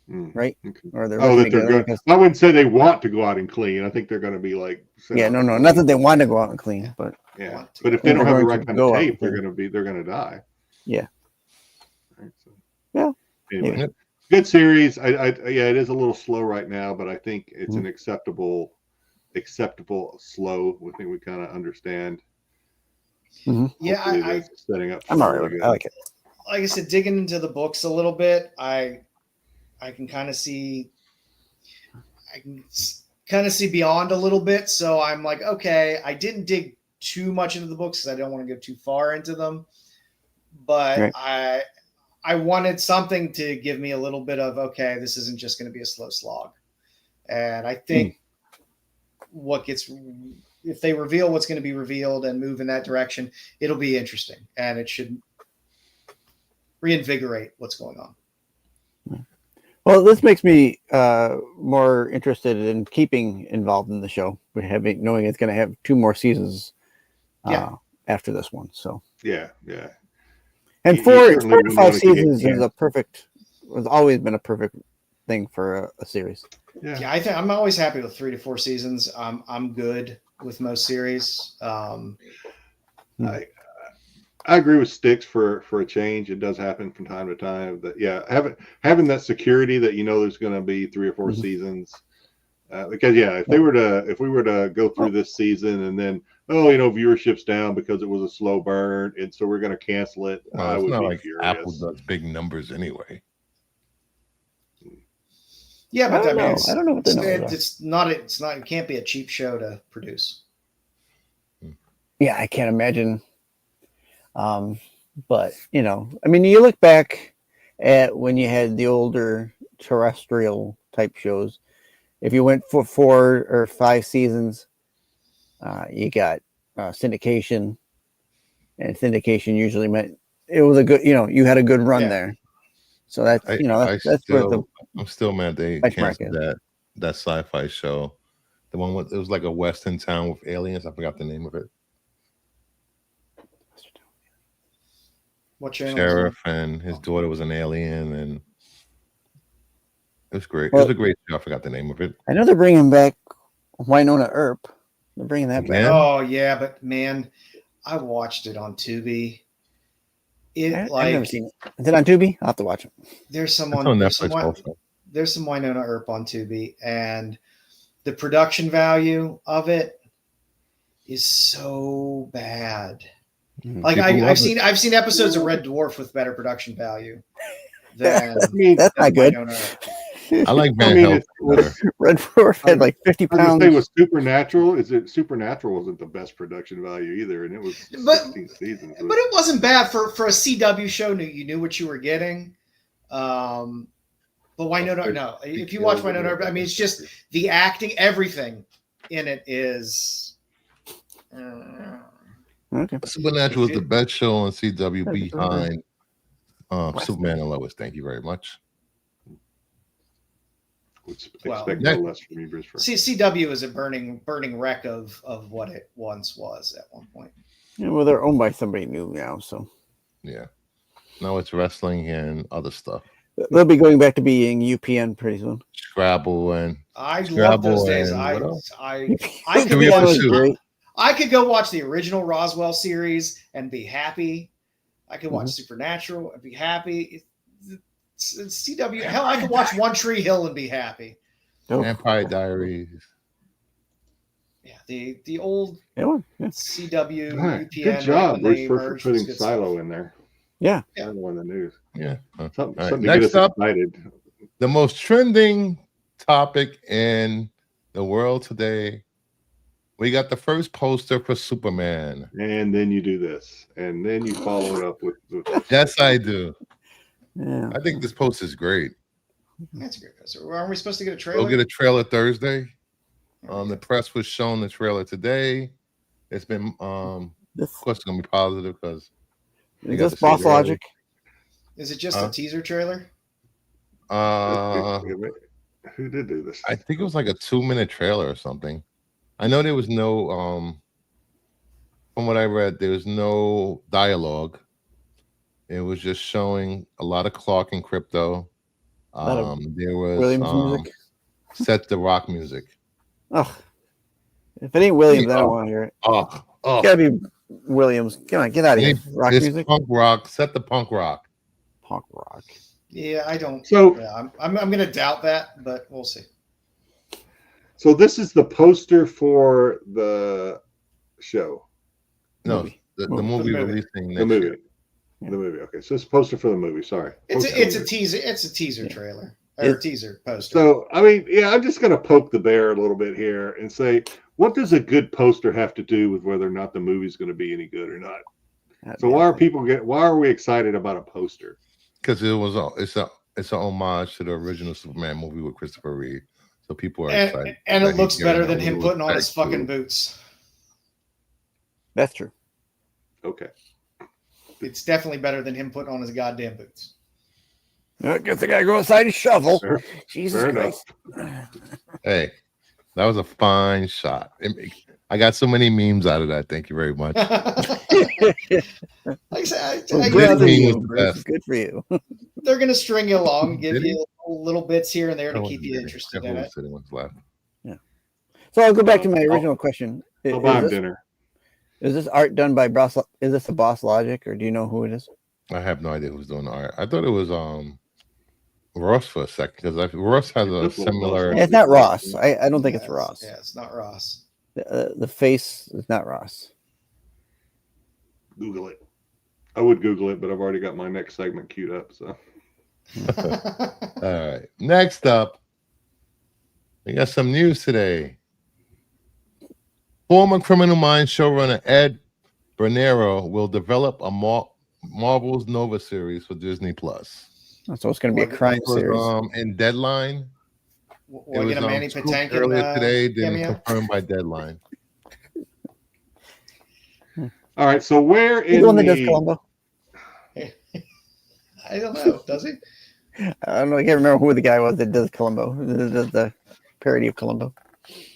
right? Okay. Or they're I wouldn't say they want to go out and clean. I think they're going to be like. No, not that they want to go out and clean, but but if they don't have the right kind of tape, they're going to die. Yeah. Right, so. Yeah. Anyway, good series. It is a little slow right now, but I think it's an acceptable slow. I think we kind of understand. Yeah, I setting up. I'm all right with it. I like it. Like I said, digging into the books a little bit, I can kind of see beyond a little bit. So I'm like, okay, I didn't dig too much into the books because I don't want to go too far into them. But I wanted something to give me a little bit of, okay, this isn't just going to be a slow slog. And I think if they reveal what's going to be revealed and move in that direction, it'll be interesting. And it should reinvigorate what's going on. Well, this makes me more interested in keeping involved in the show, knowing it's going to have 2 more seasons after this one. So and 4 to 5 seasons is has always been a perfect thing for a series. Yeah, I think I'm always happy with 3 to 4 seasons. I'm good with most series. I agree with Styx for a change. It does happen from time to time. That having that security that there's going to be 3 or 4 seasons. Because if we were to go through this season and then viewership's down because it was a slow burn and so we're going to cancel it, I would be furious. Apple does big numbers anyway. Yeah, but I don't know what the numbers are. It's not. It can't be a cheap show to produce. Yeah, I can't imagine. But I mean, you look back at when you had the older terrestrial type shows. If you went for 4 or 5 seasons, you got syndication, and syndication usually meant it was a good. You had a good run there. So that's I'm still mad they canceled that sci-fi show. The one it was like a western town with aliens. I forgot the name of it. What channel? Sheriff and his daughter was an alien, and it was great. It was a great show. I forgot the name of it. I know they're bringing back Winona Earp. They're bringing that back. Oh yeah, but man, I watched it on Tubi. I've never seen it. Is it on Tubi? I'll have to watch it. There's some on Netflix also. There's some Winona Earp on Tubi, and the production value of it is so bad. Like I've seen episodes of Red Dwarf with better production value than that's not good. I like Van Helsing. Red Dwarf had like 50 pounds. It was Supernatural. Supernatural wasn't the best production value either, and it was 16 seasons. But it wasn't bad for a CW show. You knew what you were getting. But Winona, no. If you watch Winona, I mean, it's just the acting, everything in it is. Okay. Supernatural is the best show on CW behind Superman and Lois. Thank you very much. expect no less from you, Bruce. CW is a burning wreck of what it once was at one point. Yeah, well, they're owned by somebody new now, so yeah. Now it's wrestling and other stuff. They'll be going back to being UPN pretty soon. Scrabble and I love those days. I could go watch the original Roswell series and be happy. I could watch Supernatural and be happy. It's CW. Hell, I could watch One Tree Hill and be happy. Vampire Diaries. Yeah, the old CW UPN. Good job, Bruce, for putting Silo in there. Yeah. On the news. Yeah. Something right. to Next get us up, excited. The most trending topic in the world today. We got the first poster for Superman. And then you do this. And then you follow it up with Yes, I do. Yeah. I think this poster is great. That's a great poster. Aren't we supposed to get a trailer? We'll get a trailer Thursday. The press was shown the trailer today. It's been of course it's gonna be positive because is this Boss Logic? Is it just a teaser trailer? Who did do this? I think it was like a 2-minute trailer or something. I know there was no from what I read, there was no dialogue. It was just showing a lot of Clark and Crypto. There was music. Set the Rock music. Oh, if it ain't Williams, I don't want to hear it. Oh, it's gotta be Williams. Come on, get out of here. Rock music. Punk rock. Set the punk rock. Punk rock. Yeah, I don't. So I'm gonna doubt that, but we'll see. So this is the poster for the show. No, the movie releasing next year. The movie. Okay, so it's a poster for the movie. Sorry, it's a teaser. It's a teaser trailer or teaser poster. So I mean, I'm just gonna poke the bear a little bit here and say, what does a good poster have to do with whether or not the movie's going to be any good or not? So why are we excited about a poster? Because it's an homage to the original Superman movie with Christopher Reeve. So people are excited. And it looks better than him putting on his fucking boots. That's true. Okay. It's definitely better than him putting on his goddamn boots. I guess I gotta go outside and shovel. Fair. Jesus Fair Christ. Hey, that was a fine shot. I got so many memes out of that. Thank you very much. Like I said, good for you. They're gonna string you along, give you little bits here and there to keep you interested in it. Yeah. So I'll go back to my original question. I'll buy him dinner. Is this art done by Boss? Is this a Boss Logic, or do you know who it is? I have no idea who's doing the art. I thought it was Ross for a second because Ross has a similar. It's not Ross. I don't think it's Ross. Yeah, it's not Ross. The face is not Ross. Google it. I would Google it, but I've already got my next segment queued up. So. All right. Next up, we got some news today. Former Criminal Minds showrunner Ed Bernero will develop a Marvel's Nova series for Disney Plus. So it's going to be a crime series. In Deadline. It was Manny Patinkin earlier today, then confirmed by Deadline. All right, so where is the one that does Columbo? I don't know. Does he? I don't know. I can't remember who the guy was that does Columbo. Does the parody of Columbo.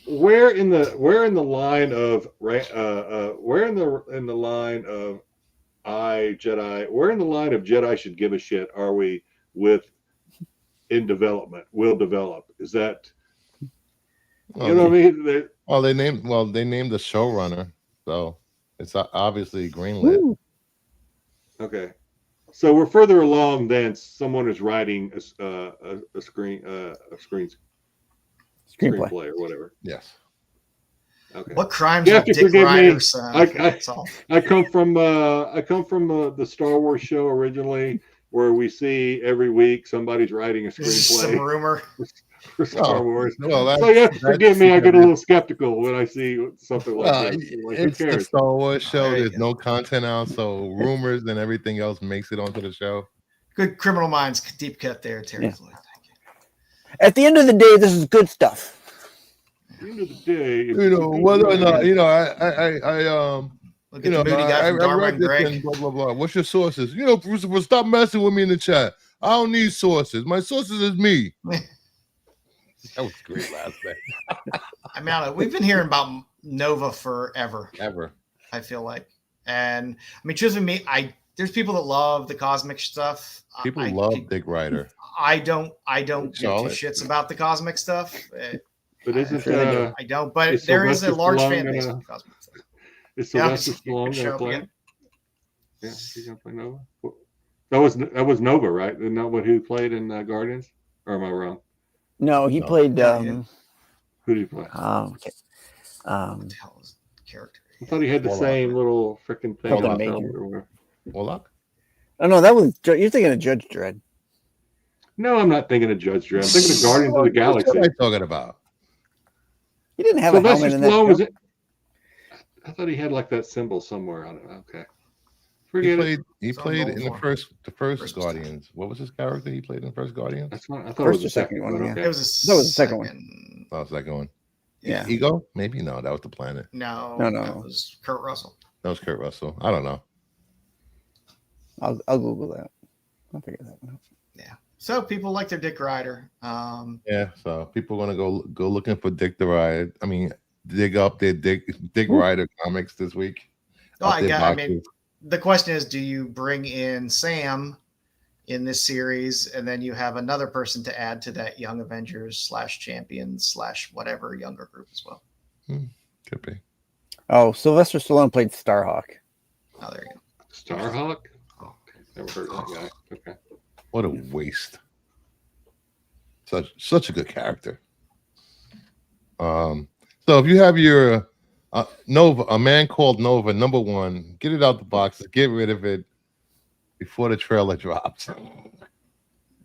Where in the line of where in the line of Jedi? Where in the line of Jedi should give a shit are we with in development? Will develop? Is that you know what I mean? They named the showrunner, so it's obviously greenlit. Ooh. Okay, so we're further along than someone is writing a screenplay or whatever. Yes. Okay. What crimes you have to Dick forgive Ryder me. son? I come from the Star Wars show originally, where we see every week somebody's writing a screenplay. Some rumor for Star Wars. Well, so you have to forgive me. I get a little skeptical when I see something like that. Like, it's the Star Wars show. There's no content out, so rumors and everything else makes it onto the show. Good Criminal Minds deep cut there, Terry. Yeah. At the end of the day, this is good stuff. At the end of the day, whether or not I read this and blah blah blah. What's your sources? Bruce, stop messing with me in the chat. I don't need sources. My sources is me. That was great last night. I mean, we've been hearing about Nova forever. Ever. I feel like. And I mean, truthfully, there's people that love the cosmic stuff. People love Dick Ryder. I don't give two shits about the cosmic stuff. But isn't I don't. But there is a large fan base of cosmic stuff. Is Sylvester Stallone going to play? Yeah, he's going to play Nova. That was Nova, right? Isn't that what he played in Guardians? Or am I wrong? No, he played. Who did he play? Okay. What the hell is the character? I thought he had the same little freaking thing. Warlock? Oh no, that was you're thinking of Judge Dredd. No, I'm not thinking of Judge Dredd. I'm thinking of Guardians of the Galaxy. What am I talking about? He didn't have a helmet in that. I thought he had like that symbol somewhere on it. Okay. He played in the first Guardians. What was his character he played in the first Guardians? That's what I thought. It was the second one. Okay. That was the second one. Oh, second one. Yeah. Ego? Maybe no. That was the planet. No. That was Kurt Russell. That was Kurt Russell. I don't know. I'll Google that. I'll figure that one out. Yeah. So people like their Dick Ryder. Yeah. So people are gonna go looking for Dick the Ryder. I mean, dig up their Dick Ryder comics this week. Oh, I mean, the question is, do you bring in Sam in this series, and then you have another person to add to that Young Avengers / Champions / whatever younger group as well? Could be. Oh, Sylvester Stallone played Starhawk. Oh, there you go. Starhawk? Oh, never heard of that guy. Okay. What a waste. Such a good character. So if you have your Nova, a man called Nova, #1, get it out the box, get rid of it before the trailer drops.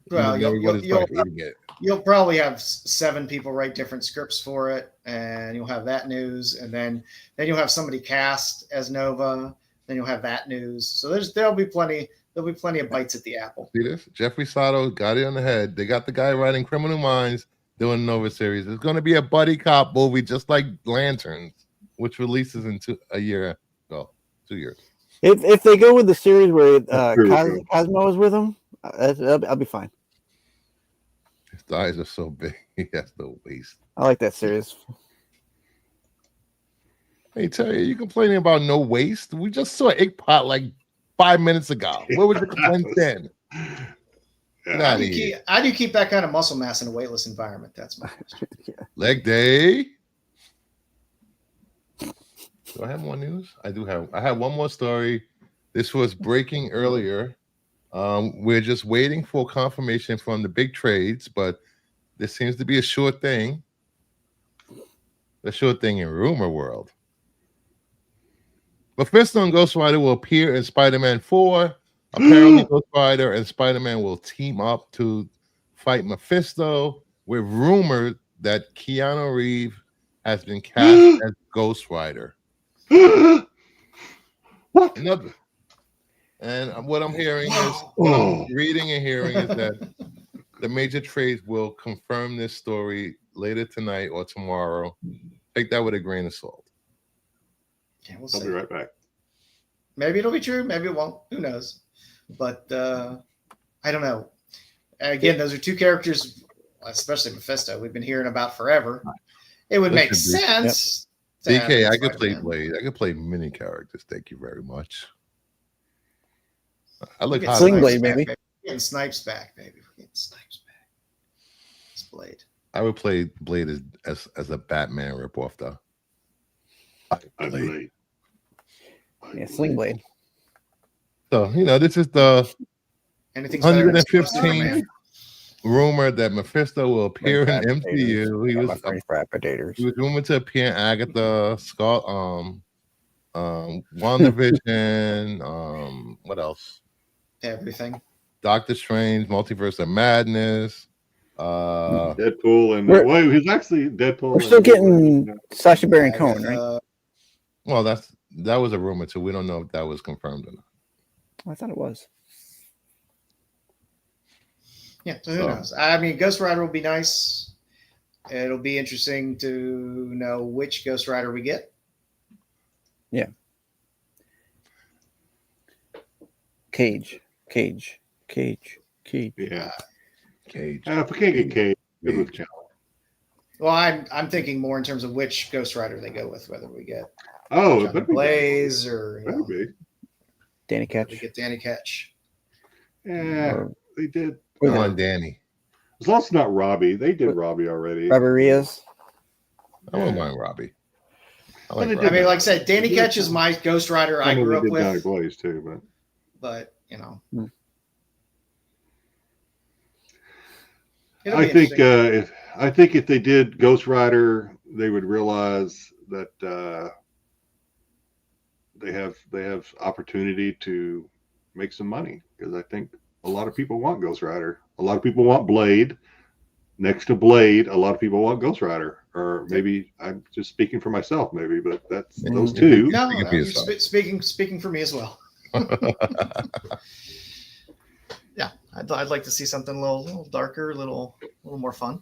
Well, you'll probably have 7 people write different scripts for it, and you'll have that news, and then you'll have somebody cast as Nova, then you'll have that news. So there'll be plenty of bites at the apple. See this? Jeffrey Sato got it on the head. They got the guy writing Criminal Minds doing the Nova series. It's going to be a buddy cop movie, just like Lanterns, which releases in 2 years. If they go with the series where Cosmo is with him, I'll be fine. His eyes are so big. He has no waist. I like that series. Hey, Terry, you complaining about no waist? We just saw Inkpot like 5 minutes ago. Where was the complaint then? How do you keep that kind of muscle mass in a weightless environment? That's my question. Leg day. Do I have more news? I have one more story. This was breaking earlier. We're just waiting for confirmation from the big trades, but this seems to be a sure thing. A sure thing in rumor world. Mephisto and Ghost Rider will appear in Spider-Man 4. Apparently, Ghost Rider and Spider-Man will team up to fight Mephisto. We're rumored that Keanu Reeves has been cast as Ghost Rider. What? And what I'm hearing is, reading and hearing is that the major trades will confirm this story later tonight or tomorrow. Take that with a grain of salt. Yeah, I'll be right back. Maybe it'll be true. Maybe it won't. Who knows? But I don't know. Again, those are 2 characters, especially Mephisto, we've been hearing about forever. It would make sense. Yep. DK, I could play Blade. I could play many characters. Thank you very much. I look hot. Sling Blade, maybe. Getting Snipes back, baby. We're getting Snipes back. It's Blade. I would play Blade as a Batman ripoff, though. Blade. Yeah, Sling Blade. So, this is the 115th rumor that Mephisto will appear in MCU. He was rumored to appear in Agatha, Scott, WandaVision, what else? Everything. Doctor Strange, Multiverse of Madness. Deadpool and he's actually Deadpool. We're still getting Sacha Baron Cohen, right? Well, that was a rumor too. We don't know if that was confirmed or not. I thought it was. Yeah, so who knows? I mean, Ghost Rider will be nice. It'll be interesting to know which Ghost Rider we get. Yeah. Cage. Yeah. Cage. If we can't get Cage, good with Cal. Well, I'm thinking more in terms of which Ghost Rider they go with, whether we get Blaze or Danny Ketch. We get Danny Ketch. Yeah, they did. We want Danny. As long as it's not Robbie, they did Robbie already. Robbie Reyes. I wouldn't mind Robbie. I mean, like I said, Danny Ketch is my Ghost Rider I grew up with. Danny Blaze too, but you know, I think if they did Ghost Rider, they would realize that they have opportunity to make some money, because I think a lot of people want Ghost Rider. A lot of people want Blade. Next to Blade, a lot of people want Ghost Rider. Or maybe I'm just speaking for myself, maybe, but that's those two. No, speaking for me as well. Yeah, I'd like to see something a little darker, a little more fun.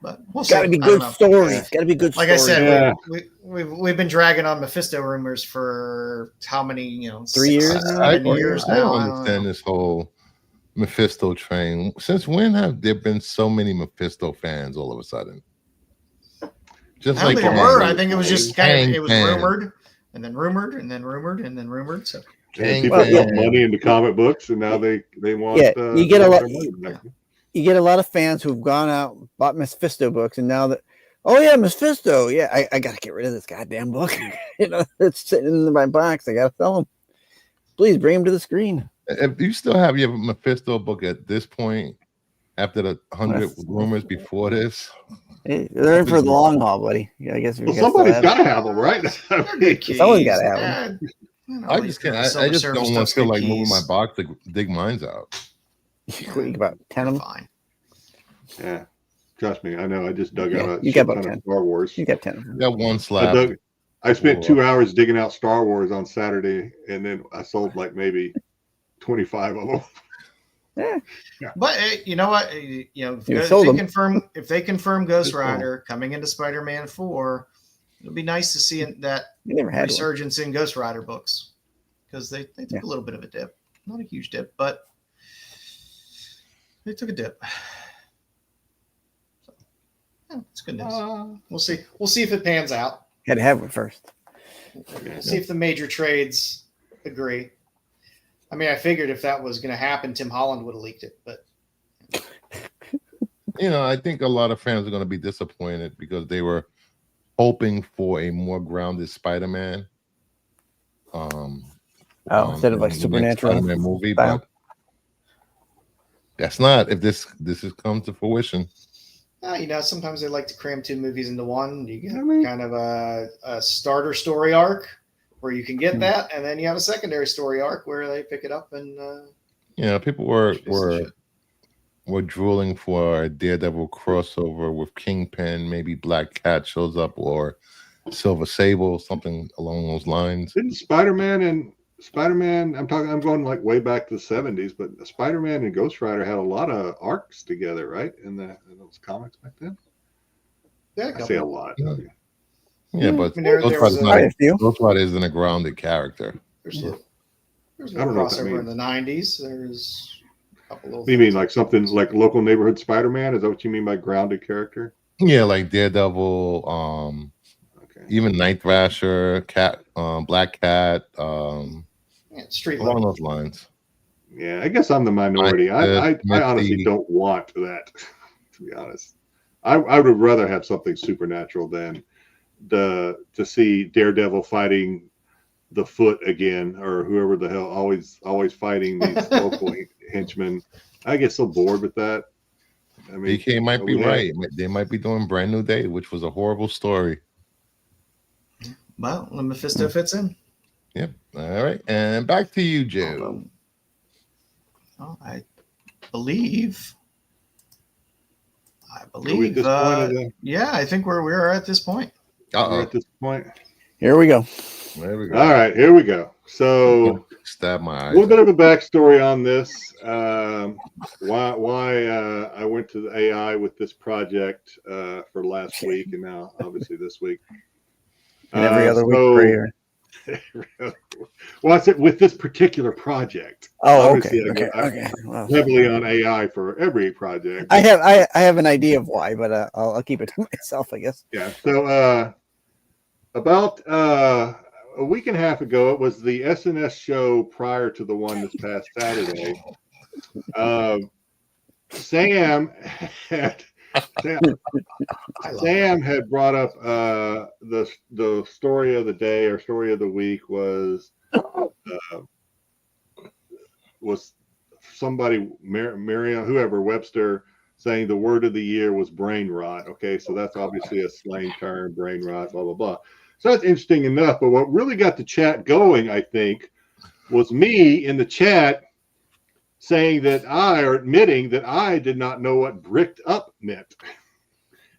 But we'll see. Got to be good story. Got to be good. Like story. I said, we've been dragging on Mephisto rumors for how many 3 years? 7 years I now. don't understand this whole Mephisto train. Since when have there been so many Mephisto fans all of a sudden? Just I don't think there were. I think it was just kind of rumored, and then rumored, and then rumored, and then rumored. So people put money into comic books, and now they want. Yeah, you get a lot. You get a lot of fans who've gone out, bought Mephisto books, and now that, oh yeah, Mephisto, yeah, I got to get rid of this goddamn book. It's sitting in my box. I got to sell them. Please bring him to the screen. If you still have your Mephisto book at this point, after the 100 rumors before this, hey, they're in for the long haul, buddy. Yeah, I guess. Somebody's got to have them, right? Someone's got to have them. I just can't. I just don't want to feel like moving my box to dig mines out. About 10 of them. Fine. Yeah, trust me, I know. I just dug out you got about 10 Star Wars. You got 10 of them. You got one slab. I spent 2 hours digging out Star Wars on Saturday, and then I sold like maybe 25 of them. Yeah. But you know what? If they confirm Ghost Rider coming into Spider-Man 4, it'll be nice to see that resurgence in Ghost Rider books, because they took a little bit of a dip, not a huge dip, but they took a dip. So, yeah, it's good news. We'll see. We'll see if it pans out. Had to have it first. See if the major trades agree. I mean, I figured if that was going to happen, Tim Holland would have leaked it. But I think a lot of fans are going to be disappointed because they were hoping for a more grounded Spider-Man. Instead of like Supernatural Spider-Man movie, but that's not if this has come to fruition. Sometimes they like to cram 2 movies into one. You get kind of a starter story arc where you can get that, and then you have a secondary story arc where they pick it up and. People were drooling for a Daredevil crossover with Kingpin. Maybe Black Cat shows up, or Silver Sable, something along those lines. Didn't Spider-Man? I'm going like way back to the 70s, but Spider-Man and Ghost Rider had a lot of arcs together, right? In those comics back then. Yeah, I say a lot. Yeah, but Ghost Rider isn't a grounded character. There's no crossover in the 90s. There's a couple of. You mean like something like local neighborhood Spider-Man? Is that what you mean by grounded character? Yeah, like Daredevil, even Night Thrasher, Black Cat, street along those lines. Yeah, I guess I'm the minority. I honestly don't want that, to be honest. I would rather have something supernatural than to see Daredevil fighting the Foot again, or whoever the hell always fighting these local henchmen. I get so bored with that. I mean, BK might be right. They might be doing Brand New Day, which was a horrible story. Well, the Mephisto fits in. Yep. All right. And back to you, Joe. I believe. I think we're at this point. We're at this point. Here we go. There we go. All right, here we go. So, stab my eyes. A little bit of a backstory on this. Why I went to the AI with this project for last week, and now obviously this week. And every other week for a year. Well, I said with this particular project. Oh, Obviously, okay. Well, heavily on AI for every project. I have an idea of why, but I'll keep it to myself, I guess. Yeah. So about a week and a half ago, it was the SNS show prior to the one this past Saturday. Sam had brought up the story of the day or story of the week was somebody Miriam whoever Webster saying the word of the year was brain rot. Okay, so that's obviously a slang term, brain rot, blah blah blah. So that's interesting enough. But what really got the chat going, I think, was me in the chat saying that admitting that I did not know what bricked up meant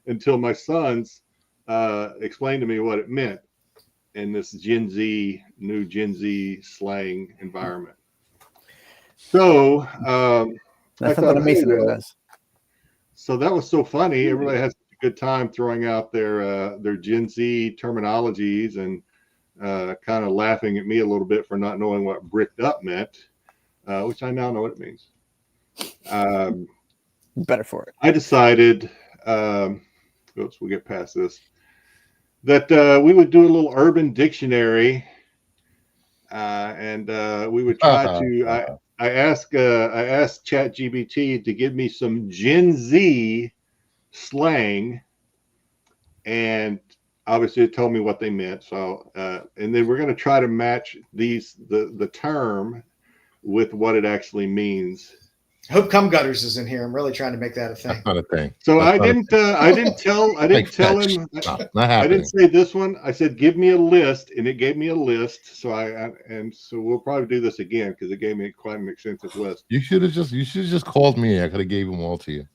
until my sons explained to me what it meant in this new Gen Z slang environment. So that's something Mason does. So that was so funny. Everybody had a good time throwing out their Gen Z terminologies and kind of laughing at me a little bit for not knowing what bricked up meant. Which I now know what it means. Better for it. I decided, we'll get past this, that we would do a little urban dictionary, and we would try to. I asked ChatGPT to give me some Gen Z slang, and obviously it told me what they meant. So, and then we're going to try to match the term with what it actually means. I hope cum gutters is in here. I'm really trying to make that a thing. That's not a thing. So I didn't tell him. I didn't say this one. I said, give me a list, and it gave me a list. So so we'll probably do this again because it gave me quite an extensive list. You should have just called me. I could have gave them all to you.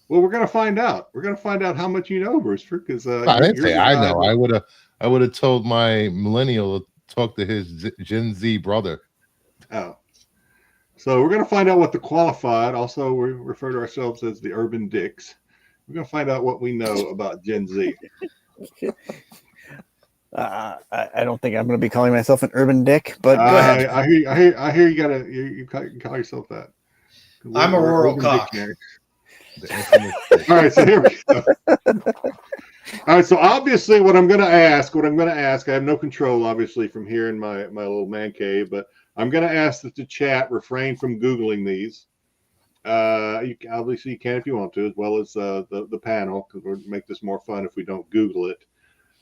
Well, we're gonna find out. We're gonna find out how much you know, Brewster. Because I didn't say I know. I would have told my millennial to talk to his Gen Z brother. Oh. So we're going to find out what the qualified, also we refer to ourselves as the urban dicks. We're going to find out what we know about Gen Z. I don't think I'm going to be calling myself an urban dick, but go ahead. I hear you call yourself that. I'm a rural cock. All right, so here we go. All right, so obviously what I'm going to ask, I have no control, obviously, from here in my little man cave, but I'm going to ask that the chat refrain from Googling these. You can if you want to, as well as the panel, because we'll make this more fun if we don't Google it.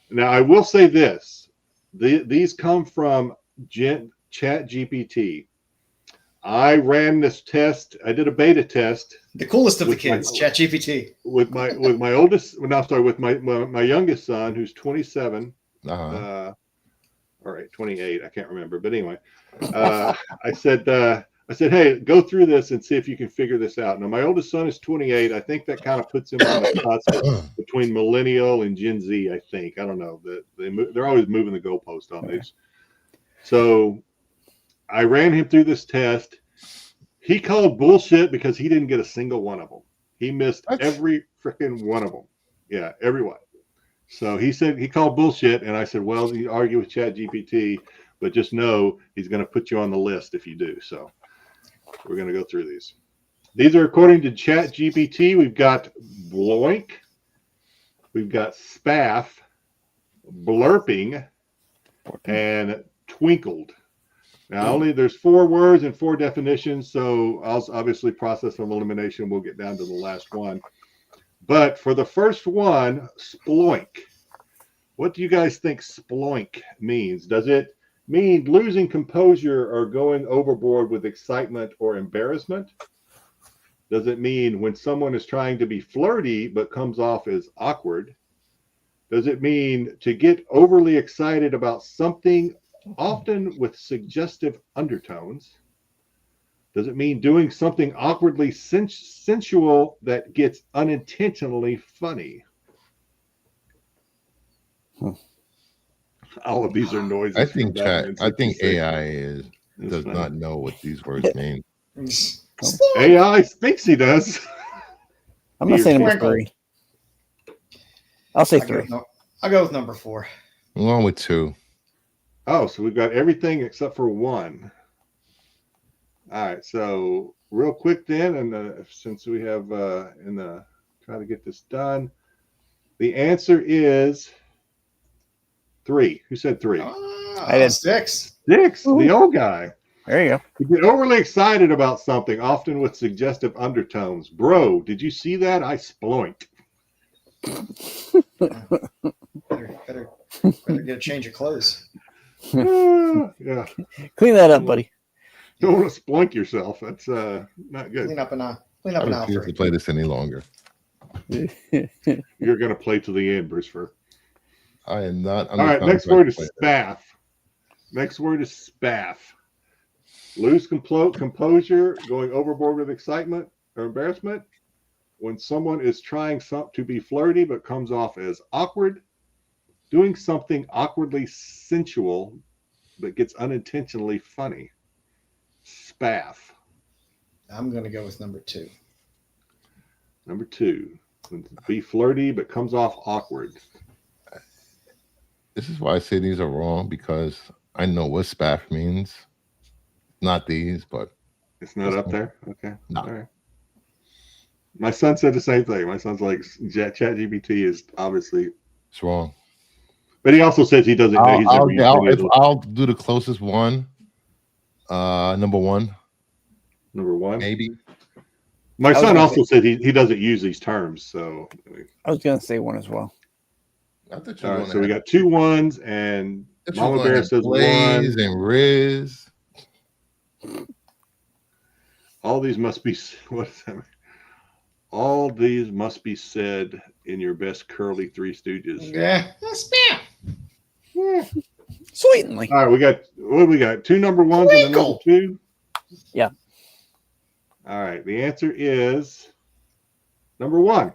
Now, I will say this. These come from ChatGPT. I ran this test. I did a beta test. The coolest of the kids, ChatGPT. With my youngest son, who's 27. All right, 28. I can't remember, but anyway, I said, hey, go through this and see if you can figure this out. Now, my oldest son is 28. I think that kind of puts him on the cusp between millennial and Gen Z. I think. I don't know. They're always moving the goalpost on these. So I ran him through this test. He called bullshit because he didn't get a single one of them. He missed every freaking one of them. Yeah, every one. So he said he called bullshit, and I said, well, you argue with ChatGPT, but just know he's going to put you on the list if you do. So we're going to go through these. These are according to ChatGPT. We've got bloink, we've got spaff, blurping, and twinkled. Now, there's 4 words and 4 definitions, so I'll obviously process from elimination. We'll get down to the last one. But for the first one, sploink. What do you guys think sploink means? Does it mean losing composure or going overboard with excitement or embarrassment? Does it mean when someone is trying to be flirty but comes off as awkward? Does it mean to get overly excited about something, often with suggestive undertones? Does it mean doing something awkwardly sensual that gets unintentionally funny? All of these are noises. I think AI does not know what these words mean. AI thinks he does. I'm going to say number 3. I'll say 3. I'll go with number 4. I'm going with 2. Oh, so we've got everything except for one. All right, so real quick then, and since we have try to get this done, the answer is 3. Who said 3? I did. 6. Styx, the old guy. There you go. You get overly excited about something, often with suggestive undertones. Bro, did you see that? I sploinked. Better get a change of clothes. Yeah. Clean that up, buddy. Don't want to sploink yourself. That's not good. Clean up an I refuse to play this any longer. You're going to play to the end, Bruce. I am not. All right, next word is spaff. Next word is spaff. Lose composure, going overboard with excitement or embarrassment. When someone is trying to be flirty but comes off as awkward. Doing something awkwardly sensual but gets unintentionally funny. Spaff. I'm going to go with number 2. Number 2. Be flirty but comes off awkward. This is why I say these are wrong, because I know what spaff means. Not these, but it's not up there. Okay. No. All right. My son said the same thing. My son's like, ChatGPT is obviously it's wrong. But he also says he doesn't know. I'll do the closest one. Number 1. Number 1? Maybe. My son also said he doesn't use these terms. So I was going to say 1 as well. All right, so we got 2 1s, and Mama Bear says 1. And Riz. All these must be, what does that mean? All these must be said in your best curly Three Stooges. Yeah. Spam. Yeah. Sweetly. All right, what do we got? 2 number 1s and a number 2? Yeah. All right, the answer is number 1.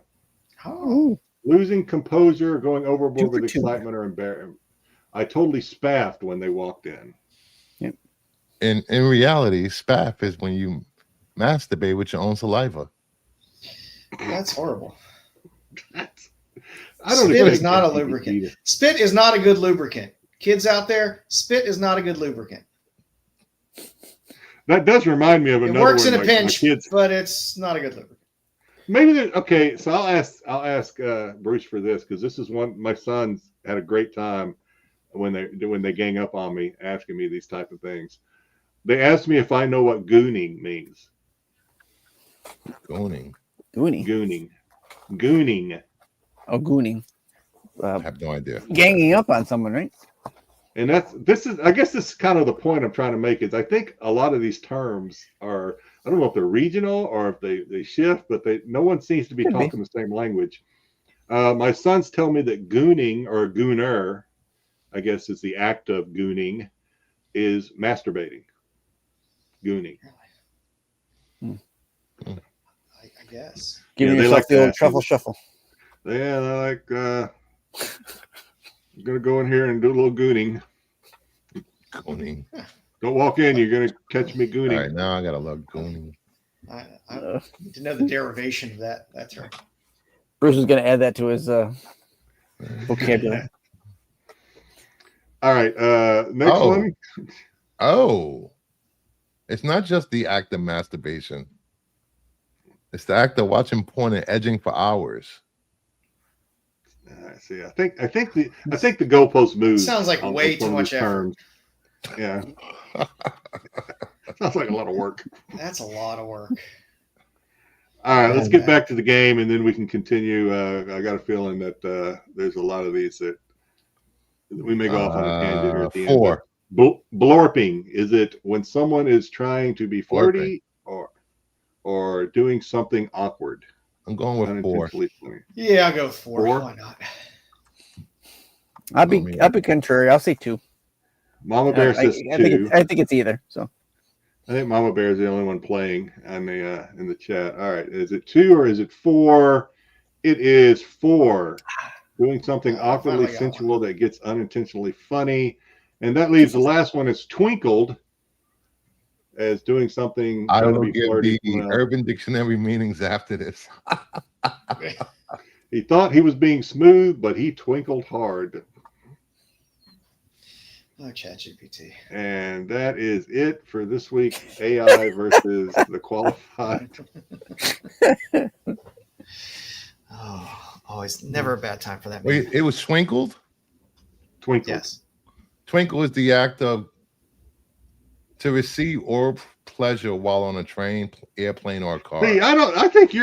Oh. Losing composure or going overboard with excitement or embarrassment. I totally spaffed when they walked in. Yep. In reality, spaff is when you masturbate with your own saliva. That's horrible. Spit is not a lubricant. Spit is not a good lubricant. Kids out there, spit is not a good lubricant. That does remind me of another. It works one, in a pinch, but it's not a good lubricant. Maybe okay. So I'll ask Bruce for this, because this is one my sons had a great time when they gang up on me asking me these type of things. They asked me if I know what gooning means. Gooning. Gooning. Oh, gooning. I have no idea. Ganging up on someone, right? And I guess this is kind of the point I'm trying to make, is I think a lot of these terms are, I don't know if they're regional or if they shift, but no one seems to be talking the same language. My sons tell me that gooning, or gooner, I guess is the act of gooning, is masturbating. Gooning. I guess. Giving yourself the old truffle shuffle. Yeah, they're like, I'm going to go in here and do a little gooning. Gooning. Don't walk in, you're going to catch me gooning. All right, now I got to love gooning. I need to know the derivation of that term. Bruce is going to add that to his vocabulary. All right, next one. Oh, it's not just the act of masturbation. It's the act of watching porn and edging for hours. See, I think the goalpost moves. Sounds like way too much effort. Yeah, sounds like a lot of work. That's a lot of work. All right, let's get back to the game, and then we can continue. I got a feeling that there's a lot of these that we may go off on a tangent here at the 4. end. Blorping, is it when someone is trying to be flirty or doing something awkward? I'm going with 4. Yeah, I'll go with 4. Why not? I'll be contrary. I'll say 2. Mama Bear says 2. I think it's either. So I think Mama Bear is the only one playing on the in the chat. All right, is it 2 or is it 4? It is 4. Doing something awkwardly sensual that gets unintentionally funny, and that leaves the last one is twinkled as doing something. I will give the Urban Dictionary meanings after this. He thought he was being smooth, but he twinkled hard. Oh, ChatGPT. And that is it for this week. AI versus the qualified. It's never a bad time for that. Wait, it was twinkled? Twinkle. Yes. Twinkle is the act of to receive or pleasure while on a train, airplane, or car. See, I think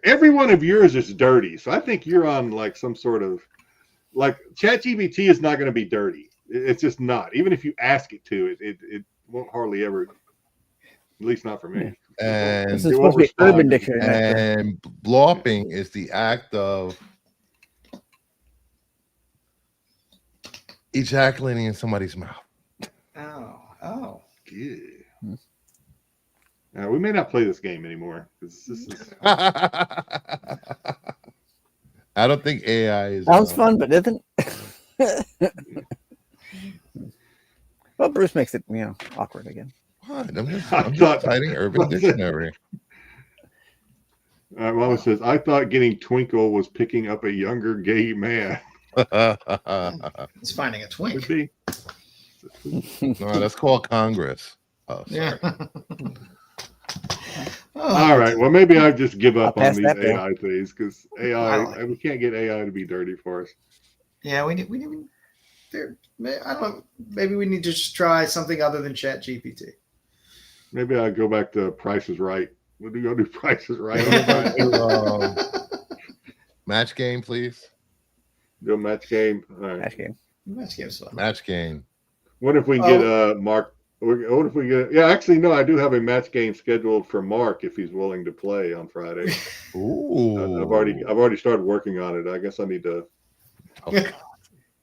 every one of yours is dirty. So I think you're on like some sort of like ChatGPT is not going to be dirty. It's just not. Even if you ask it to, it won't hardly ever. At least not for me. And this is supposed to be Urban Dictionary. And blorping is the act of ejaculating in somebody's mouth. Oh. Yeah. We may not play this game anymore. This is... I don't think AI is. Sounds fun, but isn't. Well, Bruce makes it, awkward again. What? I'm just citing Urban Dictionary. Mama says, I thought getting Twinkle was picking up a younger gay man. It's finding a twink. Could be. No, that's called Congress. Oh, sorry. Yeah. All right. Well, maybe I just give up on these that AI things because AI, we can't get AI to be dirty for us. Yeah, we need. I don't know. Maybe we need to just try something other than ChatGPT. Maybe I'll go back to Price is Right. We'll do Price is Right. Match game, please. Do a match game. All right. Match game. Match game's fun. Match game. What if we get Mark? What if we get? Yeah, actually, no. I do have a match game scheduled for Mark if he's willing to play on Friday. Ooh. I've already started working on it. I guess I need to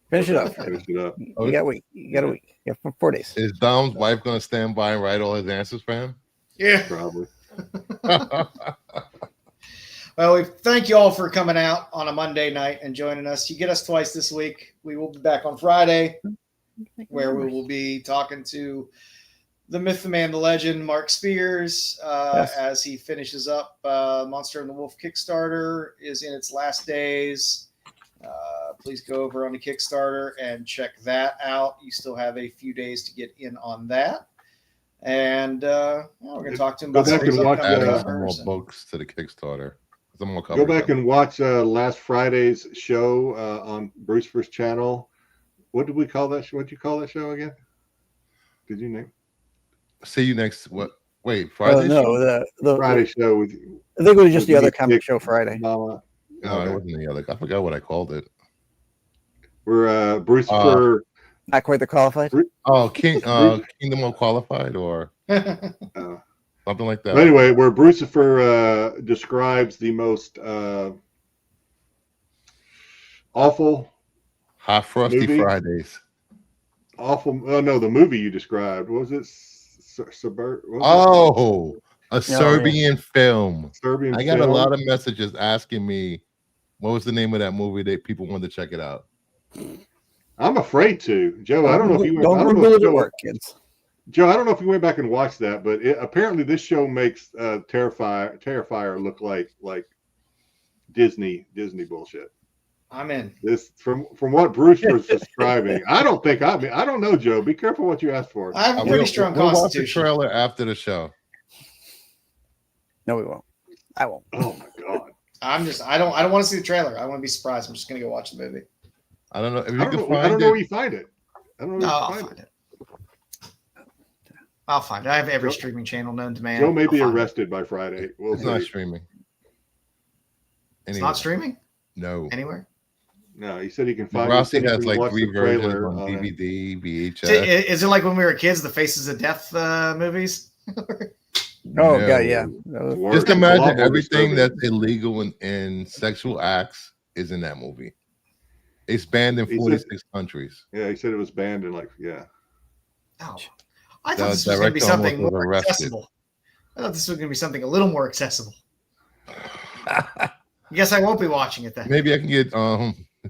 finish it up. You got a week. You got 4 days. Is Dom's wife going to stand by and write all his answers for him? Yeah, probably. Well, we thank you all for coming out on a Monday night and joining us. You get us twice this week. We will be back on Friday, where we will be talking to the myth, the man, the legend, Mark Spears, as he finishes up Monster and the Wolf Kickstarter is in its last days. Please go over on the Kickstarter and check that out. You still have a few days to get in on that. And we're going to talk to him about some more books to the Kickstarter. Go back and watch last Friday's show on Bruce's channel. What did we call that show? What did you call that show again? Did you name? See you next. What? Wait, Friday? The Friday show. With, I think it was just the other comic show Friday. Mama. No, it wasn't the other. I forgot what I called it. We're Bruce for not quite the qualified. Kingdom of Qualified or something like that. But anyway, where Brucifer describes the most awful Hot Frosty movie. Fridays. Awful. Oh no, the movie you described. What was it? A Serbian film. Serbian. I got a lot of messages asking me what was the name of that movie that people wanted to check it out. I'm afraid to, Joe. I don't know if you went. Kids. Joe, I don't know if you went back and watched that, but apparently this show makes Terrifier look like Disney bullshit. I'm in. This from what Bruce was describing. I don't know, Joe. Be careful what you ask for. I have a pretty strong constitution. Watch the trailer after the show. No, we won't. I won't. Oh my god. I don't want to see the trailer. I want to be surprised. I'm just gonna go watch the movie. I don't know if you can find it. I don't know where you find it. I don't know where I'll find it. I'll find it. I have every streaming channel known to man. Joe may be arrested by Friday. It's not streaming. It's not streaming? No. Anywhere? No, he said he can find Rossi it. Has like 3 versions on DVD, VHS. Is it like when we were kids, the Faces of Death movies? Oh, God, yeah. Just imagine everything that's illegal in sexual acts is in that movie. It's banned in 46 countries. Yeah, he said it was banned in Oh, I thought this was going to be something more accessible. I thought this was going to be something a little more accessible. I guess I won't be watching it then. Maybe I can get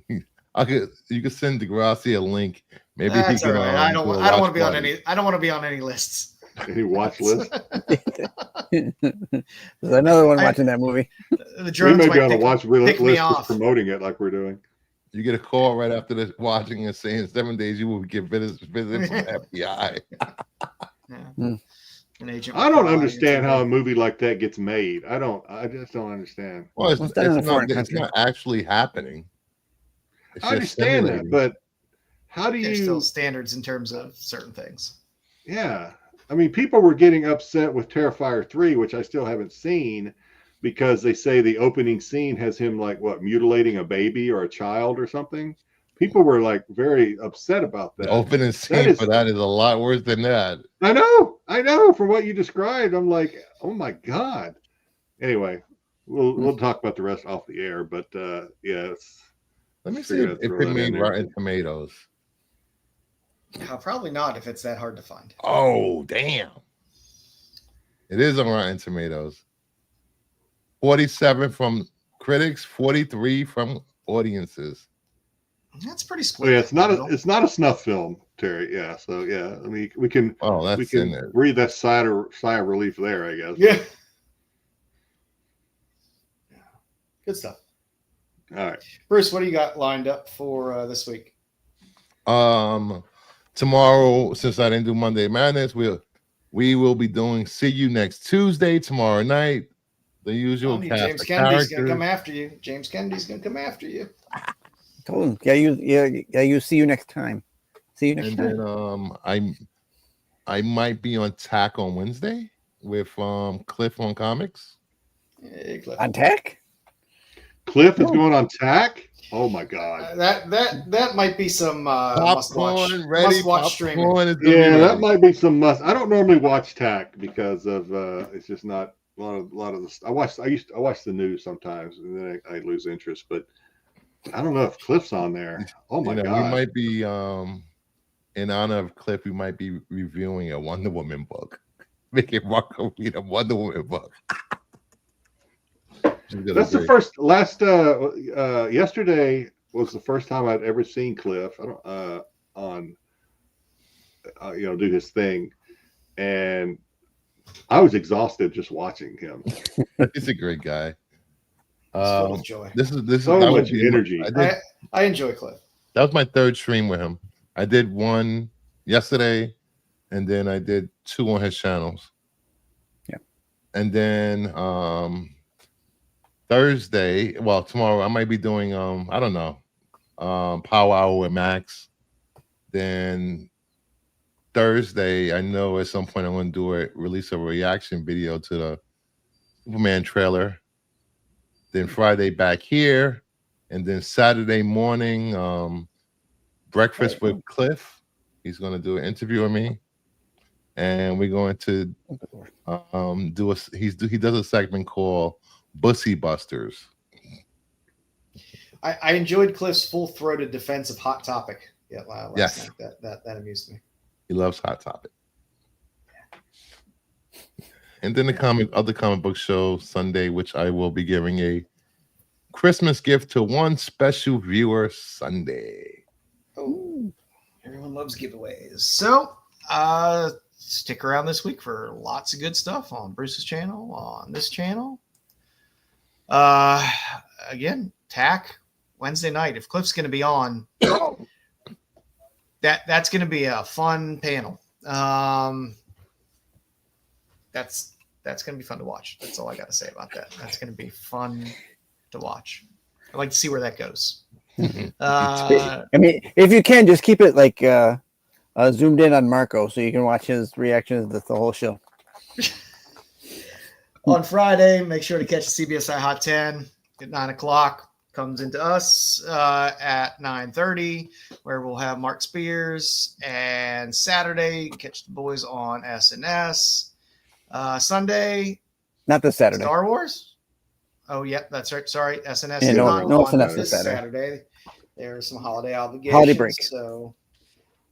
you could send DeGrassi a link. Maybe that's he can. All right. I don't want to be on any. I don't want to be on any lists. Any watch list? There's another one watching that movie. The drones we may be might on a watch list off. promoting it like we're doing. You get a call right after this watching and saying 7 days you will get visit from the FBI. An agent. I don't understand how a movie like that gets made. I just don't understand. Well, it's not actually happening. I understand that, but how do you? There's still standards in terms of certain things. Yeah, I mean, people were getting upset with Terrifier 3, which I still haven't seen, because they say the opening scene has him like mutilating a baby or a child or something. People were like very upset about that. The opening scene for that is a lot worse than that. I know. From what you described, I'm like, oh my god. Anyway, we'll talk about the rest off the air, but yeah. Let me see if it made Rotten Tomatoes. Probably not if it's that hard to find. Oh, damn. It is on Rotten Tomatoes. 47 from critics, 43 from audiences. That's pretty split. Oh, yeah, it's not a snuff film, Terry. Yeah, so yeah, I mean we can breathe that sigh of relief there, I guess. Yeah. Good stuff. All right, Bruce, what do you got lined up for this week? Tomorrow, since I didn't do Monday Madness, we will be doing See You Next Tuesday tomorrow night. The usual cast. James Kennedy's gonna come after you. James Kennedy's gonna come after you. Told him. You see you next time. See you next time. Then I might be on TAC on Wednesday with Cliff on comics. Hey, Cliff. On TAC? Cliff is going on TAC. Oh my god. That might be some popcorn ready. Must-watch streaming. Yeah, that might be some must. I don't normally watch TAC because of it's just not a lot of the. I watch the news sometimes and then I lose interest, but. I don't know if Cliff's on there. Oh my god! We might be in honor of Cliff. We might be reviewing a Wonder Woman book. Making Marco read a Wonder Woman book. That's the first. Yesterday was the first time I'd ever seen Cliff on do his thing, and I was exhausted just watching him. He's a great guy. Full of joy. This is so much energy. I enjoy Cliff. That was my third stream with him. I did one yesterday, and then I did 2 on his channels. Yeah, and then Thursday, tomorrow I might be doing I don't know, Power Hour with Max. Then Thursday, I know at some point I'm going to release a reaction video to the Superman trailer. Then Friday back here, and then Saturday morning, breakfast with Cliff. He's going to do an interview with me, and we're going to he does a segment called Bussy Busters. I enjoyed Cliff's full-throated defense of Hot Topic. Yeah, last night. That amused me. He loves Hot Topic. And then other comic book show Sunday, which I will be giving a Christmas gift to one special viewer Sunday. Oh, everyone loves giveaways. So stick around this week for lots of good stuff on Bruce's channel, on this channel. Again, TAC Wednesday night. If Cliff's going to be on, that's going to be a fun panel. That's going to be fun to watch. That's all I got to say about that. That's going to be fun to watch. I'd like to see where that goes. I mean, if you can, just keep it like zoomed in on Marco so you can watch his reactions to the whole show. On Friday, make sure to catch the CBSI Hot 10 at 9 o'clock. Comes into us at 9:30, where we'll have Mark Spears. And Saturday, catch the boys on SNS. Sunday, not this Saturday. Star Wars. Oh, yep, that's right. Sorry, SNS. Yeah, no SNS this Saturday. There are some holiday obligations. Holiday break. So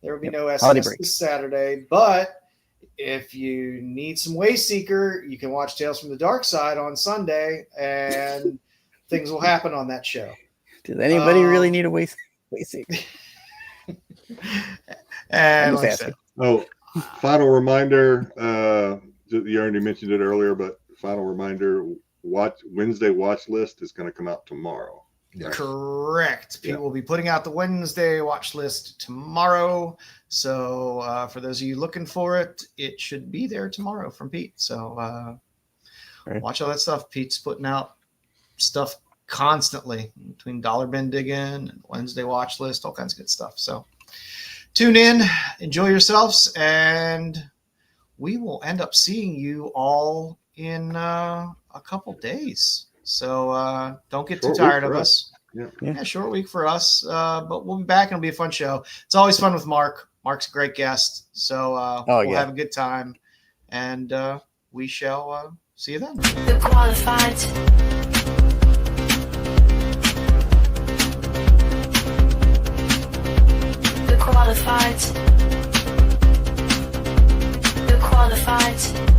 there will be no SNS this Saturday. But if you need some Wayseeker, you can watch Tales from the Dark Side on Sunday, and things will happen on that show. Does anybody really need a Wayseeker? And like I said, final reminder. You already mentioned it earlier, but final reminder: Wednesday watch list is going to come out tomorrow. Yes. Correct. Pete will be putting out the Wednesday watch list tomorrow. So for those of you looking for it, it should be there tomorrow from Pete. So watch all that stuff. Pete's putting out stuff constantly between Dollar Bin Digging and Wednesday watch list, all kinds of good stuff. So tune in, enjoy yourselves, and we will end up seeing you all in a couple days. So don't get too tired of us. Yeah, short week for us, but we'll be back and it'll be a fun show. It's always fun with Mark. Mark's a great guest, so we'll have a good time, and we shall see you then. The qualified. The qualified.